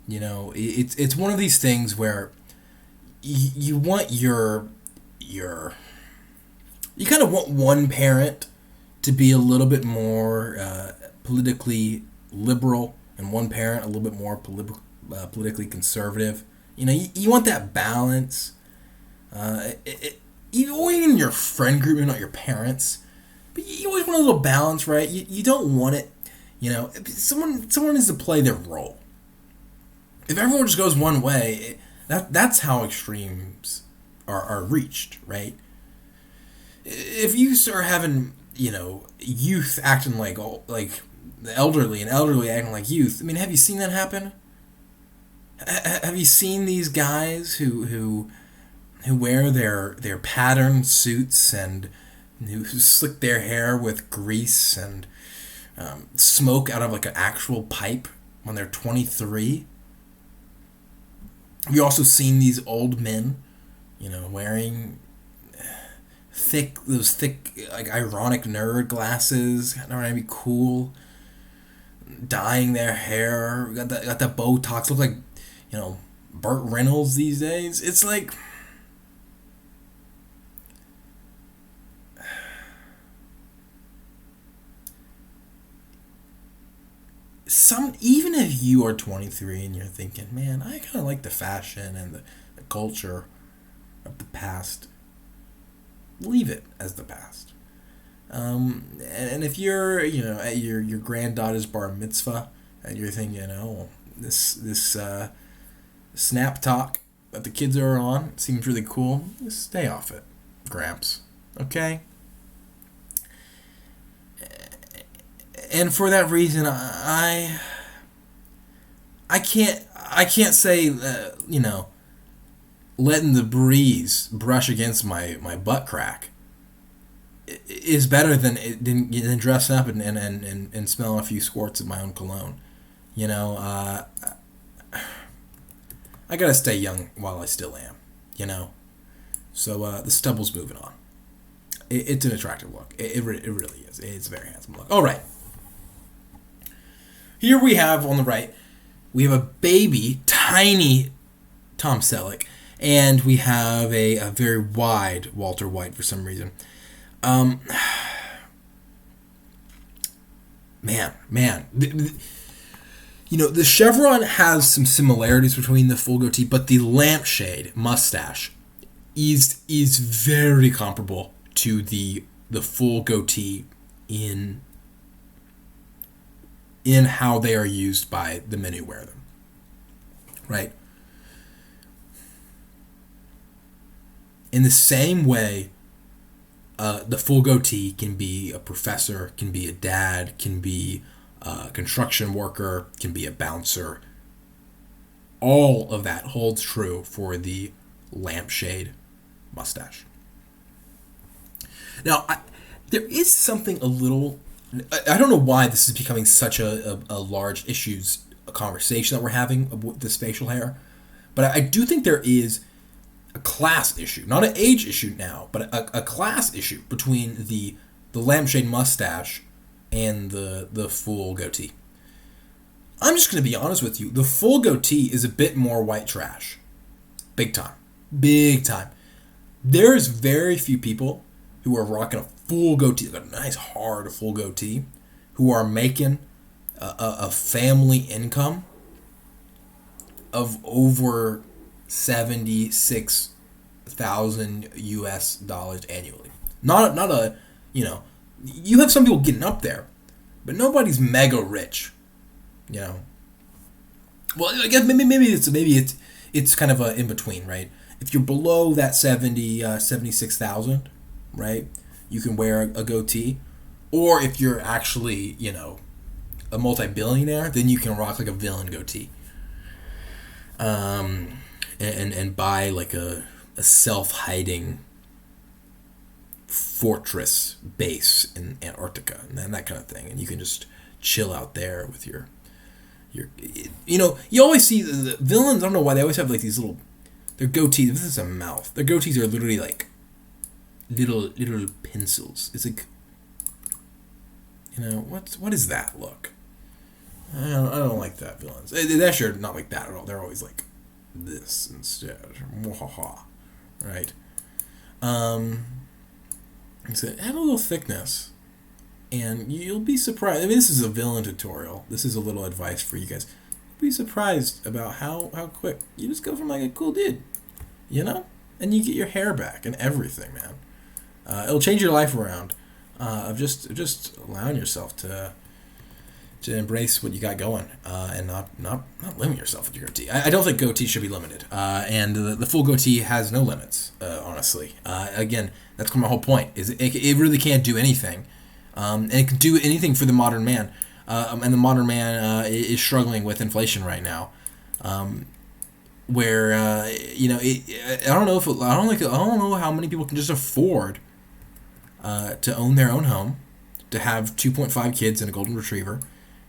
It's one of these things where you want you kind of want one parent to be a little bit more politically liberal and one parent a little bit more politically conservative. You want that balance. Even in your friend group, not your parents, but you always want a little balance, right? You don't want it. Someone needs to play their role. If everyone just goes one way, that's how extremes are reached, right? If you start having, youth acting like the elderly and elderly acting like youth, I mean, have you seen that happen? Have you seen these guys who wear their patterned suits and who slick their hair with grease and smoke out of like an actual pipe when they're 23? Have you also seen these old men, wearing those thick, like ironic nerd glasses, trying to be cool, dyeing their hair, got that Botox, look like, Burt Reynolds these days. It's like, even if you are 23 and you're thinking, man, I kind of like the fashion and the culture of the past, leave it as the past. And if you're, at your granddaughter's bar mitzvah and you're thinking, this snap talk that the kids are on seems really cool, just stay off it, Gramps. Okay? And for that reason, I can't say, letting the breeze brush against my butt crack is better than dressing up and smelling a few squirts of my own cologne. I gotta stay young while I still am. So the stubble's moving on. It's an attractive look. It really is. It's a very handsome look. All right. Here we have on the right, we have a baby, tiny Tom Selleck, and we have a very wide Walter White for some reason. Man. The chevron has some similarities between the full goatee, but the lampshade mustache is very comparable to the full goatee in how they are used by the men who wear them. Right? In the same way, the full goatee can be a professor, can be a dad, can be a construction worker, can be a bouncer. all of that holds true for the lampshade mustache. Now, there is something a little... I don't know why this is becoming such a large a conversation that we're having with this facial hair, but I do think there is a class issue, not an age issue now, but a class issue between the lampshade mustache and the full goatee. I'm just going to be honest with you. The full goatee is a bit more white trash. Big time. Big time. There's very few people who are rocking a full goatee, like a nice hard full goatee, who are making a family income of over $76,000 US annually. Not a, you have some people getting up there, but nobody's mega rich, Well, I guess maybe it's kind of a in between, right? If you're below that 76,000, right, you can wear a goatee, or if you're actually a multi-billionaire, then you can rock like a villain goatee, and buy like a self-hiding fortress base in Antarctica and that kind of thing, and you can just chill out there with your you always see the villains. I don't know why they always have like these little, their goatees. This is a mouth. Their goatees are literally like little pencils. It's like, what is that look? I don't like that, villains. They're sure not like that at all. They're always like this instead. Right? So add a little thickness, and you'll be surprised. I mean, this is a villain tutorial. This is a little advice for you guys. You'll be surprised about how quick you just go from like a cool dude, and you get your hair back and everything, man. It'll change your life around of just allowing yourself to embrace what you got going, and not limit yourself with your goatee. I don't think goatee should be limited, and the full goatee has no limits, honestly. Again, that's my whole point, is it really can't do anything, and it can do anything for the modern man, and the modern man is struggling with inflation right now, where I don't know how many people can just afford to own their own home, to have 2.5 kids and a golden retriever.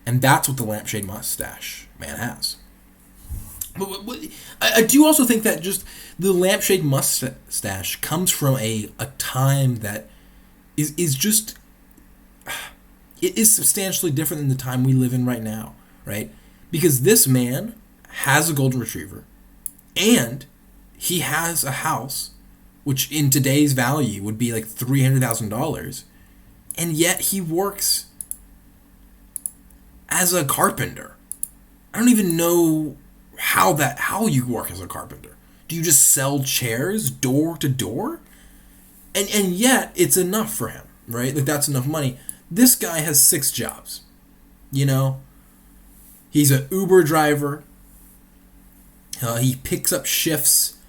And that's what the lampshade mustache man has. But I do also think that just the lampshade mustache comes from a time that is just... It is substantially different than the time we live in right now, right? Because this man has a golden retriever, and he has a house, which in today's value would be like $300,000, and yet he works as a carpenter. I don't even know how you work as a carpenter. Do you just sell chairs door to door? And yet it's enough for him, right? Like, that's enough money. This guy has 6 jobs. He's an Uber driver. He picks up shifts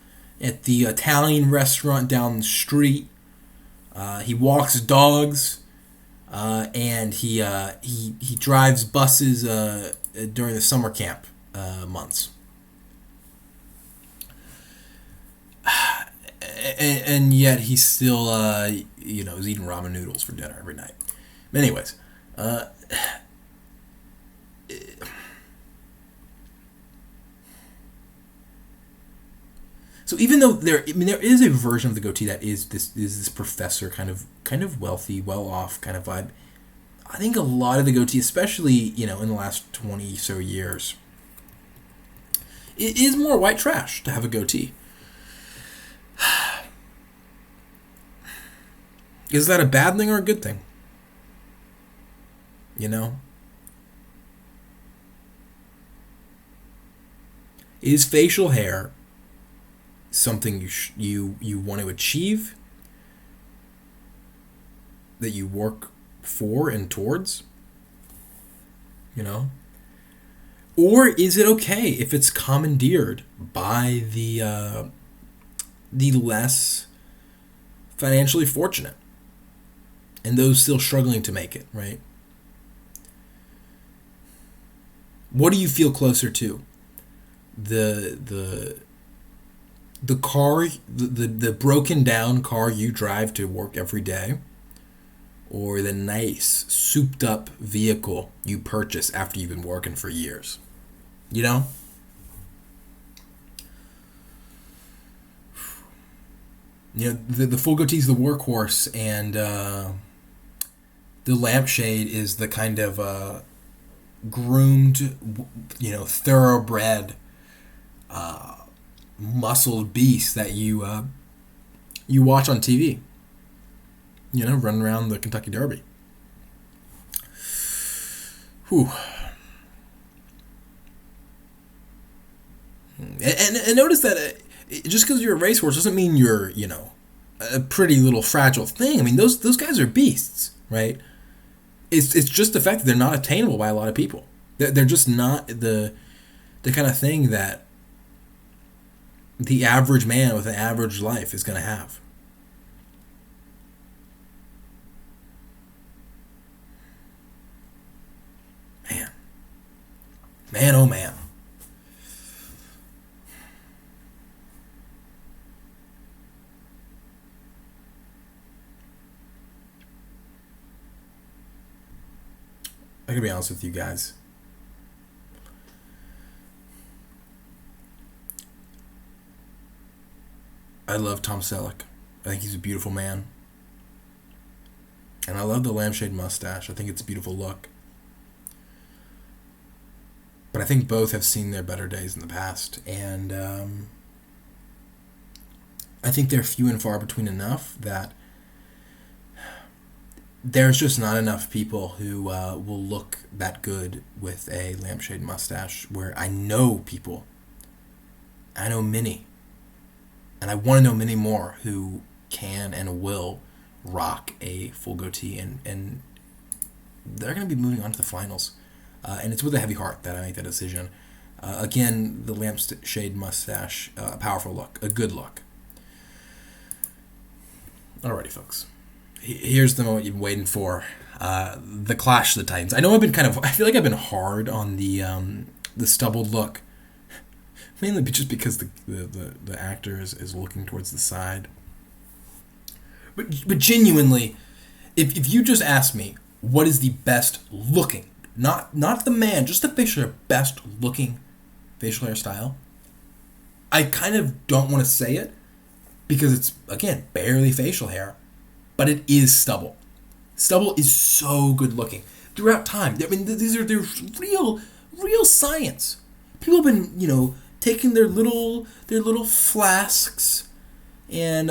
at the Italian restaurant down the street. He walks dogs. And he drives buses during the summer camp months. And yet he's still is eating ramen noodles for dinner every night. Anyways, so even though there is a version of the goatee that is this professor kind of wealthy, well off kind of vibe, I think a lot of the goatee, especially in the last 20 so years, it is more white trash to have a goatee. Is that a bad thing or a good thing? Is facial hair something you want to achieve, that you work for and towards, or is it okay if it's commandeered by the less financially fortunate and those still struggling to make it, right? What do you feel closer to? the the car, the broken down car you drive to work every day, or the nice souped up vehicle you purchase after you've been working for years. You know? You know, the full goatee is the workhorse, and the lampshade is the kind of groomed, thoroughbred, muscled beast that you watch on TV. You know, running around the Kentucky Derby. Whew. And notice that just because you're a racehorse doesn't mean you're, a pretty little fragile thing. I mean, those guys are beasts, right? It's just the fact that they're not attainable by a lot of people. They're just not the kind of thing that the average man with an average life is going to have. Man, oh man. I gotta be honest with you guys. I love Tom Selleck. I think he's a beautiful man. And I love the lampshade mustache. I think it's a beautiful look. But I think both have seen their better days in the past. And I think they're few and far between enough that there's just not enough people who will look that good with a lampshade mustache, where I know people. I know many. And I want to know many more who can and will rock a full goatee. And they're going to be moving on to the finals. And it's with a heavy heart that I make that decision. Again, the lampshade mustache, a powerful look, a good look. Alrighty, folks. Here's the moment you've been waiting for. The Clash of the Titans. I know I feel like I've been hard on the stubbled look. Mainly just because the actor is looking towards the side. But genuinely, if you just ask me, what is the best looking, not the man, just the facial hair, best looking facial hairstyle, I kind of don't want to say it because it's, again, barely facial hair, but it is stubble. Stubble is so good looking throughout time. I mean, there's real science. People have been, taking their little flasks and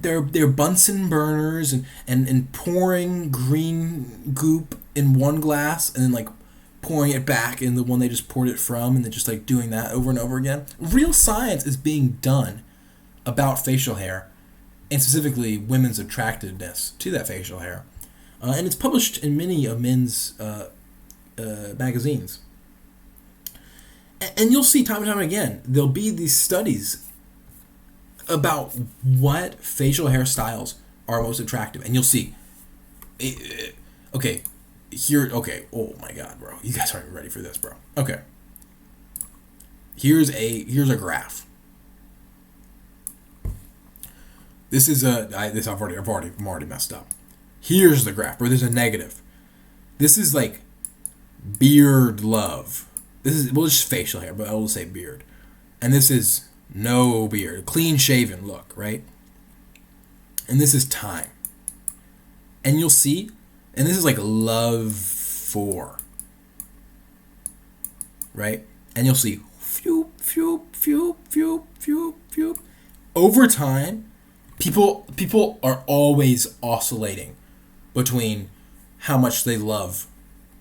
their Bunsen burners and pouring green goop in one glass and then pouring it back in the one they just poured it from, and then just doing that over and over again. Real science is being done about facial hair, and specifically women's attractiveness to that facial hair. And it's published in many of men's magazines. And you'll see time and time again, there'll be these studies about what facial hairstyles are most attractive. And you'll see, okay, oh my God, bro. You guys aren't even ready for this, bro. Okay. Here's a graph. This is I'm already messed up. Here's the graph, where there's a negative. This is beard love. This is, just facial hair, but I will say beard. And this is no beard, clean shaven look, right? And this is time. And you'll see, and this is love 4. Right? And you'll see, phew, phew, phew, phew, phew, phew. Over time, people are always oscillating between how much they love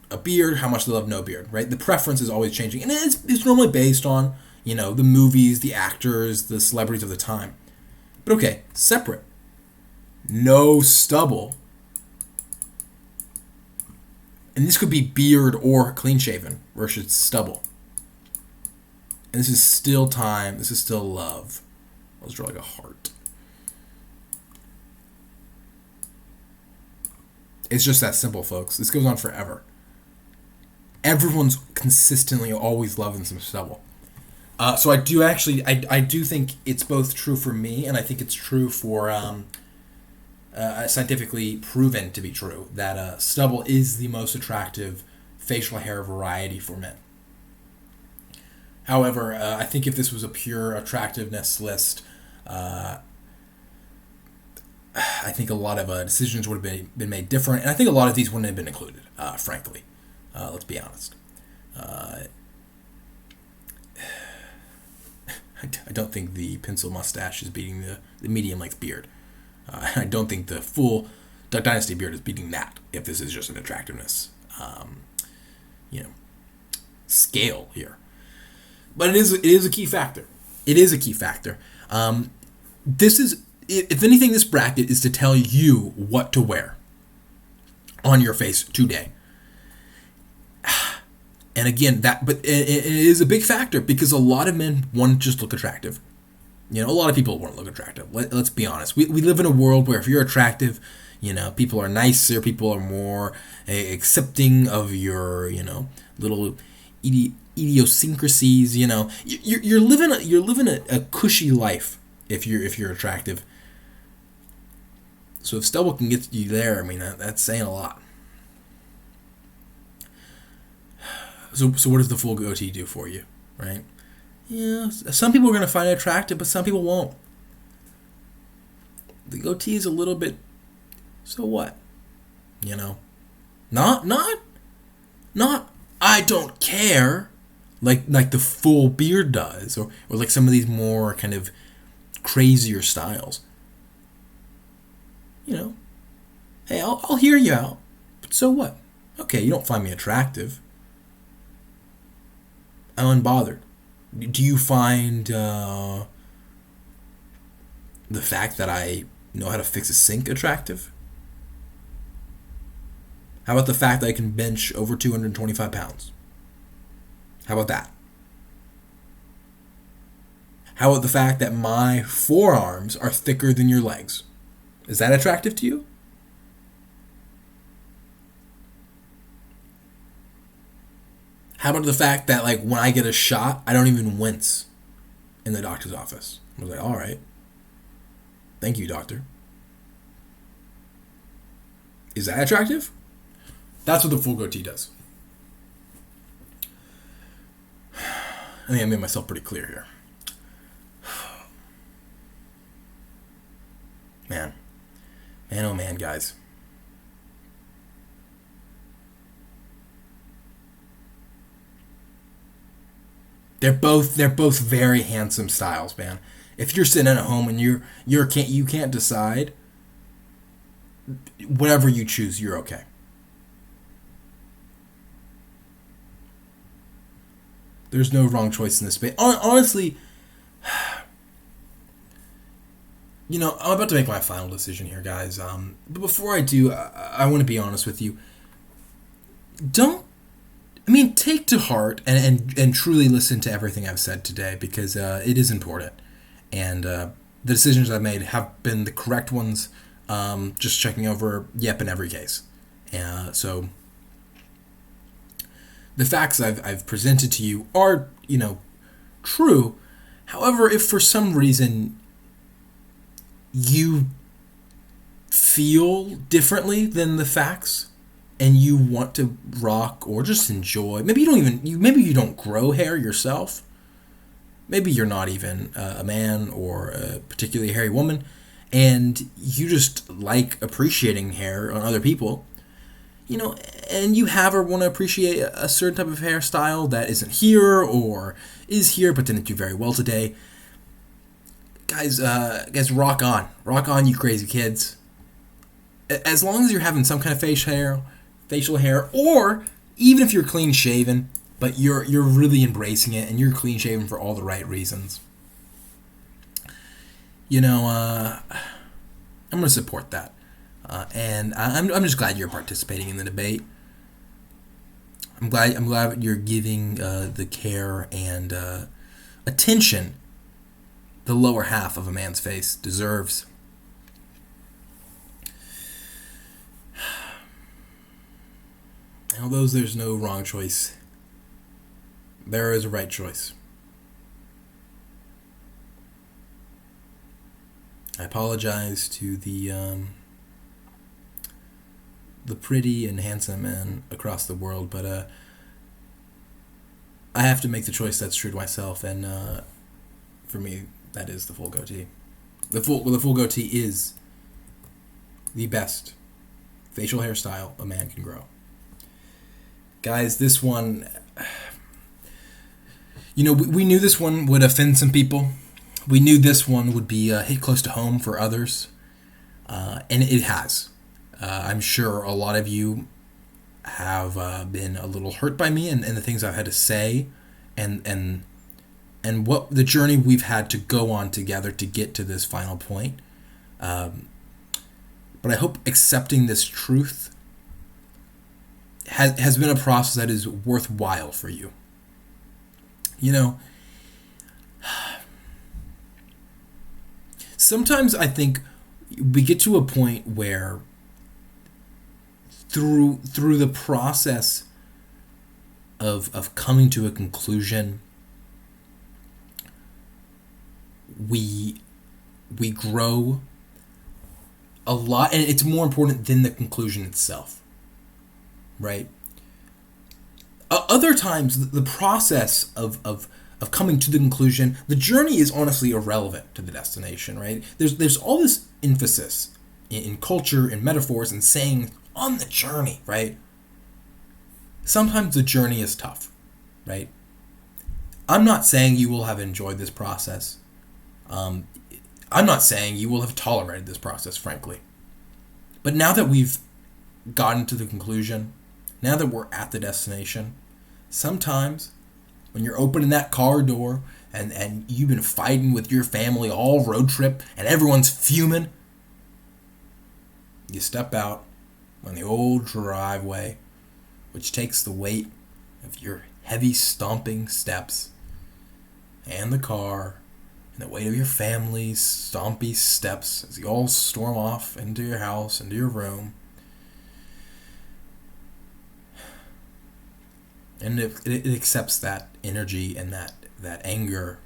a beard, how much they love no beard, right? The preference is always changing. And it's normally based on, the movies, the actors, the celebrities of the time. But okay, separate. No stubble. And this could be beard or clean shaven versus stubble. And this is still time. This is still love. Let's draw a heart. It's just that simple, folks. This goes on forever. Everyone's consistently always loving some stubble. So I do actually, I do think it's both true for me, and I think it's true for scientifically proven to be true that stubble is the most attractive facial hair variety for men. However, I think if this was a pure attractiveness list, uh, I think a lot of decisions would have been made different, and I think a lot of these wouldn't have been included, frankly. Let's be honest. Uh, I don't think the pencil mustache is beating the medium length beard. I don't think the full Duck Dynasty beard is beating that if this is just an attractiveness, you know, scale here. But it is a key factor. It is a key factor. This is, if anything, this bracket is to tell you what to wear on your face today. And again, but it is a big factor because a lot of men want to just look attractive. A lot of people want to look attractive. Let's be honest. We live in a world where if you're attractive, people are nicer, people are more accepting of your, little idiosyncrasies. You're living a cushy life if you're attractive. So if stubble can get you there, I mean that's saying a lot. So what does the full goatee do for you, right? Yeah, some people are going to find it attractive, but some people won't. The goatee is a little bit, so what? Not, I don't care, like the full beard does, or like some of these more kind of crazier styles. Hey, I'll hear you out, but so what? Okay, you don't find me attractive. I'm unbothered. Do you find the fact that I know how to fix a sink attractive? How about the fact that I can bench over 225 pounds? How about that? How about the fact that my forearms are thicker than your legs? Is that attractive to you? How about the fact that, like, when I get a shot, I don't even wince in the doctor's office? I was like, all right. Thank you, doctor. Is that attractive? That's what the full goatee does. I think I made myself pretty clear here. Man, oh man, guys. They're both very handsome styles, man. If you're sitting at home and you can't decide, whatever you choose, you're okay. There's no wrong choice in this space. Honestly, I'm about to make my final decision here, guys. But before I do, I want to be honest with you. Take to heart and truly listen to everything I've said today because it is important. And the decisions I've made have been the correct ones, just checking over yep in every case. So the facts I've presented to you are, true. However, if for some reason you feel differently than the facts and you want to rock or just enjoy, maybe you don't grow hair yourself. Maybe you're not even a man or a particularly hairy woman, and you just like appreciating hair on other people, and you have or want to appreciate a certain type of hairstyle that isn't here or is here but didn't do very well today. Guys, rock on, you crazy kids. As long as you're having some kind of facial hair, or even if you're clean shaven, but you're really embracing it and you're clean shaven for all the right reasons. I'm gonna support that, and I'm just glad you're participating in the debate. I'm glad you're giving the care and attention the lower half of a man's face deserves. Although there's no wrong choice, there is a right choice. I apologize to the pretty and handsome men across the world, but I have to make the choice that's true to myself, and for me, that is the full goatee. The full goatee is the best facial hairstyle a man can grow. Guys, this one, we knew this one would offend some people. We knew this one would be hit close to home for others, and it has. I'm sure a lot of you have been a little hurt by me and the things I've had to say, and what the journey we've had to go on together to get to this final point. But I hope accepting this truth has been a process that is worthwhile for you. Sometimes I think we get to a point where through the process of coming to a conclusion, we grow a lot, and it's more important than the conclusion itself, right? Other times, the process of coming to the conclusion, the journey is honestly irrelevant to the destination, right? There's all this emphasis in culture and metaphors and saying on the journey, right? Sometimes the journey is tough, right? I'm not saying you will have enjoyed this process. I'm not saying you will have tolerated this process, frankly. But now that we've gotten to the conclusion, now that we're at the destination, sometimes when you're opening that car door and you've been fighting with your family all road trip and everyone's fuming, you step out on the old driveway, which takes the weight of your heavy stomping steps and the car and the weight of your family's stompy steps as you all storm off into your house, into your room. And it accepts that energy and that anger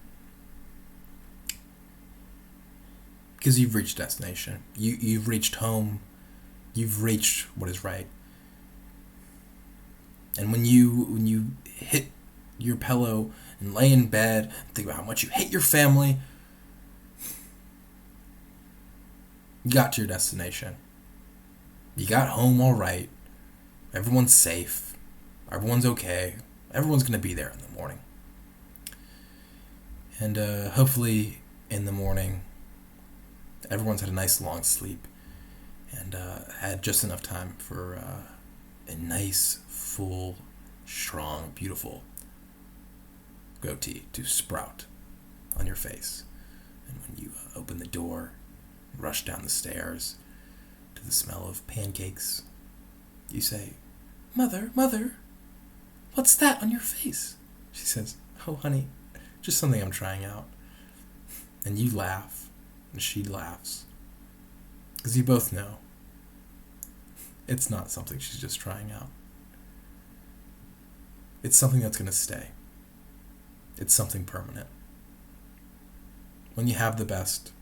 because you've reached destination. You've reached home. You've reached what is right. And when you hit your pillow and lay in bed, think about how much you hate your family, you got to your destination. You got home all right. Everyone's safe. Everyone's okay. Everyone's going to be there in the morning. And hopefully in the morning, everyone's had a nice long sleep and had just enough time for a nice, full, strong, beautiful goatee to sprout on your face. And when you open the door, rush down the stairs to the smell of pancakes, you say, "Mother, Mother, what's that on your face?" She says, "Oh, honey, just something I'm trying out." And you laugh, and she laughs. Because you both know it's not something she's just trying out. It's something that's going to stay. It's something permanent. When you have the best,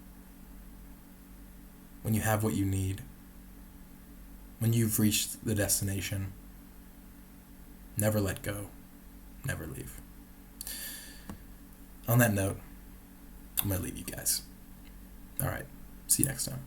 when you have what you need, when you've reached the destination, never let go, never leave. On that note, I'm going to leave you guys. All right, see you next time.